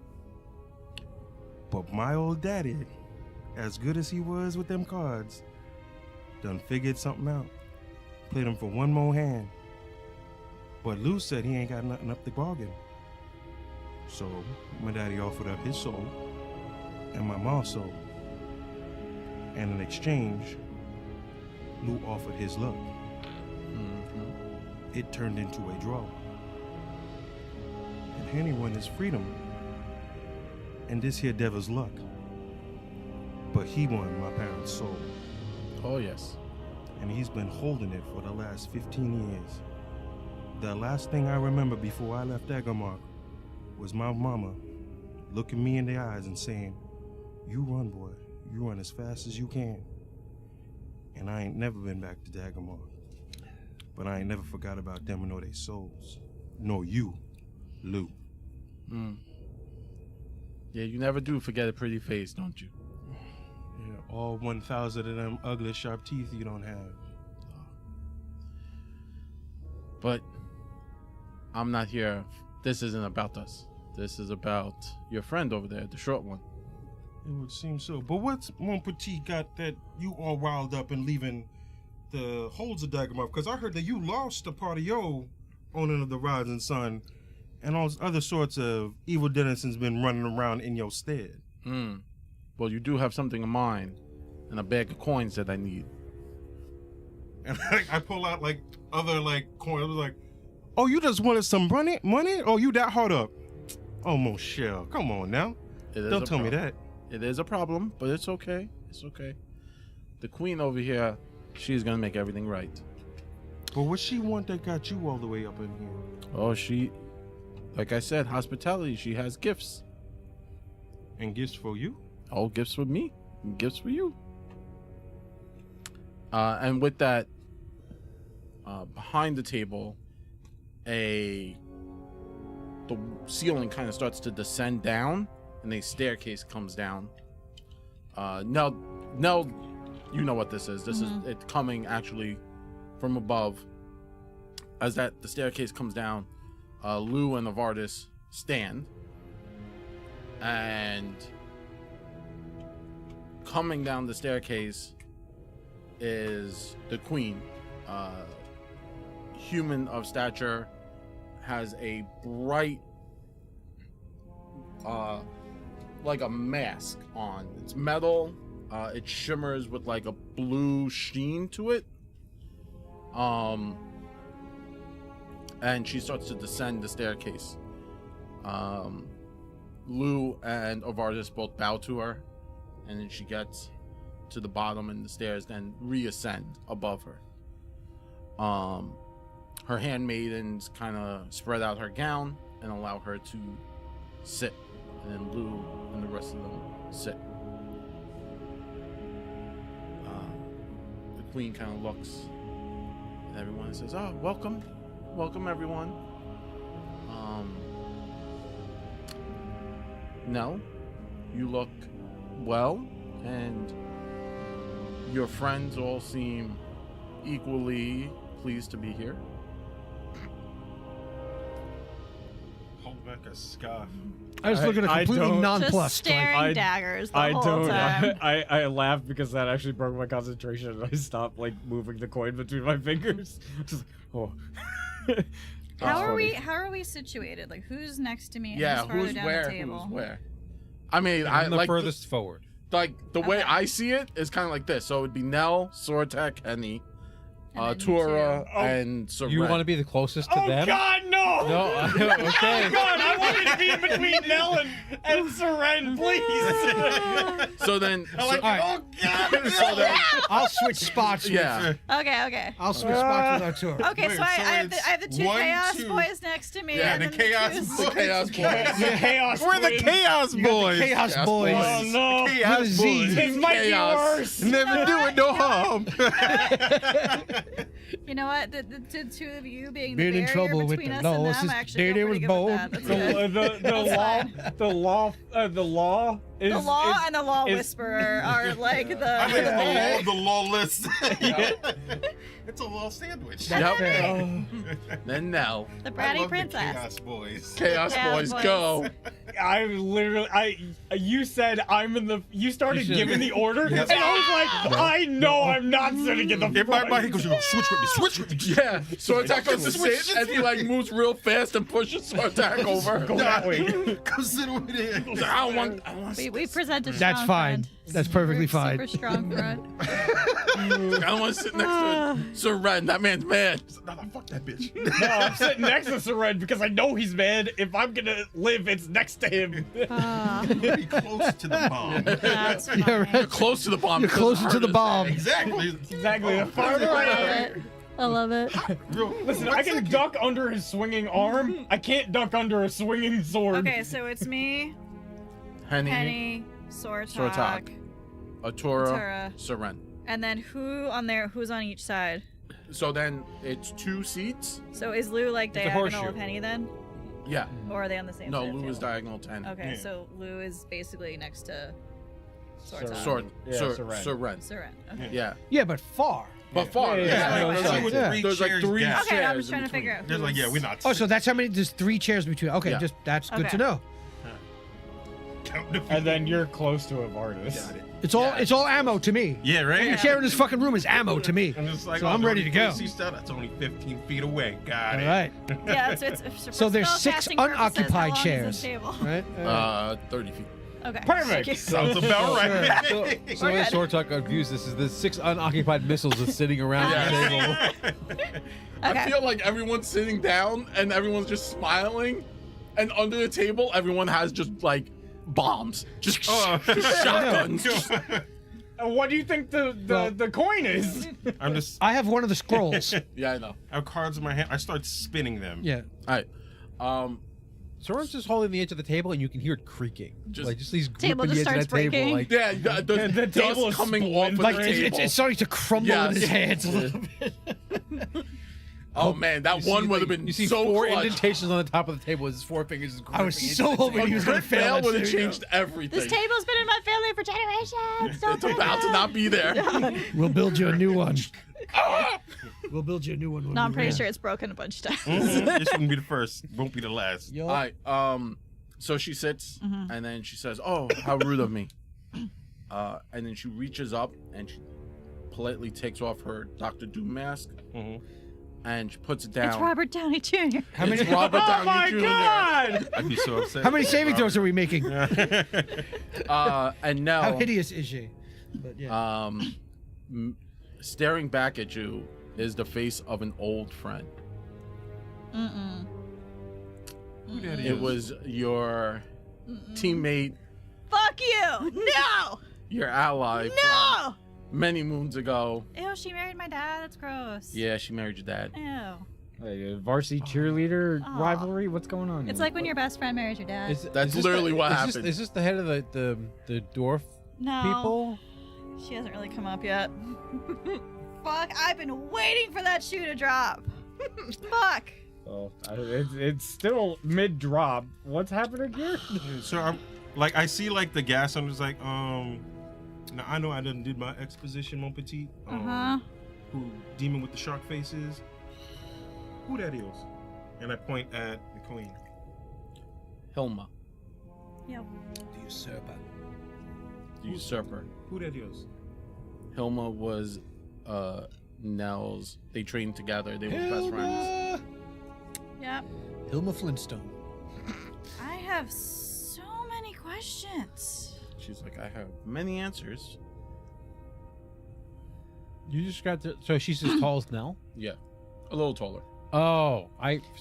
But my old daddy, as good as he was with them cards, done figured something out. Played him for one more hand. But Lou said he ain't got nothing up the bargain. So my daddy offered up his soul and my mom's soul. And in exchange, Lou offered his luck. It turned into a draw. And Henny won his freedom. And this here devil's luck. But he won my parents' soul. Oh yes. And he's been holding it for the last 15 years. The last thing I remember before I left Dagomar was my mama looking me in the eyes and saying, you run, boy. You run as fast as you can. And I ain't never been back to Dagomar. But I ain't never forgot about them nor their souls. Nor you, Lou. Yeah, you never do forget a pretty face, don't you? Yeah, all 1,000 of them ugly, sharp teeth you don't have. But I'm not here. This isn't about us. This is about your friend over there, the short one. It would seem so. But what's Mon Petit got that you all riled up and leaving the holds of Dagomar? Because I heard that you lost a part of your owning of the Rising Sun, and all other sorts of evil denizens been running around in your stead. Well, you do have something of mine, and a bag of coins that I need. And I pull out like other like coins. I was like, oh, you just wanted some money? Oh, you that hard up? Oh, Moshel, come on now. Don't tell me that. It is a problem, but it's okay. It's okay. The queen over here, she's gonna make everything right. But what she want that got you all the way up in here? Oh, she, like I said, hospitality. She has gifts. And gifts for you? All gifts for me, and gifts for you. And with that, behind the table, the ceiling kind of starts to descend down, and a staircase comes down. Nell, you know what this is. This is it coming actually from above. As the staircase comes down, Lou and Avardis stand, and coming down the staircase is the queen, human of stature, has a bright like a mask on. It's metal, it shimmers with like a blue sheen to it, and she starts to descend the staircase. Lou and Avardis both bow to her, and then she gets to the bottom and the stairs, then reascend above her. Her handmaidens kind of spread out her gown and allow her to sit, and then Lou and the rest of them sit. The queen kind of looks at everyone and says, "Oh, welcome everyone. Nell, you look well, and your friends all seem equally pleased to be here." Hold back a scoff. I was looking I completely don't- Just nonplussed. Like, staring I- daggers the I whole don't. time. I laughed because that actually broke my concentration, and I stopped like moving the coin between my fingers. Just oh. How are funny. we situated? Like, who's next to me? And Yeah, who's farther who's down where? the table? Who's where? I mean, I I'm the like furthest forward. the way Okay. I see it is kind of like this. So it'd be Nell, Sortek, Henny, And then you Tura, two. Oh. and Seren. You want to be the closest to Oh them? God, no! No, okay. Oh God, I wanted to be in between Nell and Seren, please. So then, I like, so, oh god! so then, I'll switch spots. With, yeah. Okay. I'll switch spots with Arturo. Okay, Wait, so I so have it's I have the two 1, chaos 2. boys next to me. Yeah, and the then chaos twos. The Chaos Boys. The chaos. We're the twins. Chaos You got Boys. the Chaos Chaos Boys. Boys. Oh no! Chaos With a Z. Boys. This might Chaos. be worse. Never doing no harm. You know what? The two of you being Being the in barrier trouble with between the us law. and What's them, this? I actually Daddy feel was pretty good with bold. that. That's The good. the law is The law and the law is- whisperer are like the. I think the the lawless. It's a law sandwich. Yep. Okay. Then Nell, the I bratty love princess. The Chaos Boys. Chaos Chaos Boys Boys. go. I literally, you said I'm in the. You started You should- giving the order, and I was like, I know I'm not sitting in the If front. my body goes, you go switch with me. Yeah. So attack goes to sit, and he like moves real fast and pushes attack over. Go that way. Come sit over there. I don't want. We present a strong That's fine. friend. That's perfectly Super fine. strong friend. I don't want to sit next to Seren. That man's mad. No, fuck that bitch. No, I'm sitting next to Seren because I know he's mad. If I'm gonna live, it's next to him. Be close to the bomb. That's funny. Yeah, right. You're close to the bomb. You're because closer it's to the hard bomb. Exactly. Exactly. The farther I I love am. it. I love it. Listen, I can duck under his swinging arm. I can't duck under a swinging sword. Okay, so it's me, Henny, Penny, Sortok, Sortok, Atura, Tura, Seren. and then who's on each side? So then it's 2 seats. So is Lou like It's a diagonal horseshoe. of Penny then? Yeah. Or are they on the same No, side of the Lou is table? diagonal 10. Okay, Yeah. so Lou is basically next to Sortok. Sword. Yeah, Seren. Seren. Seren. Okay. Yeah. Yeah, but far. But far. Yeah, Yeah. yeah, There's yeah. like, Yeah. there's like 3 gap. chairs. Okay, I'm just in trying to between. figure out. There's like, yeah, who's- we're not. Oh, so that's how many? There's 3 chairs between. Okay, Yeah. that's good Okay. to know. And then you're close to Avardis. Got it. It's all ammo to me. Yeah, right? Every chair in this fucking room is ammo to me. I'm just like, So oh, I'm the ready only to go. place he stood, That's only 15 feet away. Got All it. right, Yeah, it's So for there's 6 spellcasting purposes, unoccupied how long is chairs. this table? right. 30 feet. Okay. Perfect. Thank you. Sounds about right. So We're good. Sortok views this as the 6 unoccupied missiles that's sitting around Yeah. the table. I Okay. feel like everyone's sitting down and everyone's just smiling, and under the table everyone has just like bombs, just Oh. shotguns. What do you think the coin is? I'm just. I have one of the scrolls. Yeah, I know. I have cards in my hand. I start spinning them. Yeah. All right. Soren's just holding the edge of the table, and you can hear it creaking. Just- Just these Table gripping the just edge of starts that table. breaking. Like, Yeah, the table dust is coming off of Like the it's, table. it's starting to crumble in Yes. his hands a little bit. Oh man, that you one see, would have like, been you see so 4 clutch. indentations on the top of the table. His 4 fingers. Is I was gripping so into the hoping he was gonna Crit fail. fail That would have scenario. changed everything. This table's been in my family for generations. Don't It's about to not be there. We'll build you a new one. We'll build you a new one. when No, I'm we pretty win. sure it's broken a bunch of times. Mhm. This wouldn't be the first. Won't be the last. Yo. All right. So she sits, Mhm. and then she says, "Oh, how rude of me." And then she reaches up and she politely takes off her Dr. Doom mask Mhm. and she puts it down. It's Robert Downey Jr. How many? It's Robert Oh Downey my Jr. god! I'd be so upset. How many saving throws are we making? And now, How hideous is she? But yeah. staring back at you is the face of an old friend. Mm-mm. Who that It is? was your teammate. Fuck you! No! your ally No! from many moons ago. Ew, she married my dad. That's gross. Yeah, she married your dad. Ew. Varsity cheerleader Aw. rivalry? What's going on? It's here? like when your best friend marries your dad. That's literally what happened. Is this the head of the dwarf No. people? She hasn't really come up yet. Fuck, I've been waiting for that shoe to drop. Fuck. Oh, it's still mid drop. What's happening here? So I'm like, I see like the gas. I'm just like, now I know I done did my exposition, mon petit. Uh-huh. Who demon with the shark faces? Who that is? And I point at the queen. Hilma, Yep. The usurper. the usurper. Who that is? Hilma was Nell's. They trained together. They were best friends. Yep. Hilma Flintstone. I have so many questions. She's like, I have many answers. You just got to. So she's as tall as Nell? Yeah, a little taller. Oh,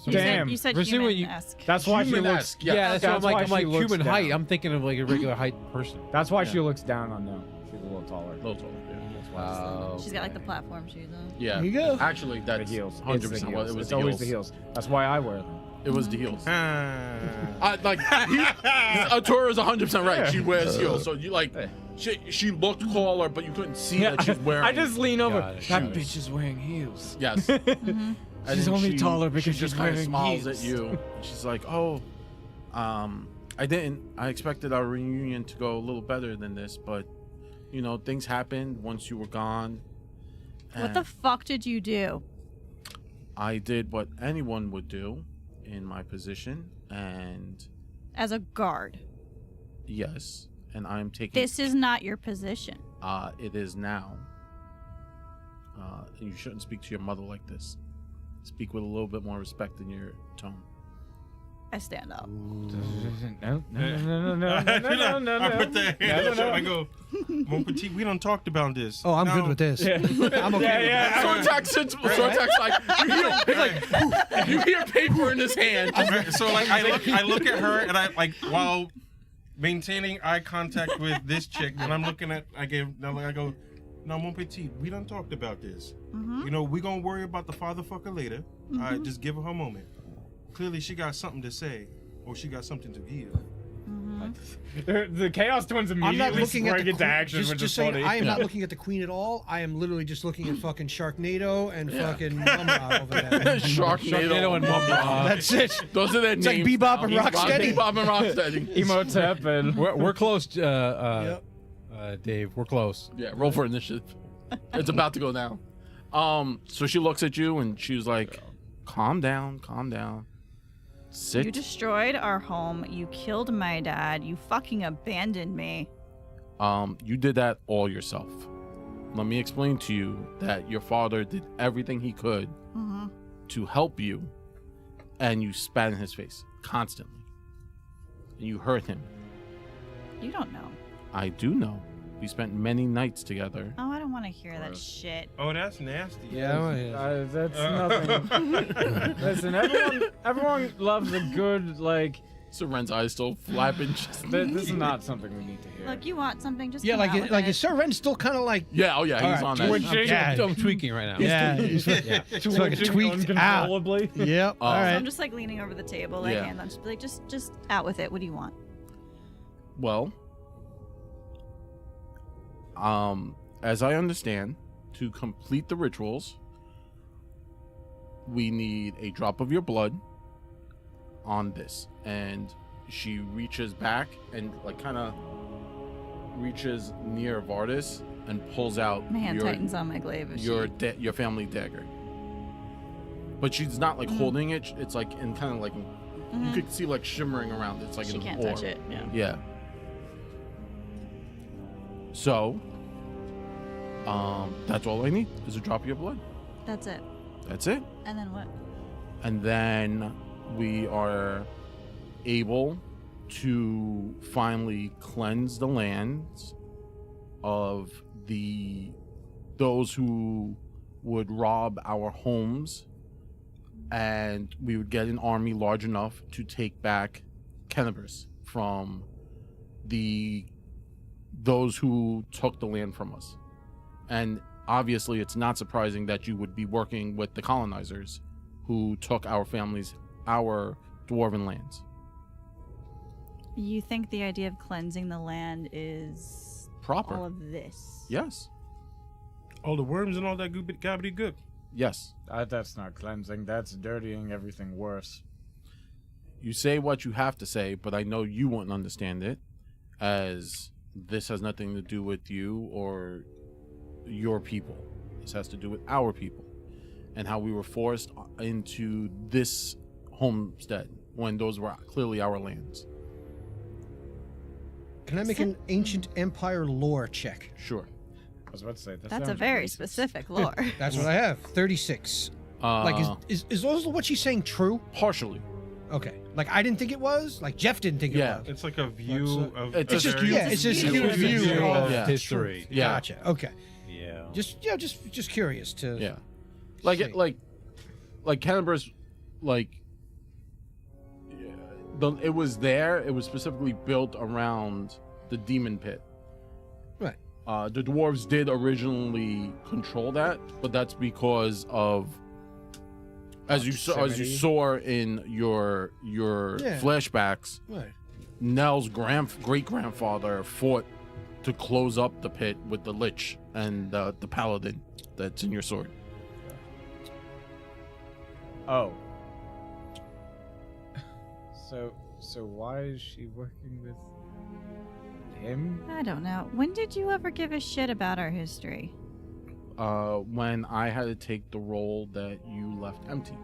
Damn. You said We're seeing what you- human-esque. That's why she looks. Human-esque, Yeah, yeah. that's, That's what why I'm like. she I'm like looks human height. down. I'm thinking of like a regular height person. That's why Yeah. she looks down on Nell. She's a little taller. A little taller. Yeah. Wow. She's got like the platform shoes on. Yeah. There you go. Actually, The that's heels. 100% It's the what heels. it was. It's The always heels. the heels. That's why I wear them. It was the heels. Ah. Like Atura is 100% right. Yeah. She wears heels, so you like. She looked taller, but you couldn't see that she's wearing. I just lean over. Got it, That got it. bitch is wearing heels. Yes. Mm-hmm. And She's then only taller because she she's just kind of wearing smiles heels. at you. She's like, "Oh, I didn't. I expected our reunion to go a little better than this, but you know, things happened once you were gone. What the and fuck did you do? I did what anyone would do in my position, and As a guard. yes, and I am taking. This is not your position. It is now. And you shouldn't speak to your mother like this. Speak with a little bit more respect in your tone. I stand up. No, no. I put the hand on no. I go, mon petit, we done talked about this. Oh, I'm Now- good with this. Yeah. I'm okay. Yeah, Sortax like you hear paper in his hand. Right, so like I look at her and I like while maintaining eye contact with this chick, and I'm looking at I go, no, mon petit, we done talked about this. Mm-hmm. You know, we gonna worry about the fatherfucker later. All right, just give her her moment. Clearly, she got something to say, or she got something to give. The Chaos Twins I'm immediately not looking at spring the into queen. action, Just, which just is saying, funny. I am not Yeah. looking at the queen at all. I am literally just looking at fucking Sharknado and Yeah. fucking Mumra over there. Sharknado and Mumra. That's it. Those are their It's like names. Bebop and Rocksteady. Bebop and Rocksteady. Emotep and We're close, Yep. Dave. We're close. Yeah, roll for initiative. It's about to go down. So she looks at you and she's like, calm down, calm down. Sit. You destroyed our home. You killed my dad. You fucking abandoned me. You did that all yourself. Let me explain to you that your father did everything he could Mm-hmm. to help you, and you spat in his face constantly. And you hurt him. You don't know. I do know. We spent many nights together. Oh, I don't want to hear that shit. Oh, that's nasty. that's nothing. Listen, everyone loves a good like. So Ren's eyes still flapping. This is not something we need to hear. Look, you want something? Just Yeah, come out with like it. is Sir Ren's still kind of like Yeah, oh yeah, he's All on right, that. Twitching. Yeah. I'm tweaking right now. yeah, he's fucking tweaked out. uncontrollably. Yep. All So right. I'm just like leaning over the table, like Yeah. hand on, just be like, just out with it. What do you want? Well, as I understand, to complete the rituals, we need a drop of your blood on this. And she reaches back and like kind of reaches near Vardis and pulls out My hand tightens on my glaive. If your family dagger. But she's not like holding it. It's like in kind of like you could see like shimmering around. It's like she an can't orb. touch it. Yeah. Yeah. So, that's all I need is a drop of your blood. That's it. That's it. And then what? And then we are able to finally cleanse the lands of those who would rob our homes, and we would get an army large enough to take back Kenabris from the those who took the land from us. And obviously, it's not surprising that you would be working with the colonizers who took our families, our dwarven lands. You think the idea of cleansing the land is Proper. all of this? Yes. All the worms and all that gobbledygook. Yes. That's not cleansing. That's dirtying everything worse. You say what you have to say, but I know you wouldn't understand it, as this has nothing to do with you or your people. This has to do with our people and how we were forced into this homestead when those were clearly our lands. Can I make an ancient empire lore check? Sure. I was about to say that That's a sounds very racist. specific lore. That's what I have. 36. Like, is also what she's saying true? Partially. Okay. Like, I didn't think it was. Like, Jeff didn't think Yeah. it was. It's like a view That's, of. it's a just very- you- It's just View a of view history. of Yeah. History. Yeah. Gotcha. Okay. Yeah. Just curious to. Yeah. Like see. like Canberra's like it was there. It was specifically built around the demon pit. Right. The dwarves did originally control that, but that's because of as you Proximity. saw in your Yeah. flashbacks, Right. Nell's great grandfather fought to close up the pit with the lich and the paladin that's in your sword. Oh. So why is she working with him? I don't know. When did you ever give a shit about our history? When I had to take the role that you left empty.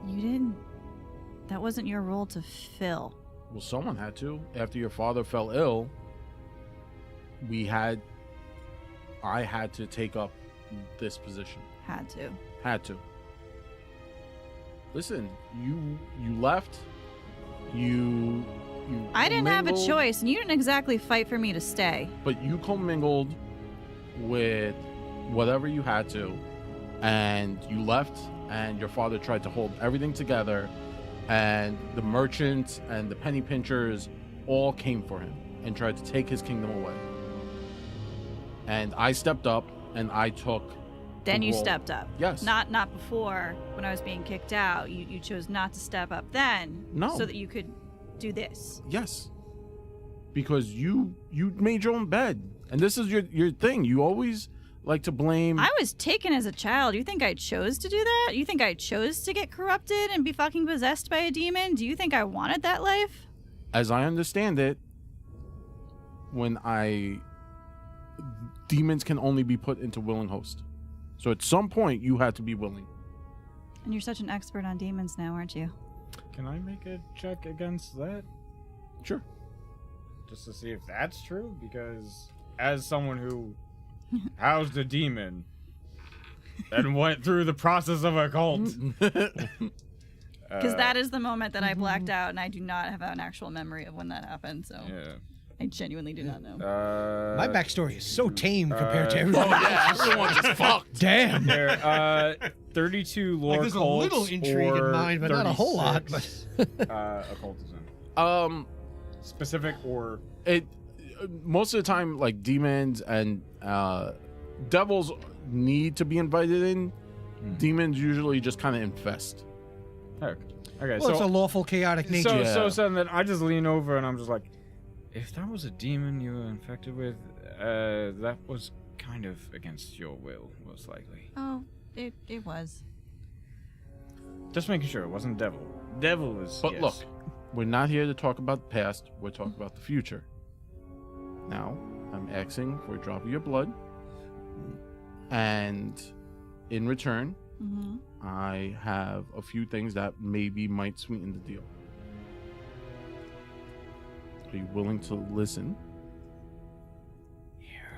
You didn't. That wasn't your role to fill. Well, someone had to. After your father fell ill, I had to take up this position. Had to. Had to. Listen, you left. You I didn't have a commingled- choice, and you didn't exactly fight for me to stay. But you commingled with whatever you had to, and you left, and your father tried to hold everything together, and the merchants and the penny pinchers all came for him and tried to take his kingdom away. And I stepped up, and I took Then the you role. stepped up. Yes. Not before when I was being kicked out. You chose not to step up then. No. So that you could do this. Yes. Because you made your own bed. And this is your thing. You always like to blame I was taken as a child. You think I chose to do that? You think I chose to get corrupted and be fucking possessed by a demon? Do you think I wanted that life? as I understand it, demons can only be put into willing host. So at some point you had to be willing. And you're such an expert on demons now, aren't you? Can I make a check against that? Sure. Just to see if that's true? Because as someone who housed a demon and went through the process of a cult. Because that is the moment that I blacked out, and I do not have an actual memory of when that happened. So Yeah. I genuinely do not know. My backstory is so tame compared to everyone. yeah, everyone's just fucked. Damn. There, 32 lore Like, there's a cults little intrigue in or mine, but not a whole lot, 36, occultism. Specific or It most of the time, like demons and devils need to be invited in. Demons usually just kind of infest. heck. Okay, Well, it's a so lawful chaotic nature. so then I just lean over and I'm just like, if that was a demon you were infected with, that was kind of against your will, most likely. Oh, it was. Just making sure it wasn't devil. Devil was. But yes. look, we're not here to talk about the past. We're talking about the future. Now, I'm asking for a drop of your blood, and in return, Mm-hmm. I have a few things that maybe might sweeten the deal. Are you willing to listen?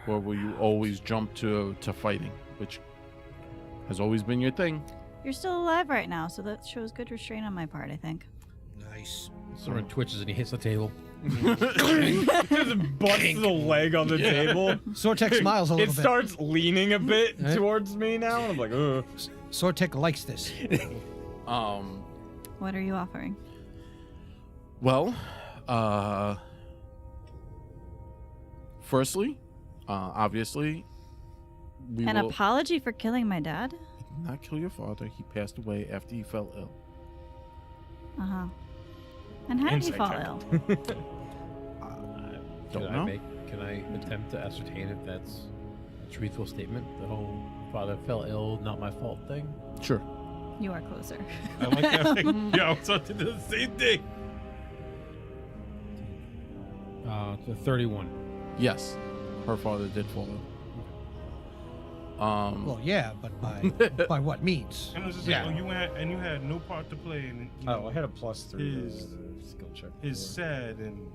Or will you always jump to fighting, which has always been your thing? You're still alive right now, so that shows good restraint on my part, I think. Nice. Soren twitches and he hits the table. just butts the leg on the table. Sortek smiles a It little bit. starts leaning a bit Eh? towards me now, and I'm like, ugh. Sortek likes this. What are you offering? Well, Firstly, obviously, we An will apology for killing my dad? not kill your father. He passed away after he fell ill. Uh huh. And how did he Insight fall check. ill? Don't know. Can I attempt to ascertain if that's a truthful statement? The whole father fell ill, not my fault thing? Sure. You are closer. I like that. Thing. Yeah, I was about to do the same thing. The 31. Yes, her father did fall ill. Well, yeah, but by what means? And it was just Yeah. like, oh, you had no part to play in. Oh, I had a +3 to His- the skill check. his before. sad and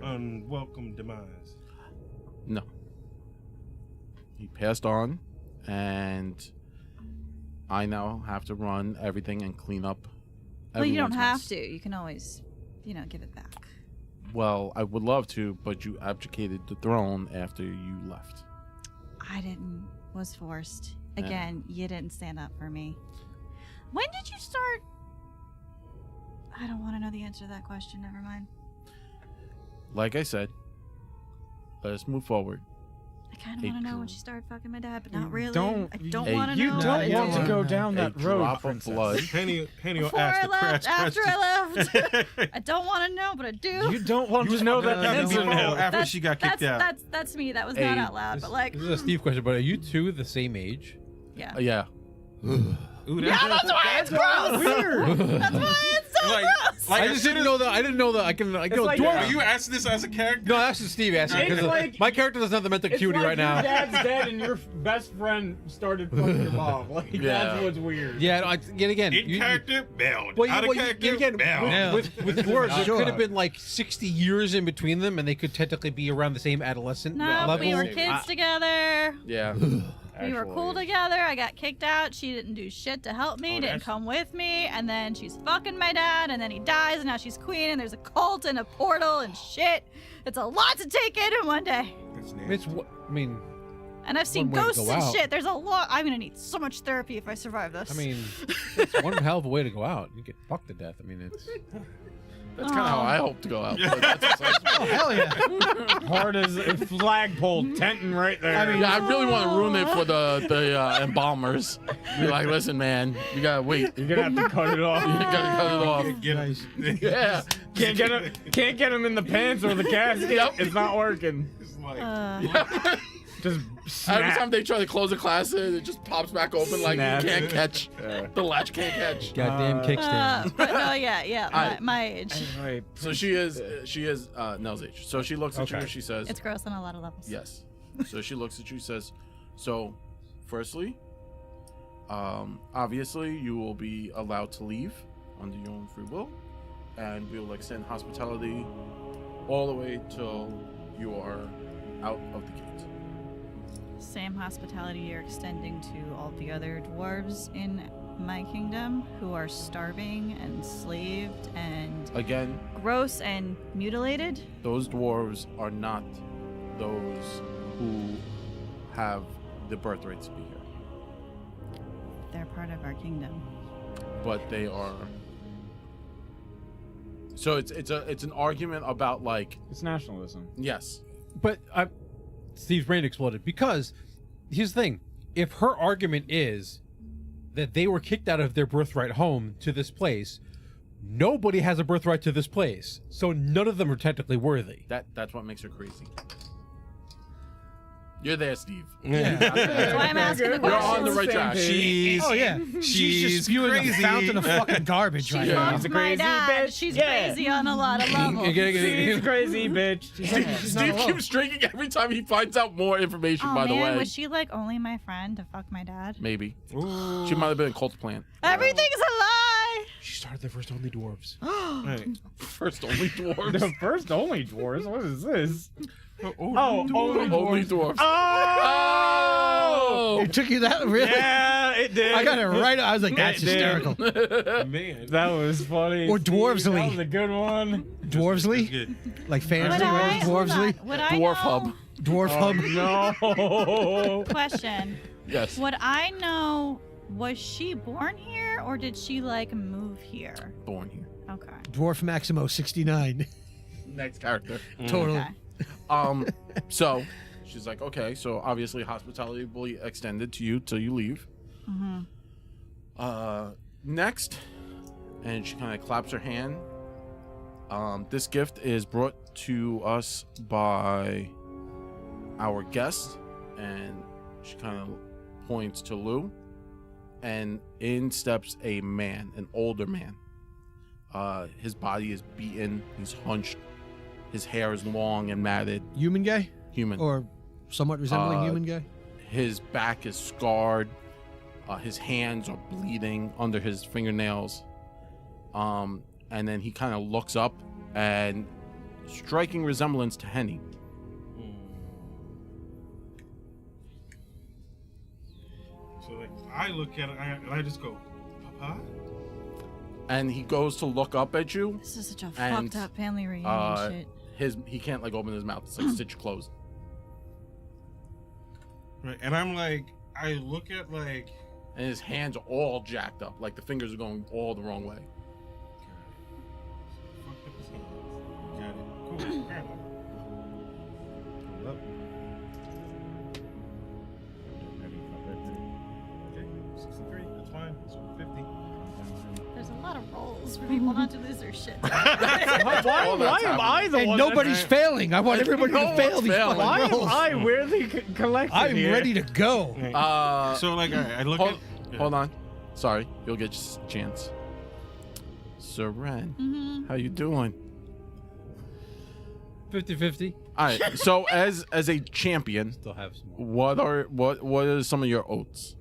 unwelcome demise. No. He passed on, and I now have to run everything and clean up. Well, you don't everyone's have mess. to. You can always, give it back. Well, I would love to, but you abdicated the throne after you left. I didn't. Was forced. Yeah. Again, you didn't stand up for me. When did you start? I don't want to know the answer to that question. Never mind. Like I said, let us move forward. I kind of Hey, want to know when cool. she started fucking my dad, but not really. don't- I don't Hey, want to You know. don't but I want to do. go down A that road, drop of princess. blood. Penny will Before ask I the left, crash after question. I left. I don't want to know, but I do. You don't want to know that That answer. before or after she got kicked out. That's me. That was Hey, not out loud, but like, This is a Steve question, but are you two the same age? yeah. Yeah. Ooh, Yeah, that's why it's gross. Weird. That's why it's so Like- gross. like I I just said didn't it- know that. I didn't know that I can. It's Yo, like- dwarf- Are you asking this as a character? No, that's just Steve asking It's because like- my character doesn't have the mental It's acuity like right now. your dad's dead and your best friend started fucking your mom. Like Yeah. that's what's weird. Yeah, no, yet again. In character, bound. Well, Out of yet character, again, bound. with dwarves, there Sure. could have been like 60 years in between them, and they could technically be around the same adolescent No, level. we were kids together. Yeah. We were cool together. I got kicked out. She didn't do shit to help me. Oh, Didn't that's- come with me. And then she's fucking my dad. And then he dies. And now she's queen. And there's a cult and a portal and shit. It's a lot to take in one day. That's nasty. It's, I mean, And I've seen One way to ghosts go and out. shit. There's a lot. I'm gonna need so much therapy if I survive this. I mean, it's one hell of a way to go out. You get fucked to death. I mean, it's. That's kind of how I hope to go out. but that's besides- Oh, hell yeah. Hard as a flagpole tenting right there. I mean, yeah, I really want to ruin it for the embalmers. Be like, listen, man, you gotta wait. you're gonna have to cut it off. You gotta cut it off. Get Nice. Yeah. Can't get him in the pants or the casket. Yep. It's not working. It's like, Just Every snap. time they try to close the class, it just pops back open like Snap. you can't catch. The latch can't catch. Goddamn kickstand. but no, yeah, I- my age. Anyway, So she is Nell's age. So she looks at you Okay. and she says, It's gross on a lot of levels. yes. So she looks at you and says, so firstly, obviously you will be allowed to leave under your own free will, and we will extend hospitality all the way till you are out of the gate. Same hospitality you're extending to all the other dwarves in my kingdom who are starving and enslaved and Again, gross and mutilated. those dwarves are not those who have the birthright to be here, They're part of our kingdom. but they are. So it's an argument about like it's nationalism. yes, But Steve's brain exploded because here's the thing: if her argument is that they were kicked out of their birthright home to this place, nobody has a birthright to this place, so none of them are technically worthy. that's what makes her crazy. You're there, Steve. That's why I'm asking the You're question. on the right track. she's Oh, yeah. She's just spewing a crazy. fountain of fucking garbage She right Yeah. now. fucked She's a my crazy dad. bitch. She's Yeah. crazy on a lot of levels. She's crazy, bitch. Steve keeps drinking every time he finds out more information. Oh by the man, way, was she like only my friend to fuck my dad? maybe she might have been a cult plant. Everything's a lie. She started the first only dwarves. Right. First only dwarves. The first only dwarves. What is this? Oh, Only dwarves. Oh! It took you that really? Yeah, it did. I got it right. I was like, that's It did. hysterical. man. That was funny. Or Steve. Dwarvesley. That was a good one. Dwarvesley? Good. Like Would fantasy I, ones? hold on, Dwarvesley? would I Dwarf know, hub. Dwarf hub? No. Question. Yes. Would I know, was she born here or did she like move here? Born here. Okay. Dwarf Maximo 69. Next character. Totally. Okay. So she's like, okay, so obviously hospitality will be extended to you till you leave. Next, and she kind of claps her hand. This gift is brought to us by our guest, and she kind of points to Lou, and in steps a man, an older man. His body is beaten, he's hunched, his hair is long and matted. Human guy? Human. Or somewhat resembling human guy? His back is scarred. His hands are bleeding under his fingernails. And then he kind of looks up, and striking resemblance to Henny. So like I look at it and I just go, Papa? And he goes to look up at you. This is such a And, fucked up family reunion shit. He can't like open his mouth. It's like stitch closed. Right. And I'm like, I look at like, And his hands are all jacked up. Like the fingers are going all the wrong way. fucked up his hands. Got it. Cool. Fair enough. Hold up. Okay. 63. That's fine. It's 50. There's a lot of rolls for people not to lose their shit. All that's am I the And one? nobody's failing. I want everybody No to fail one's these failing. fucking Why am rolls. I weirdly collected I'm here? ready to go. So like I look Hold, at. Yeah. hold on. Sorry, you'll get a chance. Seren, how you doing? 50-50. All right. So as a champion, Still have some more. what are some of your oaths?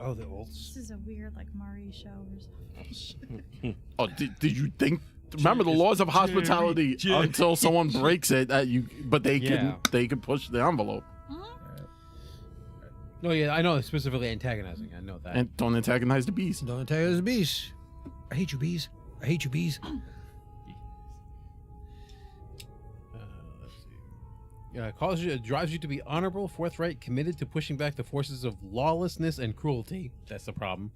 Oh, the olds. This is a weird like Mari show or something. Oh, did you think? Remember the laws of hospitality until someone breaks it. But they Yeah. can push the envelope No, yeah, I know specifically antagonizing. I know that. and don't antagonize the beast. Don't tell you the bees. I hate you, bees. I hate you, bees. Let's see. Drives you to be honorable, forthright, committed to pushing back the forces of lawlessness and cruelty. That's the problem.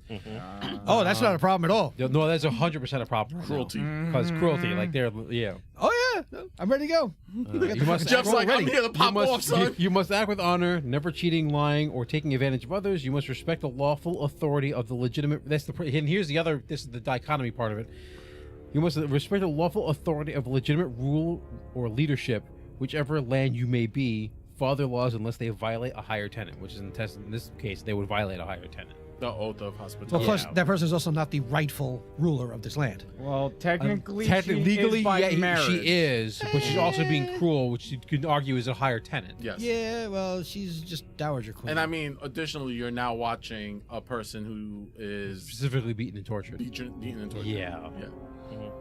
Oh, that's not a problem at all. No, that's 100% a problem. Cruelty. Because cruelty, like they're, yeah. Oh, yeah. I'm ready to go. You must Jeff's like, I'm ready. here to pop off, son. You must act with honor, never cheating, lying, or taking advantage of others. You must respect the lawful authority of the legitimate. And here's the other. This is the dichotomy part of it. You must respect the lawful authority of legitimate rule or leadership, whichever land you may be. Father laws unless they violate a higher tenant, which is in this case they would violate a higher tenant. The oath of Well, hospitality. plus, Yeah. that person is also not the rightful ruler of this land. Well, technically, Legally, she is by yeah, marriage. she is, but she's also being cruel, which you could argue is a higher tenant. Yes. Yeah, well, she's just dowager queen. And I mean, additionally, you're now watching a person who is Specifically beaten and tortured. beaten and tortured. Yeah. Yeah. All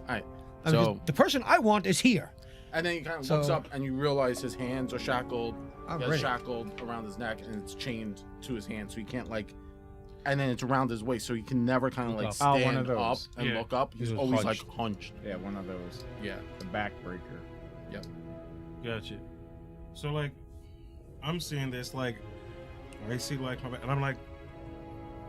right. I mean, So, the person I want is here. and then he kind of So- looks up and you realize his hands are shackled. I'm He has ready. shackled around his neck and it's chained to his hand, so he can't like. And then it's around his waist, so he can never kind of Look like up. Oh, stand one of up those. and Yeah. look up. He's He's always hunched. like hunched. Yeah, one of those. Yeah. The backbreaker. Gotcha. So like, I'm seeing this like, I see like, and I'm like,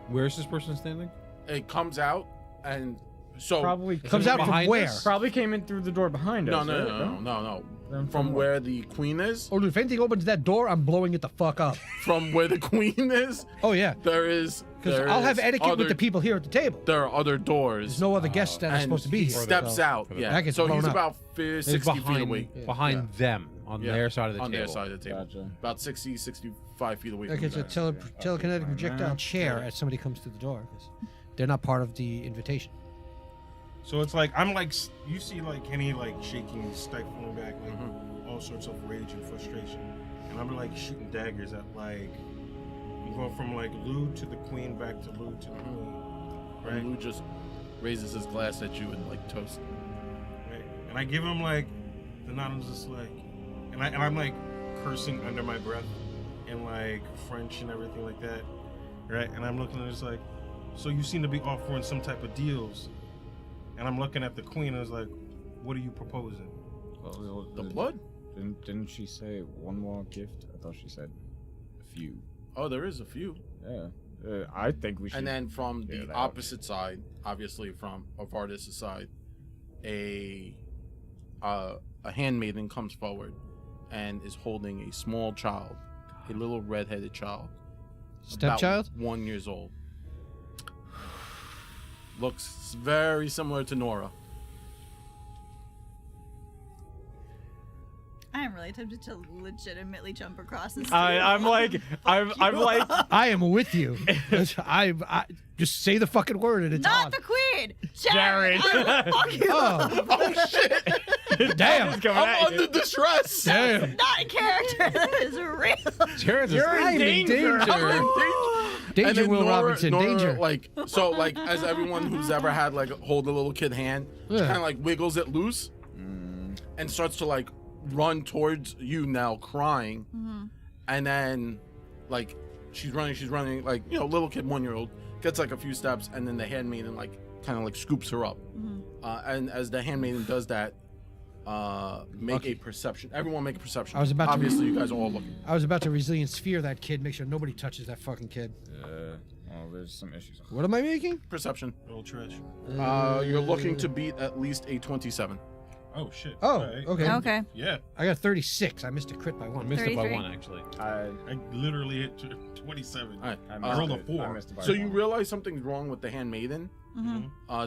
Where's this person standing? It comes out and so Probably Comes came out from behind where? us? Probably came in through the door behind no, us. no, right? no, no, no, Then no. From what? where the queen is, Oh, dude, if anything opens that door, I'm blowing it the fuck up. from where the queen is, Oh, yeah. there is. Because there I'll have is etiquette other, with the people here at the table. There are other doors. There's no other guests that are and supposed to be he here. steps so- out. That Yeah. gets So blown he's up. about It's 60 feet behind, away. behind them on Yeah. their side of the On table. their side of the table. Gotcha. About 60, 65 feet away Like from it's a there. telekinetic projectile Yeah. chair as somebody comes through the door. 'Cause they're not part of the invitation. so it's like I'm like, you see like Kenny like shaking, stifling back, like Mm-hmm. all sorts of rage and frustration, and I'm like shooting daggers at like, I'm going from like Lou to the queen, back to Lou to the queen, right? And Lou just raises his glass at you and like toast. Right. And I give him like the nod. I'm just like, and I'm like cursing under my breath in like French and everything like that, right? And I'm looking at it just like, so you seem to be offering some type of deals, and I'm looking at the queen and I was like, what are you proposing? The blood? Didn't she say one more gift? I thought she said a few. Oh, there is a few. Yeah. I think we should. And then from clear the that out. opposite side, obviously from Avardis' side, a a handmaiden comes forward and is holding a small child, a little red-headed child, Stepchild? about 1 year old. Looks very similar to Nora. I am really tempted to legitimately jump across this. I'm like, I'm like, I am with you. I just say the fucking word and it's Not on. the queen, Jared. Fuck you. Oh, shit! damn. coming I'm at you. under distress. Damn. Not a character. That is real. Jared's You're in I am danger. Danger, And then Will Nora- Robinson. Nora, Danger. Like so, like as everyone who's ever had like hold a little kid hand, she Yeah. kind of like wiggles it loose and starts to like run towards you now, crying. And then, like she's running, like little kid 1 year old gets like a few steps, and then the handmaiden like kind of like scoops her up. And as the handmaiden does that, make a perception. Everyone make a perception. I was about to- Obviously, you guys are all looking. I was about to resilient sphere that kid, make sure nobody touches that fucking kid. Well, there's some issues. What am I making? Perception. Old trash. You're looking to beat at least a 27. Oh shit. Oh, Alright. okay. Okay. Yeah, I got 36. I missed a crit by I one. missed it by 33. 1 actually. I I literally hit 27. All right. I rolled a missed it. 4. I missed it by So you one. realize something's wrong with the handmaiden.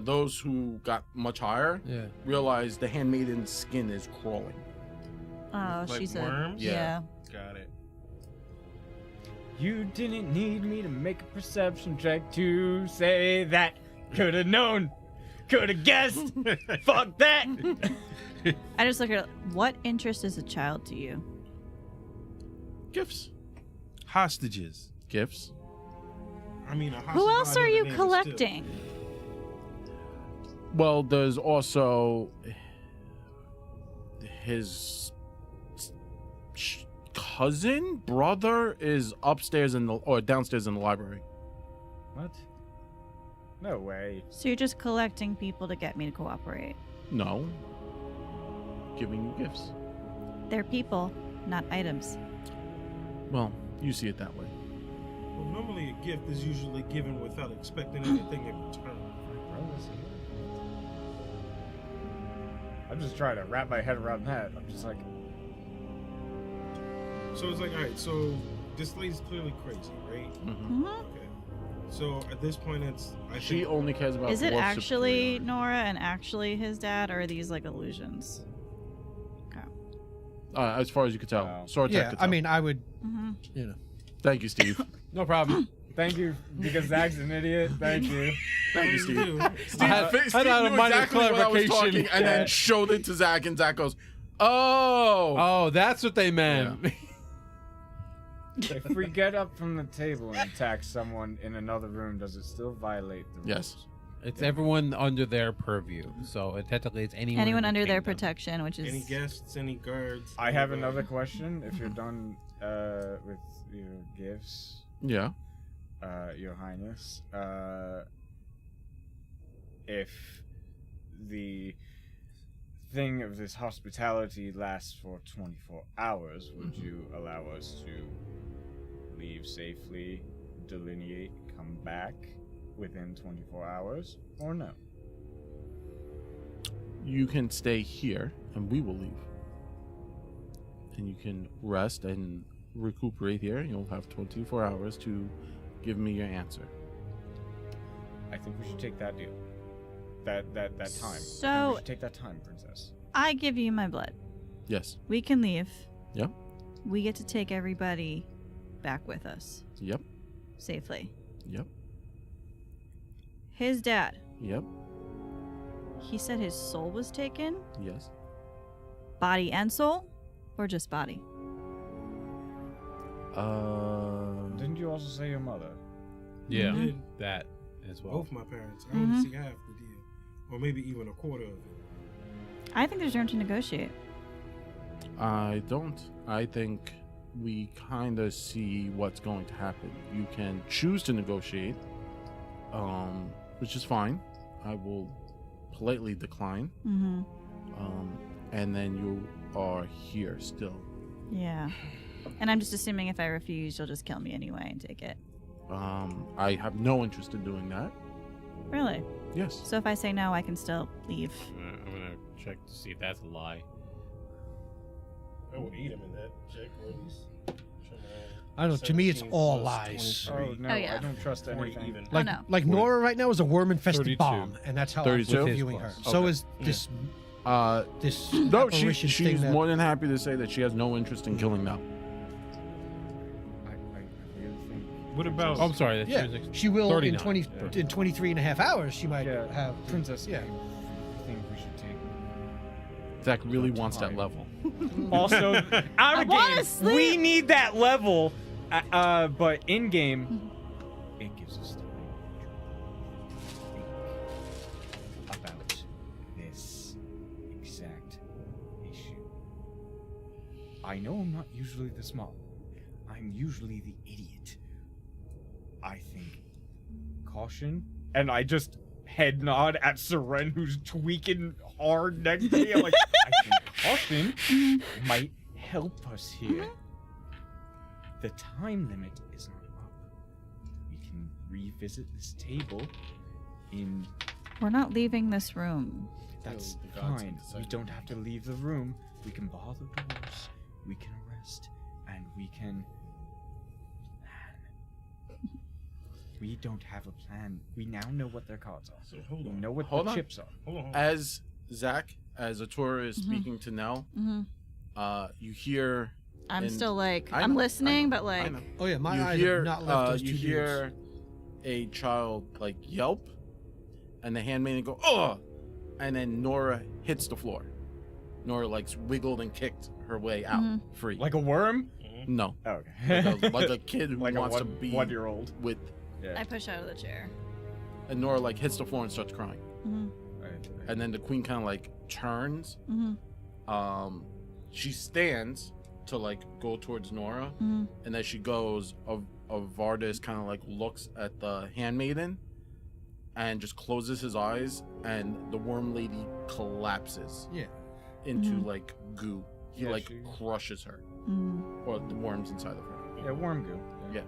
Those who got much higher Yeah. realize the handmaiden's skin is crawling. Oh, Like she's worms? a yeah. Got it. You didn't need me to make a perception check to say that. Could have known. Could have guessed. Fuck that. I just look at what interest is a child to you? Gifts. Hostages. Gifts. I mean, a Who hostage else by are another you name is collecting? Well, there's also his cousin, brother is upstairs or downstairs in the library. What? No way. So you're just collecting people to get me to cooperate. No. Giving you gifts. They're people, not items. Well, you see it that way. still- Well, normally a gift is usually given without expecting anything in return. I'm just trying to wrap my head around that. I'm just like, So it's like, all right, so this lady's clearly crazy, right? Mm-hmm. Mhm. Okay. So at this point, it's She think, only cares about. Is it Dwarf actually Superior. Nora and actually his dad, or are these like illusions? As far as you could tell, Wow. Sword Yeah, could I tell. mean, I would, Mm-hmm. Thank you, Steve. No problem. thank you, because Zach's an idiot. Thank you. Thank you, you Steve. do. Steve, I had Steve a knew minor exactly what I was clarification. talking, and then showed it to Zach, and Zach goes, "Oh, Oh, that's what they meant. If we get up from the table and attack someone in another room, does it still violate the rules? Yes. It's everyone under their purview. So technically, it's anyone. Anyone in the under their kingdom. protection, which is Any guests, any guards? I have anybody? another question. If you're done with your gifts, yeah." Your Highness, if the thing of this hospitality lasts for 24 hours, would you allow us to leave safely, delineate, come back within 24 hours, or no? You can stay here, and we will leave. And you can rest and recuperate here. You'll have 24 hours to give me your answer. I think we should take that deal. That time. I think So- we should take that time, Princess. I give you my blood. Yes. We can leave. Yep. We get to take everybody back with us Yep. safely. Yep. His dad, Yep. he said his soul was taken, Yes. body and soul, or just body? Didn't you also say your mother? Yeah, Mhm. that as well. Both my parents. I want to see half the deal, or maybe even a quarter of it. I think there's room to negotiate. I don't. I think we kind of see what's going to happen. You can choose to negotiate, which is fine. I will politely decline. Mm-hmm. And then you are here still. Yeah. And I'm just assuming if I refuse, you'll just kill me anyway and take it. I have no interest in doing that. Really? Yes. So if I say no, I can still leave. I'm gonna check to see if that's a lie. I would eat him in that check, or at least. I don't know. To me, it's 17 all plus lies. 23. Oh no, Oh, yeah. I don't trust 40 anything. even. Like, no. like Nora right now is a worm-infested 32. bomb, and that's how 32? I'm With viewing her. his So Okay. is this this No, apparition she's thing that- more than happy to say that she has no interest in killing them. I really think. What about? Oh, I'm sorry. That's Yeah, she will in 39. 20 in 23 and a half hours. She might Yeah, have Princess. Yeah. I think we should take. Zach really wants that Time. level. Also, out I of wanna game, sleep. we need that level. But in game, it gives us time to think about this exact issue. I know I'm not usually the smart. I'm usually the idiot. I think caution, and I just head nod at Seren, who's tweaking hard next to me. I'm like, I think caution might help us here. The time limit is not up. We can revisit this table in. We're not leaving this room. That's the gods fine. have decided We don't have to leave the room. We can bar the doors. We can arrest, and we can plan. We don't have a plan. We now know what their cards are. So hold We on. know what Hold the on. chips are. Hold on. As Zach, as Atura is Mhm. speaking to Nell, Mm-hmm. you hear. I'm And still like, I I'm know, listening, but I like, know. Oh yeah, my you eyes hear, have not left those you two hear a child like yelp, and the handmaiden go, "Oh!" and then Nora hits the floor. Nora like wiggled and kicked her way out Mhm. free. Like a worm? no, Oh, okay. like a kid who like wants a to be 1-year-old. with. I push out of the chair. And Nora like hits the floor and starts crying. Mm-hmm. And then the queen kind of like turns. Mm-hmm. She stands to like go towards Nora, Mm-hmm. and as she goes, Vardis kind of like looks at the handmaiden, and just closes his eyes, and the worm lady collapses. Yeah. Into Mhm. like goo. He Yeah, like she- crushes her, Mm-hmm. or the worms inside of her. Yeah, worm goo. Yeah.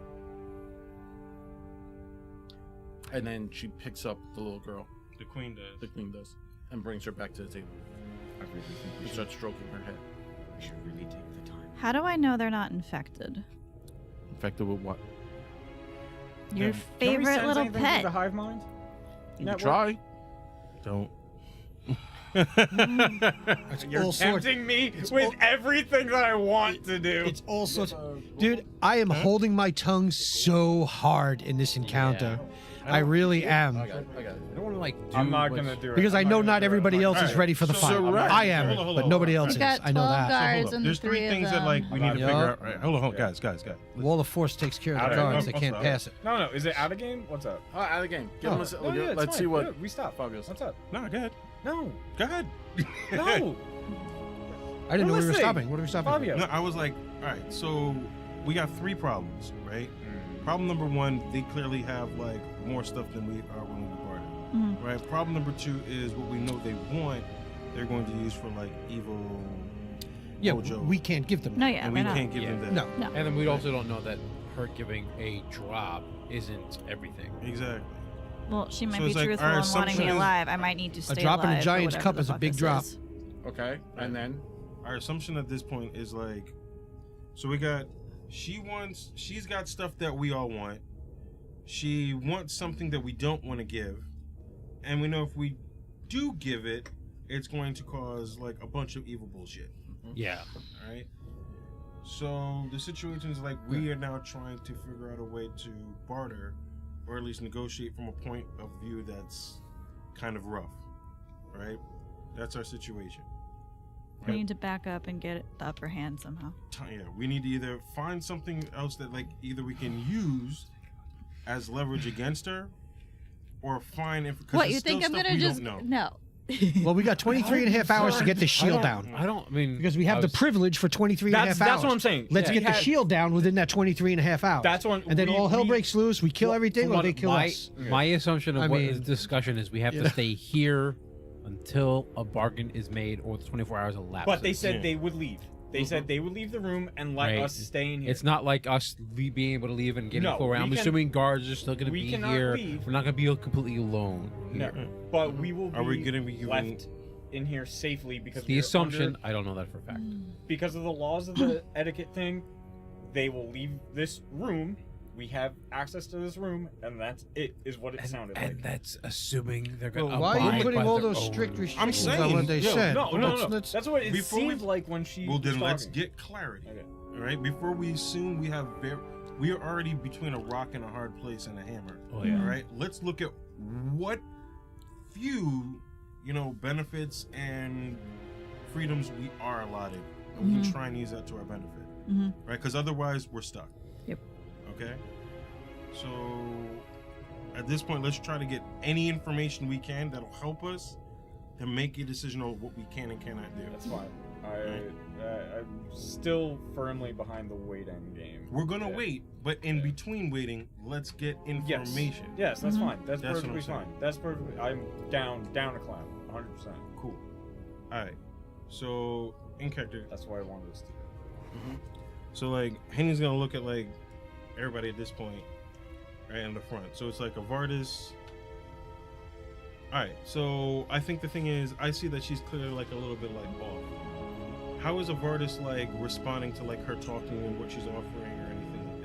And then she picks up the little girl, The queen does. the queen does, and brings her back to the table I really think we and should, starts stroking her head. we should really take the time. How do I know they're not infected? Infected with what? Your Can Can we favorite sense little anything through pet. the hive mind? You can Network? try. Don't. It's You're all sorts. tempting me it's with all- everything that I want to do. It's all sorts. Dude, I am holding my tongue so hard in this encounter. I really am. I got it. I got it. I don't want to like. Do I'm not what's- gonna do it. Because I'm I not know gonna not do it. everybody I'm else not- is ready for the So fight. right. I am, Hold on, hold but on, nobody hold else on. is. I know that. guards Hold on. and There's the three three of things that like we need to Yeah. figure out. Right. Hold on, guys. Wall of Force takes care of Out the of- guards. They I'm can't sorry. pass it. No, is it out of game? What's up? Out of the game. Give Oh. him a, No, yeah, it's let's fine. see what. Good, we stop. Fabulous. What's up? No, go ahead. No, Go ahead. no. I didn't know we were Listening. stopping. What are we stopping? for? Fabio. No, I was like, all right. So we got three problems, right? Problem number one, they clearly have like more stuff than we are willing to part of. Mhm. Right. Problem number two is what we know they want. They're going to use for like evil. Yeah, mojo. we can't give them. No, yeah, and we're we not. can't give them that. No. No. And then we also don't know that her giving a drop isn't everything. Exactly. Well, she might So be it's like, truthful our and wanting me assumption is- alive. I might need to stay drop in a alive or giant's whatever cup the is a fuck big this drop. is. Okay. And then. Our assumption at this point is like, so she's got stuff that we all want. She wants something that we don't want to give. And we know if we do give it, it's going to cause like a bunch of evil bullshit. Yeah. Alright? So the situation is like we are now trying to figure out a way to barter, or at least negotiate from a point of view that's kind of rough. Right? That's our situation. We need to back up and get the upper hand somehow. Yeah, we need to either find something else that like either we can use as leverage against her, or find if What, you think I'm gonna just know. no? Well, we got 23 and a half hours to get the shield down. I don't. I mean, Because we have I the was- privilege for 23 and a half hours. That's what I'm saying. Let's We get the had- shield down within that 23 and a half hours. That's what. And then all hell breaks loose. We kill everything, From or what they kill my, us. My assumption of I what mean, this discussion is, we have yeah. to stay here until a bargain is made or the 24 hours elapses. But they said Yeah. they would leave. They said they would leave the room and let Right. us stay in here. It's not like us being able to leave and getting No, full round. I'm we can- assuming guards are still going to we be cannot here. leave. We're not going to be completely alone No, here. but we will. Are we be gonna be giving left in here safely because The we're assumption, under- I don't know that for a fact. because of the laws of the etiquette thing, they will leave this room. We have access to this room, and that's it. Is what it sounded like. that's assuming they're Well, why are you putting all those strict restrictions on saying, what they yo, said? No. Let's- That's what it Before seemed we- like when she. Well, then was let's talking. get clarity. Okay. All right, before we assume we are already between a rock and a hard place and a hammer. Oh, yeah. All right, let's look at what few, benefits and freedoms we are allotted, and we can try and use that to our benefit, right? Because otherwise, we're stuck. Yep. Okay. So, at this point, let's try to get any information we can that'll help us to make a decision on what we can and cannot do. That's fine. I'm still firmly behind the waiting game. We're gonna Yeah. wait, but in between waiting, let's get information. Yes, that's fine. That's That's what perfectly I'm saying. fine. That's perfectly. I'm down to clown, 100%. Cool. All right. So in character, That's why I wanted us to do. so like Henny's gonna look at like everybody at this point, right in the front. So it's like a Vardis. All right. So I think the thing is, I see that she's clearly like a little bit like off. How is a Vardis like responding to like her talking and what she's offering or anything like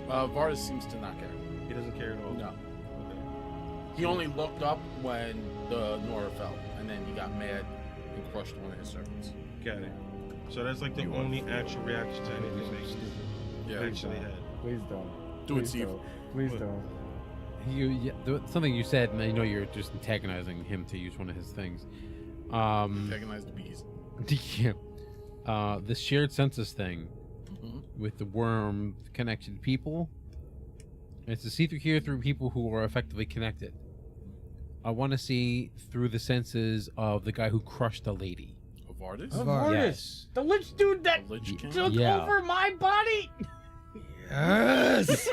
that? Vardis seems to not care. He doesn't care at all. No. Okay. He only looked up when the Nora fell, and then he got mad and crushed one of his servants. Got it. So that's like the You are only actual reaction to anything they Yeah. actually had. Please don't. Do it, Steve. Please What? don't. Something you said, and I know you're just antagonizing him to use one of his things. Antagonize the bees. This shared census thing Mhm. with the worm connection to people. It's to see through here through people who are effectively connected. I want to see through the senses of the guy who crushed the lady. Vardis? Vardis. Yes. The Lich dude that The Lich King? took Yeah. over my body. Yes.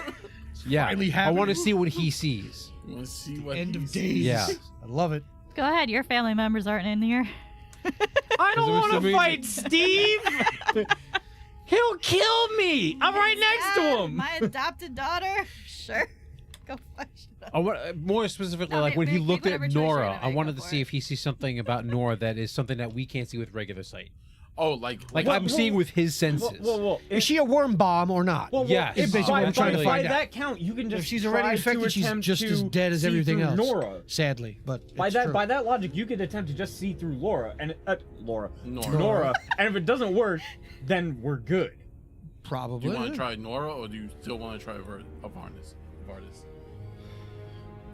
Yeah, finally I want to happening. see what he sees. You want to see what End he of sees? days. Yeah. I love it. Go ahead. Your family members aren't in here. I don't Because it was want to something- fight Steve. He'll kill me. I'm right next to him. My adopted daughter. Sure. Go fight. I want more specifically, No, like when he make looked whatever at choice you're Nora. gonna I make, wanted go to for see it. if he sees something about Nora that is something that we can't see with regular sight. Oh, like Like Well, I'm seeing with his senses. Whoa. Is she a worm bomb or not? Yes. It's basically what I'm trying to by find out. that count, you can just If she's already try to infected, she's attempt just as to dead as see everything through else. Nora. Sadly, but By it's that true. by that logic, you could attempt to just see through Nora, Nora. Nora, and if it doesn't work, then we're good. Do probably. you want to try Nora, or do you still want to try Vardis?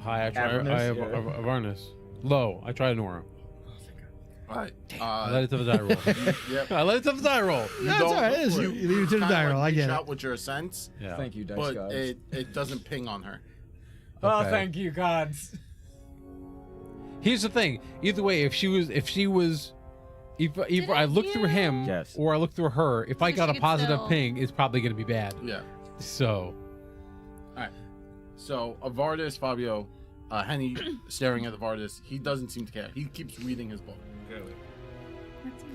Hi, I try Avernus, yeah. Avernus. Low. I try Nora. All right. I let it to the die roll. Yep. I let it to the die roll. You That's don't- all right, it is. you You leave it to the kinda die roll, I reach get it. out with your sense, Yeah. Thank you, Dice but Gods. it doesn't ping on her. Oh, Okay. thank you, gods. Here's the thing. Either way, if either I look through him Yes. or I look through her, if I So got she a could positive still- ping, it's probably going to be bad. Yeah. So, So Vardis, Fabio, Henny staring at the Vardis. He doesn't seem to care. He keeps reading his book. Clearly.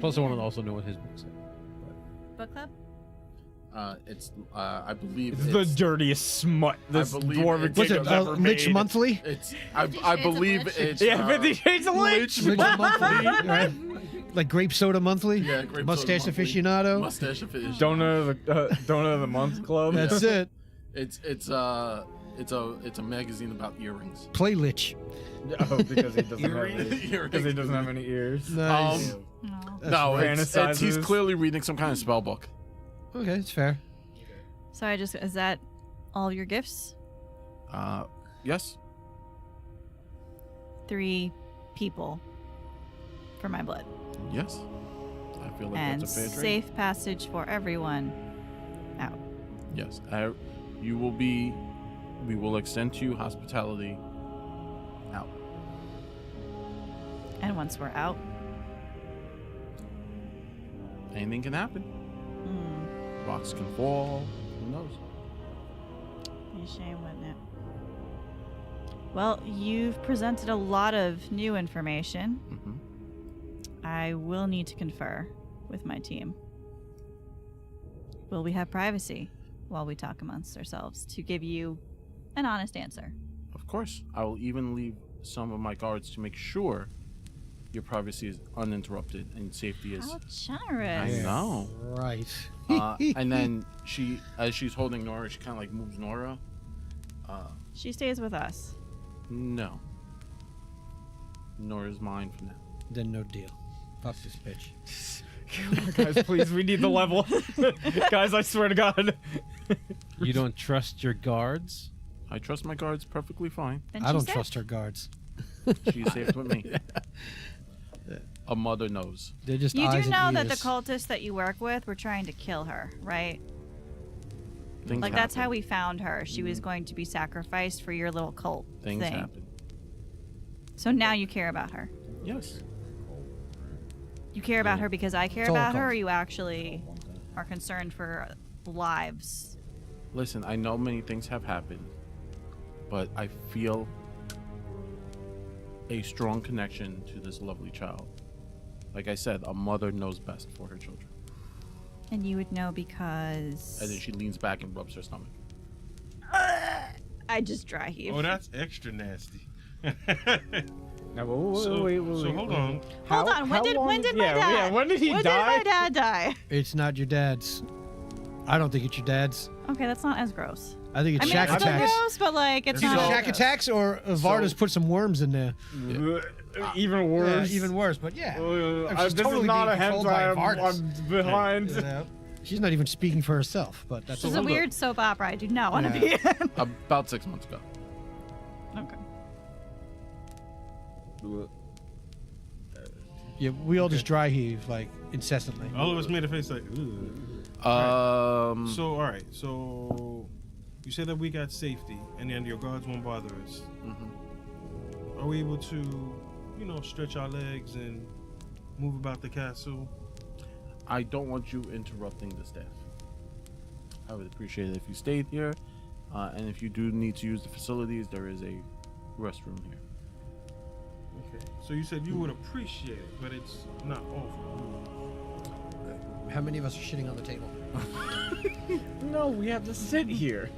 plus I want to also know what his book said. Book club. It's I believe It's the dirtiest smut this believe dwarven it's- What's king it? has ever Lich made. Monthly? It's 50 I Shades of believe Lich. it's Yeah, 50 Shades of Lich. Lich Monthly, right? Like Grape Soda Monthly? Yeah, Grape Soda Mustache Monthly. Aficionado? Mustache Aficionado. Donut of the month club. That's it. It's a magazine about earrings. Play Lich. Oh, because he doesn't have Earrings? any, because he doesn't have any ears. Nice. Um, No. That's no, right. he's Fantasizes. clearly reading some kind of spell book. Okay, it's fair. So is that all your gifts? Yes. 3 people for my blood. Yes. I feel like And that's a fair trade. safe passage for everyone out. Yes. We will extend to you hospitality. Out. And once we're out, Anything can happen. Rocks can fall. Who knows? be a shame, wouldn't it? Well, you've presented a lot of new information. Mm-hmm. I will need to confer with my team. Will we have privacy while we talk amongst ourselves to give you an honest answer? Of course. I will even leave some of my guards to make sure your privacy is uninterrupted and safety is. How generous. I know. Right. And then as she's holding Nora, she kind of like moves Nora. She stays with us. No. Nora's mine for now. Then no deal. Fuck this bitch. Guys, please, we need the level. Guys, I swear to God. You don't trust your guards? I trust my guards perfectly fine. Then I she don't said- trust her guards. She's safe with me. A mother knows. They're just You eyes do and know that the ears. cultists that you work with were trying to kill her, right? Things Like that's how happen. we found her. She was going to be sacrificed for your little cult Things thing. happen. So now you care about her. Yes. You care about her because I care It's all a about her, cult. or you actually are concerned for lives? Listen, I know many things have happened, but I feel a strong connection to this lovely child. Like I said, a mother knows best for her children. And you would know because And then she leans back and rubs her stomach. I just dry heave. Oh, that's extra nasty. Now, So hold on. Hold on. When did my dad? Yeah, when did he when die? did my dad die? It's not your dad's. I don't think it's your dad's. Okay, that's not as gross. I think I it's mean, shack it's still attacks. gross, but like it's It's either not. shack attacks or Varda's put some worms in there. Even worse. Yeah, even worse, but yeah. This She's totally is not a being controlled by hentai. Vardas. I'm behind. You know? She's not even speaking for herself, but that's This is a hold on. weird soap opera. I do not want to Yeah. be in. About 6 months ago. Okay. yeah. We all just dry heave like incessantly. All of us made a face like, ooh. So, all right. So, you said that we got safety, and then your guards won't bother us. Mhm. Are we able to, stretch our legs and move about the castle? I don't want you interrupting the staff. I would appreciate it if you stayed here. And if you do need to use the facilities, there is a restroom here. Okay. So you said you would appreciate it, but it's not awful. How many of us are shitting on the table? No, we have to sit here.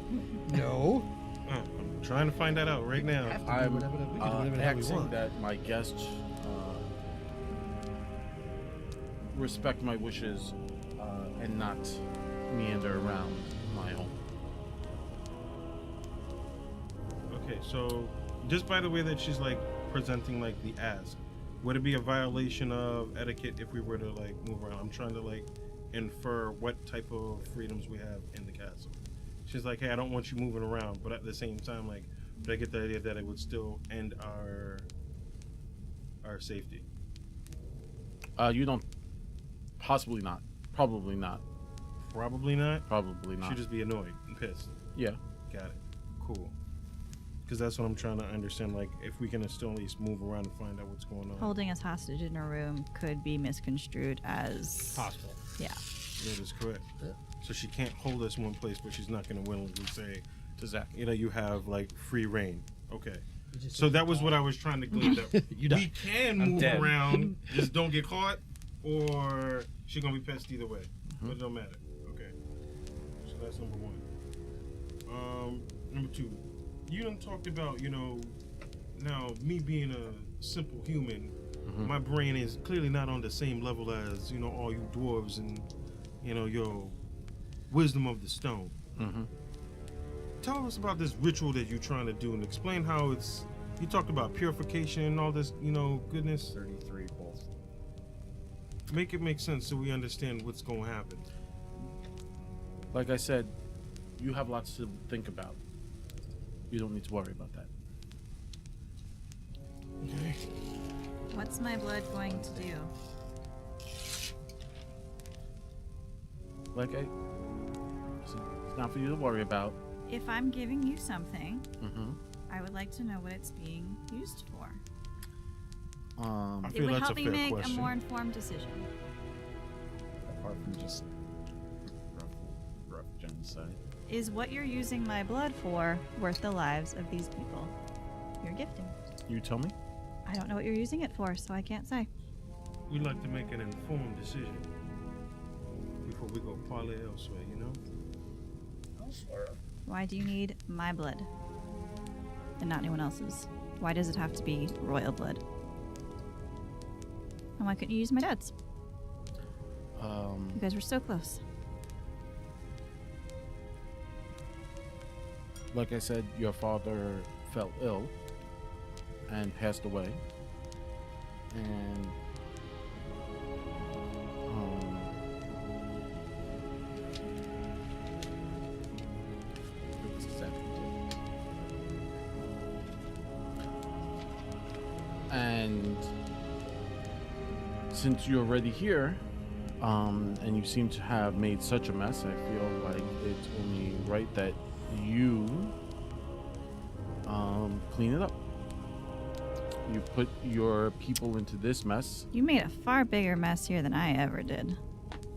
No. I'm trying to find that out right now. I'm we can do whatever the hell we asking want. that my guests respect my wishes and not meander around my home. Okay, so just by the way that she's like presenting like the ask, would it be a violation of etiquette if we were to like move around? I'm trying to like infer what type of freedoms we have in the castle. She's like, hey, I don't want you moving around, but at the same time, like, but I get the idea that it would still end our safety. You don't. Possibly not. Probably not. Probably not. Probably not. She'd just be annoyed and pissed. Yeah. Got it. Cool. Because that's what I'm trying to understand. Like, if we can still at least move around and find out what's going on. Holding us hostage in a room could be misconstrued as Possible. yeah. That is correct. So she can't hold us in one place, but she's not going to willingly say, To Zach. you have like free reign. Okay. So that was what I was trying to glean. That You we can I'm move dead. around, just don't get caught, or she's gonna be pissed either way. But it don't matter. Okay. So that's number one. Number two, you done talked about, now me being a simple human, my brain is clearly not on the same level as, all you dwarves and, your wisdom of the stone. Mm-hmm. Tell us about this ritual that you're trying to do and explain how it's. You talked about purification and all this, goodness. 33 both. Make it make sense so we understand what's going to happen. Like I said, you have lots to think about. You don't need to worry about that. Okay. What's my blood going to do? Listen, it's not for you to worry about. If I'm giving you something, Mm-hmm. I would like to know what it's being used for. I It feel would that's help a me fair make question. a more informed decision. Apart from just rough genocide. Is what you're using my blood for worth the lives of these people you're gifting? You tell me. I don't know what you're using it for, so I can't say. We'd like to make an informed decision before we go parlay elsewhere, Why do you need my blood and not anyone else's? Why does it have to be royal blood? And why couldn't you use my dad's? You guys were so close. Like I said, your father fell ill and passed away. And it was accepted. And since you're already here, and you seem to have made such a mess, I feel like it's only right that you clean it up. You put your people into this mess. You made a far bigger mess here than I ever did.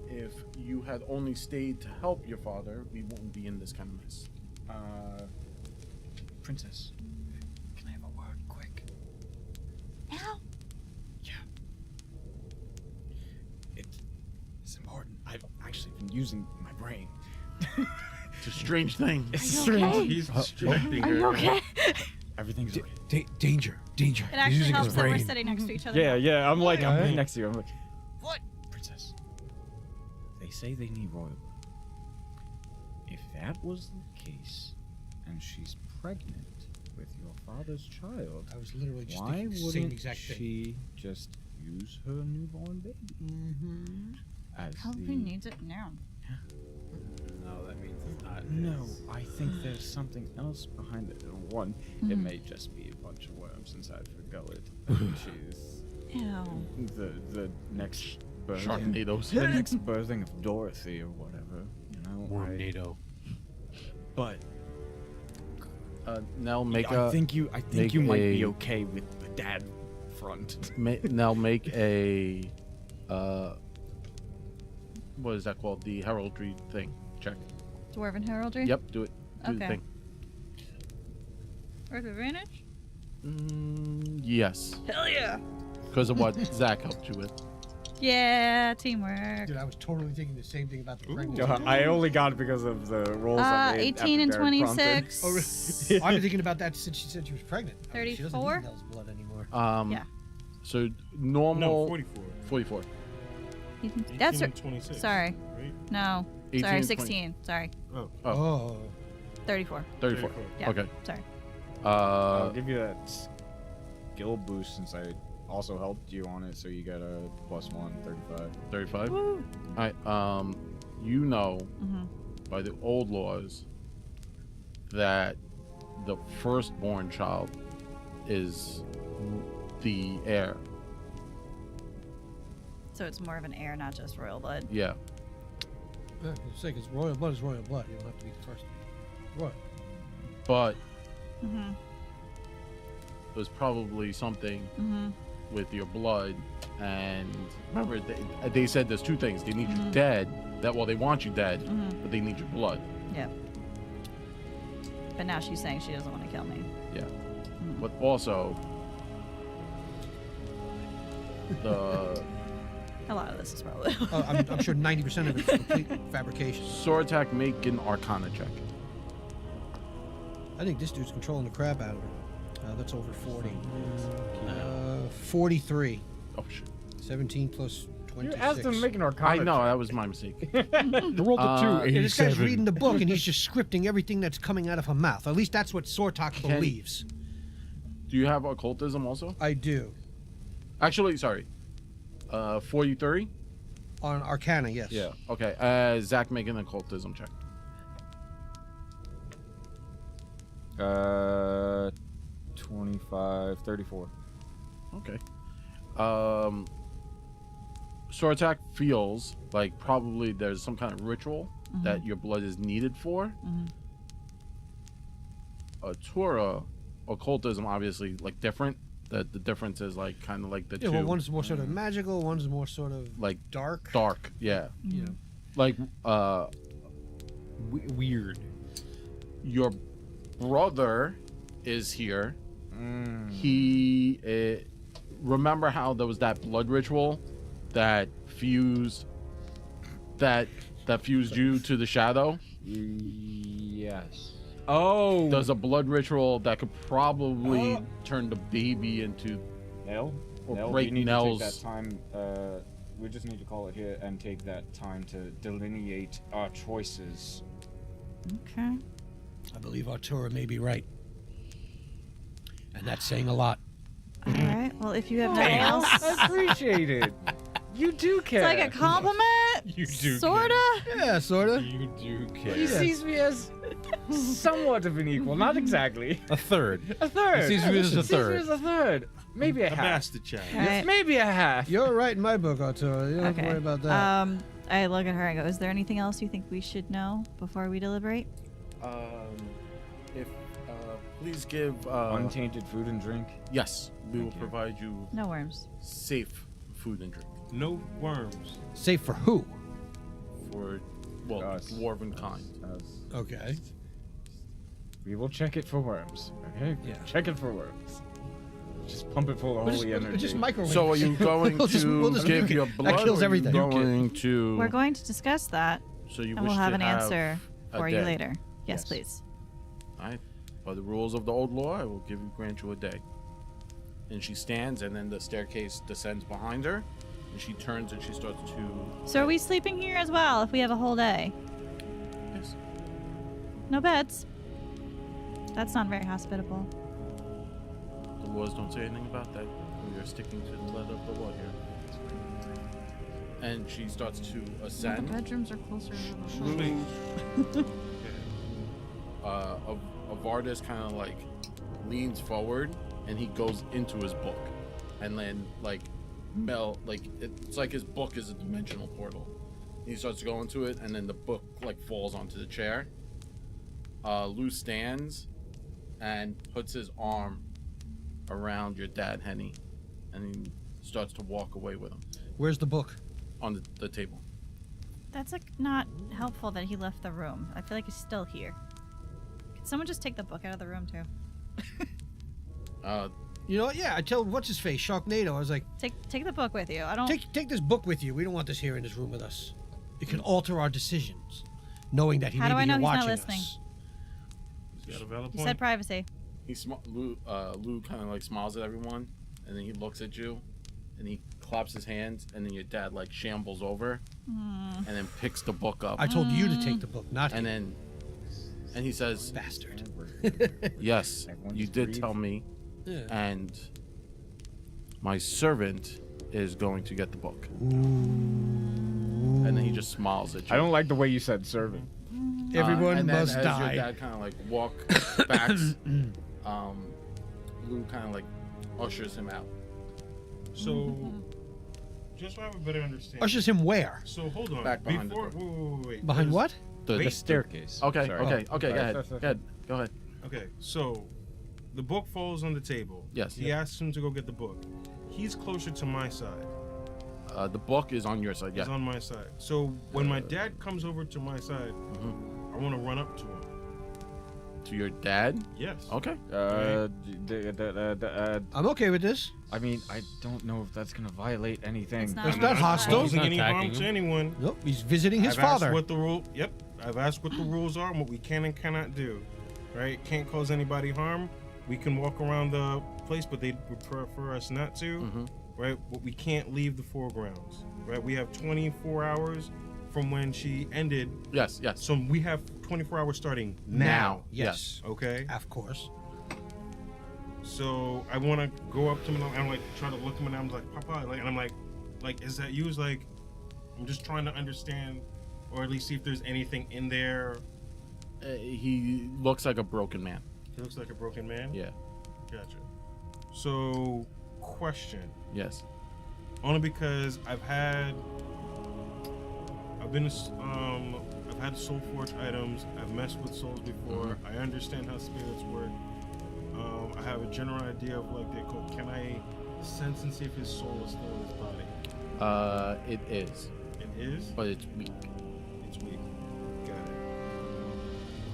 If you had only stayed to help your father, we wouldn't be in this kind of mess. Princess, can I have a word quick? Now? Yeah. It's important. I've actually been using my brain. It's a strange thing. It's Are you strange. okay? He's distracting Are her. you okay? Everything's okay. Danger. It He's actually using helps his that we're brain. sitting next to each other. Yeah. I'm like, I'm Alright. right next to you. I'm like, what? Princess, they say they need royal blood. If that was the case, and she's pregnant with your father's child, I was literally just why thinking the same wouldn't exact thing. she just use her newborn baby Mm-hmm. as Probably the... needs it now. No, that means it's not. No, I think there's something else behind it. One, it may just be a bunch of worms inside her gullet. She's Ew. the next birthing, Sharknadoes. the next birthing of Dorothy or whatever. You know, Wormnado. But Nell, make I a think you make might be a- okay with the dad front. Nell, make a what is that called? The heraldry thing. Check. Dwarven heraldry? Yep, do it. Do the Okay. thing. Worth advantage? Yes, Hell yeah. because of what Zach helped you with. Yeah, teamwork. Dude, I was totally thinking the same thing about the pregnancy. I only got it because of the rolls I made 18 and after Darren prompted. 26. Oh, really? I've been thinking about that since she said she was pregnant. I mean, she doesn't 34? need Nell's blood anymore. Yeah. So No, normal 44. 44. That's 18 right. and 26. Sorry. Right? No. 18 Sorry, and 16. Sorry. Oh. 34. 34. 34. Yeah. Okay. Sorry. I'll give you that skill boost since I also helped you on it, so you got a +1, 35. 35. Woo. All right. You know Mm-hmm. by the old laws that the firstborn child is the heir. So it's more of an heir, not just royal blood. Yeah. Yeah, it's like it's royal blood is royal blood. You don't have to be the first. What? But Mm-hmm. there's probably something Mm-hmm. with your blood, and remember they said there's two things. They need you dead. They want you dead, Mm-hmm. but they need your blood. Yep. But now she's saying she doesn't want to kill me. Yeah. Mm-hmm. But also the A lot of this is probably. I'm sure 90% of it is complete fabrication. sword attack, make an Arcana check. I think this dude's controlling the crap out of her. That's over 40. 43. Oh shit! 17 plus You 26. asked him to make an Arcana. I know that was my mistake. You rolled a 2, Yeah, this guy's 87. reading the book and he's just scripting everything that's coming out of her mouth. At least that's what Sortok Can- believes. Do you have occultism also? I do. Actually, sorry. 43. On Arcana, yes. Yeah. Okay. Zach, make an occultism check. 25, 34. Okay. Sword attack feels like probably there's some kind of ritual that your blood is needed for. Tura, occultism, obviously like different. The difference is like kind of like the Yeah, two, well, one's more sort of magical, one's more sort of like dark. dark. Yeah. You know. Like Weird. your brother is here. Mm. He remember how there was that blood ritual that fused you to the shadow. Yes. Oh. There's a blood ritual that could probably turn the baby into Nail? Nell, break we need Nell's. to take that time. We just need to call it here and take that time to delineate our choices. Okay. I believe Artura may be right. And that's saying a lot. All right. Well, if you have nothing else, I appreciate it. You do it's care. like a compliment. You do Sorta. Yeah, sorta. You do care. He sees me as somewhat of an equal, not exactly. A third. A third. He sees me as a He sees me third. as a third. Maybe a A half. bastard child. All right. Maybe a half. You're right in my book, Artura. You don't have to Okay. worry about that. I look at her and go, "Is there anything else you think we should know before we deliberate?" If please give. Untainted food and drink. Yes, we will Thank you. provide you No worms. safe food and drink No worms. Safe for who? for, well, Us. dwarven kind. Okay. We will check it for worms. Okay? Yeah. Check it for worms. Just pump it full of We'll holy energy. just microwave. So are you going We'll just- to we'll just give nuke it. your That blood? kills or everything. Are you going to? We're going to discuss that, So you and wish we'll have to an answer a for you day. later. Yes, Yes. please. Alright. By the rules of the old law, I will grant you a day. And she stands, and then the staircase descends behind her, and she turns and she starts to. So are we sleeping here as well if we have a whole day? Yes. No beds. That's not very hospitable. The laws don't say anything about that. We are sticking to the letter of the law here. And she starts to ascend. bedrooms are closer to Wait. Avardis kind of like leans forward, and he goes into his book, and then like it's like his book is a dimensional portal. He starts to go into it, and then the book like falls onto the chair. Lou stands and puts his arm around your dad, Henny, and he starts to walk away with him Where's the book? on the table. That's like not helpful that he left the room. I feel like he's still here. Could someone just take the book out of the room too? You know what? Yeah, I tell what's his face, Sharknado. I was like, Take the book with you. I don't. take this book with you. We don't want this here in this room with us. It can alter our decisions, knowing that he How may do be I know here he's not watching listening? us. He's got a valid You point. said privacy. Lou kind of like smiles at everyone, and then he looks at you, and he claps his hands, and then your dad like shambles over, and then picks the book up, I told you to take the book, not and him. then he says, Bastard. "Yes, Everyone you just did breathe. tell me, Yeah. and my servant is going to get the book." And then he just smiles at you. I don't like the way you said servant. Everyone and then must as die. your dad kind of like walk back, Lou kind of like ushers him out. So, just so I have a better understanding. Ushers him where? So hold on. Back behind the Before, door. wait. Behind There's- what? The Wait. Staircase. Okay, Sorry. okay, go ahead. Sorry. Go ahead. Okay, so the book falls on the table. Yes. He asks him to go get the book. He's closer to my side. The book is on your side. He's Yeah. on my side. So when my dad comes over to my side, Mhm. I want to run up to him. To your dad. Yes. Okay. I'm okay with this. I mean, I don't know if that's gonna violate anything. It's not It's not hostile. Causing He's not any harm attacking to him. anyone. Nope, he's visiting his I've asked father. what the rule. Yep. I've asked what the rules are and what we can and cannot do. Right? Can't cause anybody harm. We can walk around the place, but they would prefer us not to. Mhm. Right? But we can't leave the foregrounds. Right? We have 24 hours from when she ended. Yes. Yes. So we have 24 hours starting now. Yes. Okay. Of course. So I want to go up to him and I'm like try to look him and I'm like, Papa, like, and I'm like, is that you? Is like, I'm just trying to understand, or at least see if there's anything in there. He looks like a broken man. He looks like a broken man. Yeah. Gotcha. So, question. Yes. Only because I've had soul forge items. I've messed with souls before. I understand how spirits work. I have a general idea of like they call. Can I sense and see if his soul is still in his body? It is, It is. but it's weak. It's weak. Got it.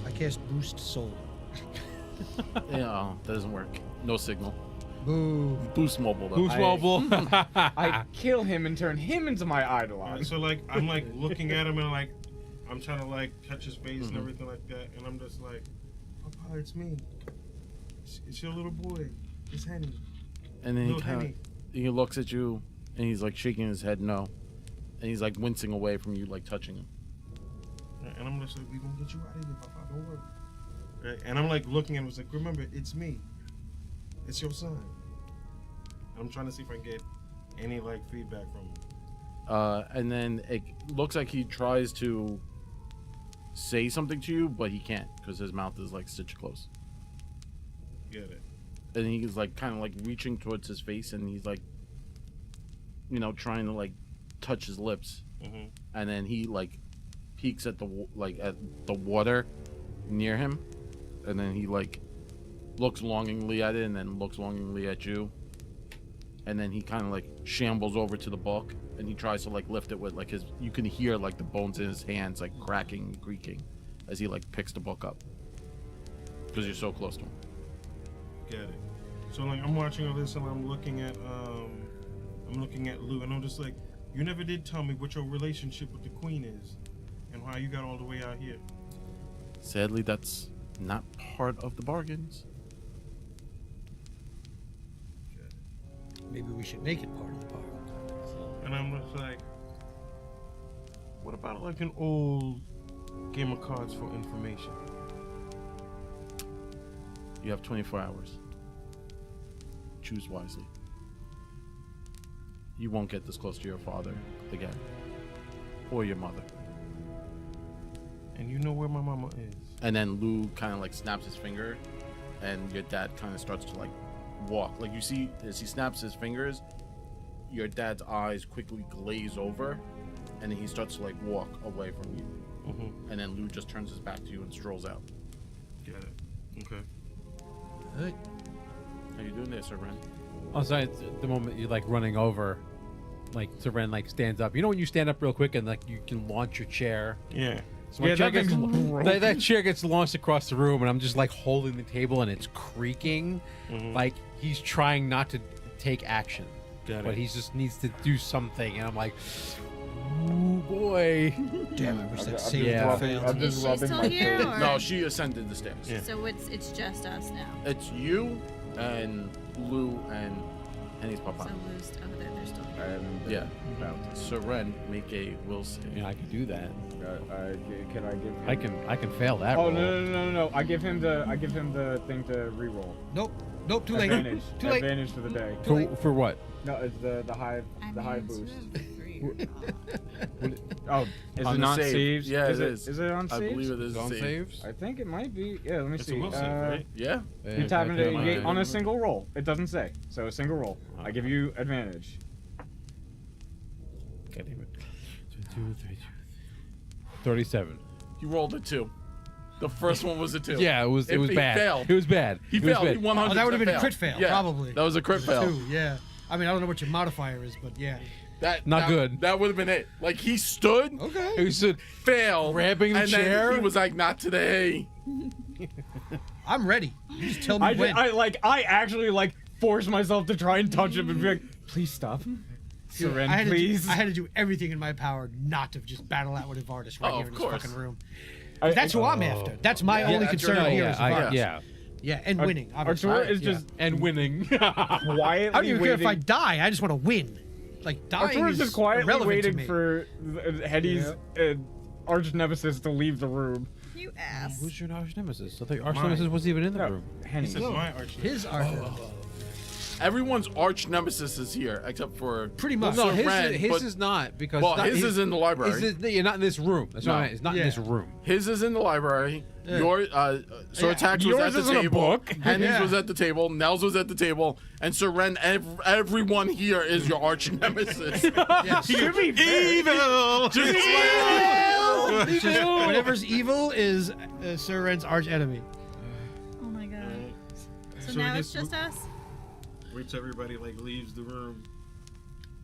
I cast Boost Soul. Yeah, that doesn't work. No signal. Boo. Boost mobile though. Boost mobile. I kill him and turn him into my idol. Alright, so like I'm like looking at him and like I'm trying to like touch his face and everything like that, and I'm just like, Papa, it's me. It's your little boy. It's Henny. And then he Little kind Henny. he looks at you and he's like shaking his head no, and he's like wincing away from you, like touching him. And I'm just like, we gonna get you out of here, Papa. Don't worry. Right? And I'm like looking at him, like, remember, it's me. It's your son. I'm trying to see if I can get any like feedback from him. And then it looks like he tries to say something to you, but he can't because his mouth is like stitched close. Get it. And he's like kind of like reaching towards his face, and he's like, you know, trying to like touch his lips. Mm-hmm. And then he like peeks at the at the water near him, and then he like looks longingly at it, and then looks longingly at you, and then he kind of like shambles over to the book, and he tries to like lift it with like his. You can hear like the bones in his hands like cracking and creaking as he like picks the book up because you're so close to him. Get it. So like I'm watching all this and I'm looking at Lou, and I'm just like, you never did tell me what your relationship with the Queen is and how you got all the way out here. Sadly, that's not part of the bargains. Maybe we should make it part of the park. And I'm just like, what about like an old game of cards for information? You have 24 hours. Choose wisely. You won't get this close to your father again. Or your mother. And you know where my mama is. And then Lou kind of like snaps his finger, and your dad kind of starts to like walk. Like you see, as he snaps his fingers, your dad's eyes quickly glaze over, and then he starts to like walk away from you. Mm-hmm. And then Lou just turns his back to you and strolls out. Get it. Okay. Good. How you doing there, Sir Ren? Oh, sorry. The moment you're like running over, like Seren like stands up. You know when you stand up real quick and like you can launch your chair. Yeah. So my Yeah, chair that gets, thing's that chair gets launched across the room, and I'm just like holding the table, and it's creaking, like he's trying not to take action, Got but it. he just needs to do something, and I'm like, ooh boy. Damn, I wish that I'm saved Yeah. yeah. rubbing, failed. I'm Is just she rubbing still my here, face. or- No, she ascended the stairs. Yeah. So it's just us now. It's you and Lou and Henny's papa. So Lou's they're still here. And Yeah. Sir Ren, make a will save. Yeah, I can do that. can I give him? I can fail that. Oh roll. no! I give him the thing to reroll. Nope. Nope. Too late. Advantage. Too late. Advantage for the day. For what? No, it's the hive boost. Oh, is On it the not save. saves? Yeah, is it it is. is it on I saves? believe it is On save. saves? I think it might be. Yeah, let me It's see. a will save, right? Yeah. You tap into Okay, it on a single roll. It doesn't say, so a single roll. I give you advantage. God damn it. 37. You rolled a 2. The first one was a 2. Yeah, it was He bad. failed. It was bad. He It was failed. He bad. 100% Oh, that would have been a failed. crit fail, Yeah, probably. That was a crit fail. Two, yeah. I mean, I don't know what your modifier is, but yeah. Not good. That would have been it. Like he stood, It Okay. was a- failed, Grabbing the and chair? then he was like, "Not today." I'm ready. You just tell me when. I actually like forced myself to try and touch him and be like, please stop. Dude, Seren, I had please. I had to do everything in my power not to just battle out with Ivardis right Oh, here of in course. this fucking room. I- That's who I'm after. That's my only that's your concern goal. here is Ivardis. yeah. Yeah, and winning. Obviously. Artura is Yeah. just and winning. quietly I don't even care if I waiting. die. I just want to win. Like dying Artura is is just quietly irrelevant waiting to me. for Hetty's arch nemesis to leave the room. You ass. Who's your arch nemesis? I thought your arch Mine. nemesis wasn't even in the No, room. Henny. This is my arch. His art. Everyone's arch nemesis is here except for Pretty much. No, Sir his, Ren, his but- is not because Well, not- his is in the library. You're not in this room. That's No. what I mean. It's not Yeah. in this room. His is in the library. Yeah. Your Sortax was Yours at the is in a table. book. Henny's Yeah. was at the table. Nels was at the table. And Sir Ren, everyone here is your arch nemesis. Yes. To be fair, Evil. Just like- It's just whatever's evil is Sir Ren's arch enemy. Oh my god. So So now we it's just- just us? Wait till everybody like leaves the room.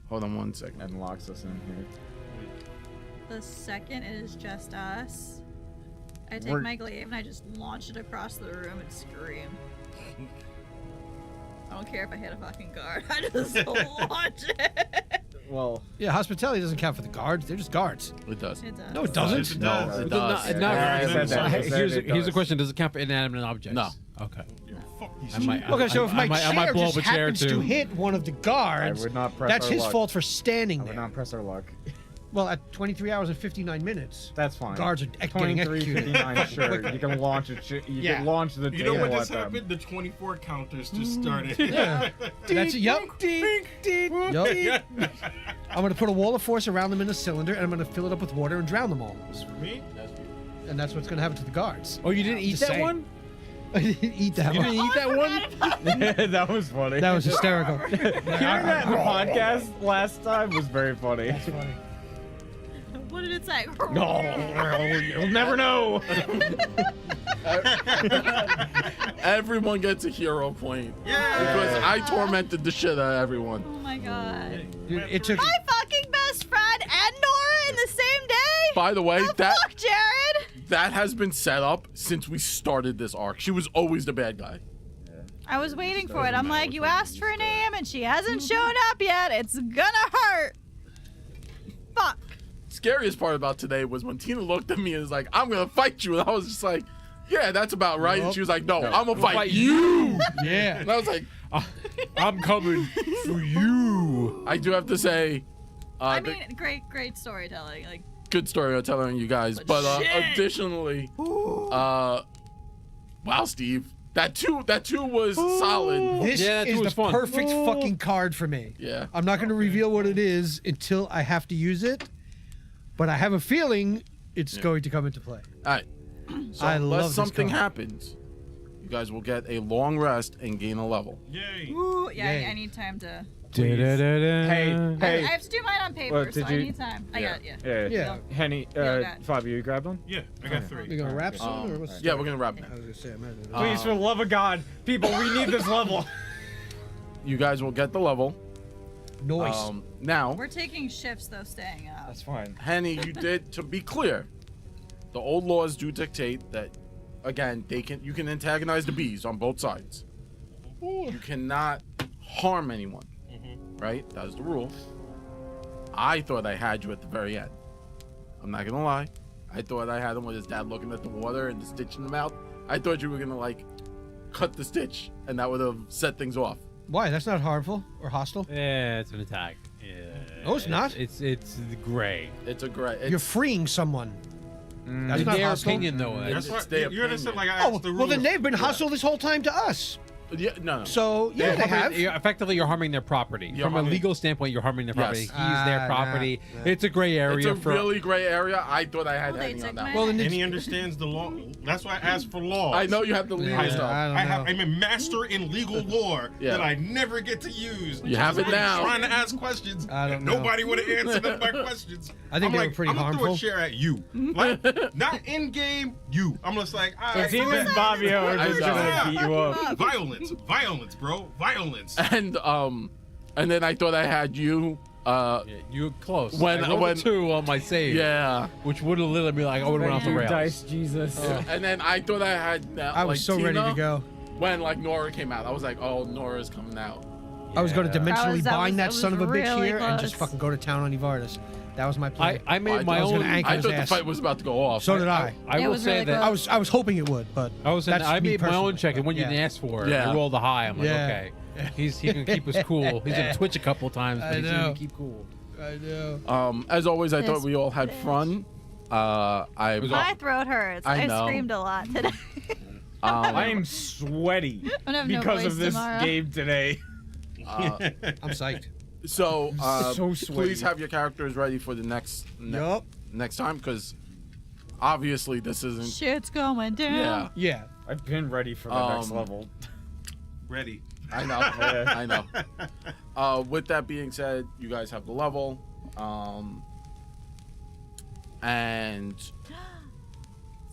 Hold on 1 second. and locks us in here. The second it is just us, I take We're- my glaive and I just launch it across the room and scream. I don't care if I hit a fucking guard. I just launch it. Well, Yeah, hospitality doesn't count for the guards. They're just guards. It does. It does. No, it doesn't. Yes, it No, does. it No, does. no, Yeah, I said that. I said here's it the does. question: does it count for inanimate objects? No. Okay. fuck these I might- shit. Okay, so if my I might chair blow just up a chair, happens to too. hit one of the I guards, would not press that's our his luck. fault for standing I would there. not press our luck. Well, at 23 hours and 59 minutes, That's fine. guards are getting 23, executed. 59, sure. You can launch it. You Yeah. can launch the You know what table just at them. happened? The 24 counters just started. Yeah. That's it. Yep. Yep. I'm gonna put a wall of force around them in a cylinder, and I'm gonna fill it up with water and drown them all. Me? And that's what's gonna happen to the guards. Oh, you didn't eat Just that saying. one? I didn't eat that You one. didn't eat that one? That was funny. That was hysterical. Hearing that in the podcast last time was very funny. That's funny. What did it say? No, you'll never know. Everyone gets a hero point. Yeah. Because I tormented the shit out of everyone. Oh my god. Dude, it took. My fucking best friend and Nora in the same day? By the way, The that fuck, Jared? that has been set up since we started this arc. She was always the bad guy. I was waiting for it. Doesn't I'm matter like, which you one asked you for a use, name and she hasn't shown up yet. It's gonna hurt. Fuck. Scariest part about today was when Tina looked at me and was like, "I'm gonna fight you," and I was just like, "Yeah, that's about right." And she was like, "No, I'm gonna fight you." Yeah. And I was like, I'm coming for you. I do have to say, I the mean, great storytelling. Like, good story I'm telling you guys. But shit. additionally, wow, Steve, that two was solid. This Yeah, that is was the fun. perfect fucking card for me. Yeah. I'm not going to reveal what it is until I have to use it, but I have a feeling it's going to come into play. All right. So I unless love this something card. happens, you guys will get a long rest and gain a level. Yay. ooh, yeah, Yay. I need time to. Hey, I have to do mine on paper, Well, so did I you- need time. I got it, yeah. Yeah. Yeah. Henny, Yeah, I got it. Fabio, you grabbed one? Yeah, I got 3. We gonna wrap soon, or Um, what's? yeah, we're gonna wrap now. I was gonna say, I might Please, for the love of God, people, we need this level. You guys will get the level. Noise. Now, We're taking shifts though, staying up. That's fine. Henny, you did, to be clear, the old laws do dictate that, again, you can antagonize the bees on both sides. You cannot harm anyone, right? That is the rule. I thought I had you at the very end. I'm not gonna lie. I thought I had him with his dad looking at the water and the stitch in the mouth. I thought you were gonna like cut the stitch, and that would have set things off. Why? That's not harmful or hostile. Yeah, it's an attack. Yeah. No, it's not. It's gray. It's a great. You're freeing someone. That's In not their hostile. opinion, though. It's That's what their you're gonna say. opinion. Like I Oh, asked the well, then rules. they've been hostile this whole time to us. Yeah, no. So yeah, they have. Effectively, you're harming their property. You're From a harming- legal standpoint, you're harming their property. Yes. He's their Nah, property. nah. It's a gray area. It's a for, really gray area. I thought I had Well, they Henny on took that my- one. Well, then And it's, he understands the law. That's why I asked for law. I know you have the legal yeah, stuff. I don't I know. have. I'm a master in legal lore Yeah. that I never get to use. You have it I'm now. Trying to ask questions. I don't and know. Nobody would have answered none of my questions. I think I'm they like, were pretty I'm gonna throw harmful. a share at you, like not in game. You. I'm just like, all So right, Tina and Fabio are I just know. gonna beat you up. violence, bro, violence. And then I thought I had you. Yeah, you were close. When- I rolled when- a 2 on my save. Yeah. Which would have literally been like, I would have went off the You rails. dice, Jesus. And then I thought I had. I was so ready to go. When like Nora came out, I was like, oh, Nora's coming out. I was going to Yeah. dimensionally That bind that was son of a bitch really here and just close. fucking go to town on Ivardis. That was my plan. I made my I was own. gonna anchor I his thought the ass. fight was about to go off. So did I. I It will was say really that close. I was hoping it would, but I was saying that's I me made my own personally, check, and when you yeah. didn't ask for it, Yeah. you rolled a high. I'm like, Yeah. okay, he can keep us cool. He's Yeah. gonna twitch a couple times, I but he's know. gonna keep cool. I know. As always, I thought This we all had fun. I was My throat hurts. I I know. screamed a lot today. I am sweaty I'm gonna have no because voice of this tomorrow. game today. I'm psyched. so So sweaty. please have your characters ready for the next time, because obviously this isn't. Shit's going down. Yeah, Yeah. I've been ready for the next Um, level. Ready. I know. Yeah. I know. With that being said, you guys have the level, and It's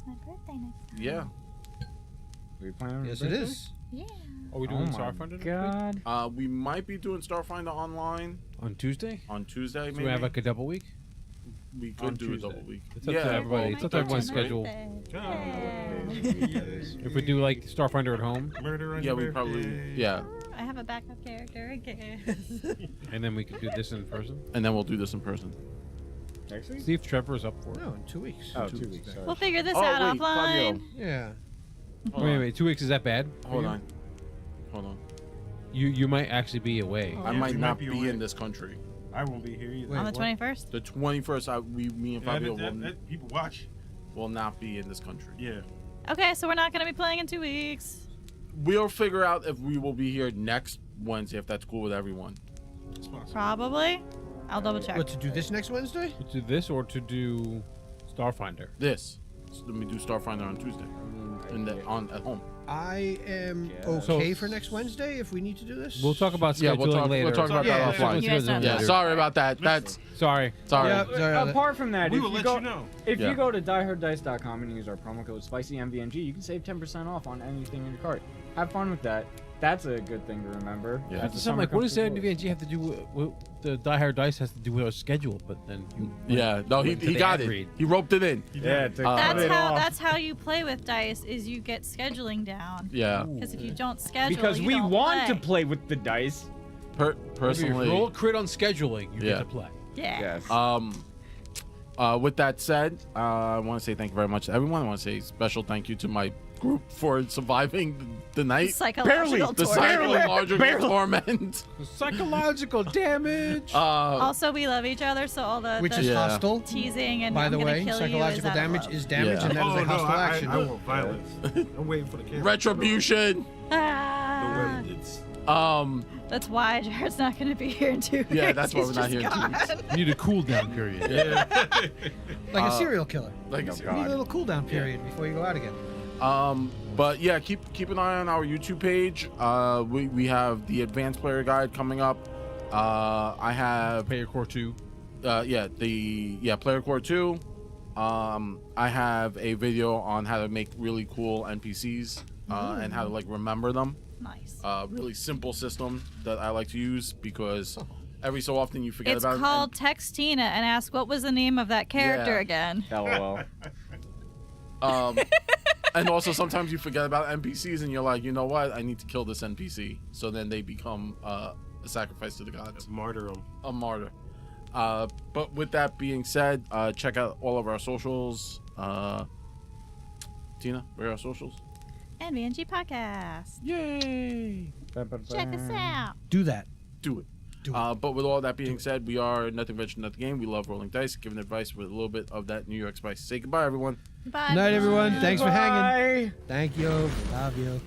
my birthday next time. yeah, Are we planning on Yes, your it birthday? is. Yeah. Are we Oh doing my Starfinder next week? God. we might be doing Starfinder online On Tuesday? on Tuesday. So Maybe we have like a double week. we on could do Tuesday. a double week. It's up to everybody. It's up to everyone's schedule. If we do like Starfinder at home, Murder on Yeah, your we probably birthday. yeah, I have a backup character in case. and then we could do this in person. and then we'll do this in person. Next week? See if Trevor's up for it. No, in 2 weeks. Oh, 2 weeks. Sorry. We'll figure this Oh out wait, offline. Fabio, Yeah. hold Wait, on. wait, 2 weeks is that bad? for Hold you? on. Hold on. You might actually be away. Oh. I Yeah, might you not might be be away. in this country. I won't be here either. Wait, On the what? 21st? The 21st, me and Yeah, Fabio people watch. will not be in this country. Yeah. Okay, so we're not going to be playing in 2 weeks. We'll figure out if we will be here next Wednesday, if that's cool with everyone. It's possible. Probably. I'll double check. What, to do this next Wednesday? To do this or to do Starfinder? This. So let me do Starfinder on Tuesday. And then at home. I am Yeah. okay So- for next Wednesday if we need to do this. We'll talk about scheduling Yeah, we'll talk- later. we'll talk about that offline. You guys know Yeah, later. sorry about that. That's Sorry. sorry. Yeah. Sorry, Apart from that, We if will you let go, you know. If Yeah. you go to dieharddice.com and use our promo code SpicyMVNG, you can save 10% off on anything in your cart. Have fun with that. That's a good thing to remember. Yeah. as That's the something summer like, what comes does to the a close. NVNG have to do with the Die Hard Dice has to do with our schedule? But then you Yeah, no, he went to the got ad it. read. He roped it in. Yeah, to Uh, cut That's it how off. that's how you play with dice is you get scheduling down. Yeah. Because if you don't schedule, because you we don't want to play. play with the dice. If you Personally, roll a crit on scheduling, you Yeah. get to play. Yeah. with that said, I want to say thank you very much to everyone. I want to say special thank you to my group for surviving the night. Psychological The torture. psychological torment. Psychological damage. Also, we love each other, so all the, Which the is Yeah. hosile. teasing and By I'm the gonna way, kill psychological you is damage out of is damage, Yeah. and that is a hostile action. I want violence. I'm waiting for the camera. Retribution. love. Ah, that's why Jared's not going to be here in 2 weeks. Yeah, that's why He's we're not just here in 2 weeks. gone. You need a cooldown period. Yeah. Like a serial killer. Like, You need a little cooldown period before you go out again. but yeah, keep an eye on our YouTube page. We have the advanced player guide coming up. I have Player Core 2. Player Core 2. I have a video on how to make really cool NPCs and how to like remember them. Nice. Really simple system that I like to use because every so often you forget It's about called Text Tina and ask what was the name of that character Yeah. again. LOL. it. And also sometimes you forget about NPCs and you're like, you know what? I need to kill this NPC. So then they become a sacrifice to the gods. Martyr him. A martyr. But with that being said, check out all of our socials. Tina, where are our socials? NVNG Podcast. Yay! Check us out. Do that. Do it. Do it. But with all that being said, we are Nothing Venture, Nothing Game. We love rolling dice, giving advice with a little bit of that New York spice. Say goodbye, everyone. Bye. Night, everyone. Thanks for hanging. Bye. Thank you. Love you.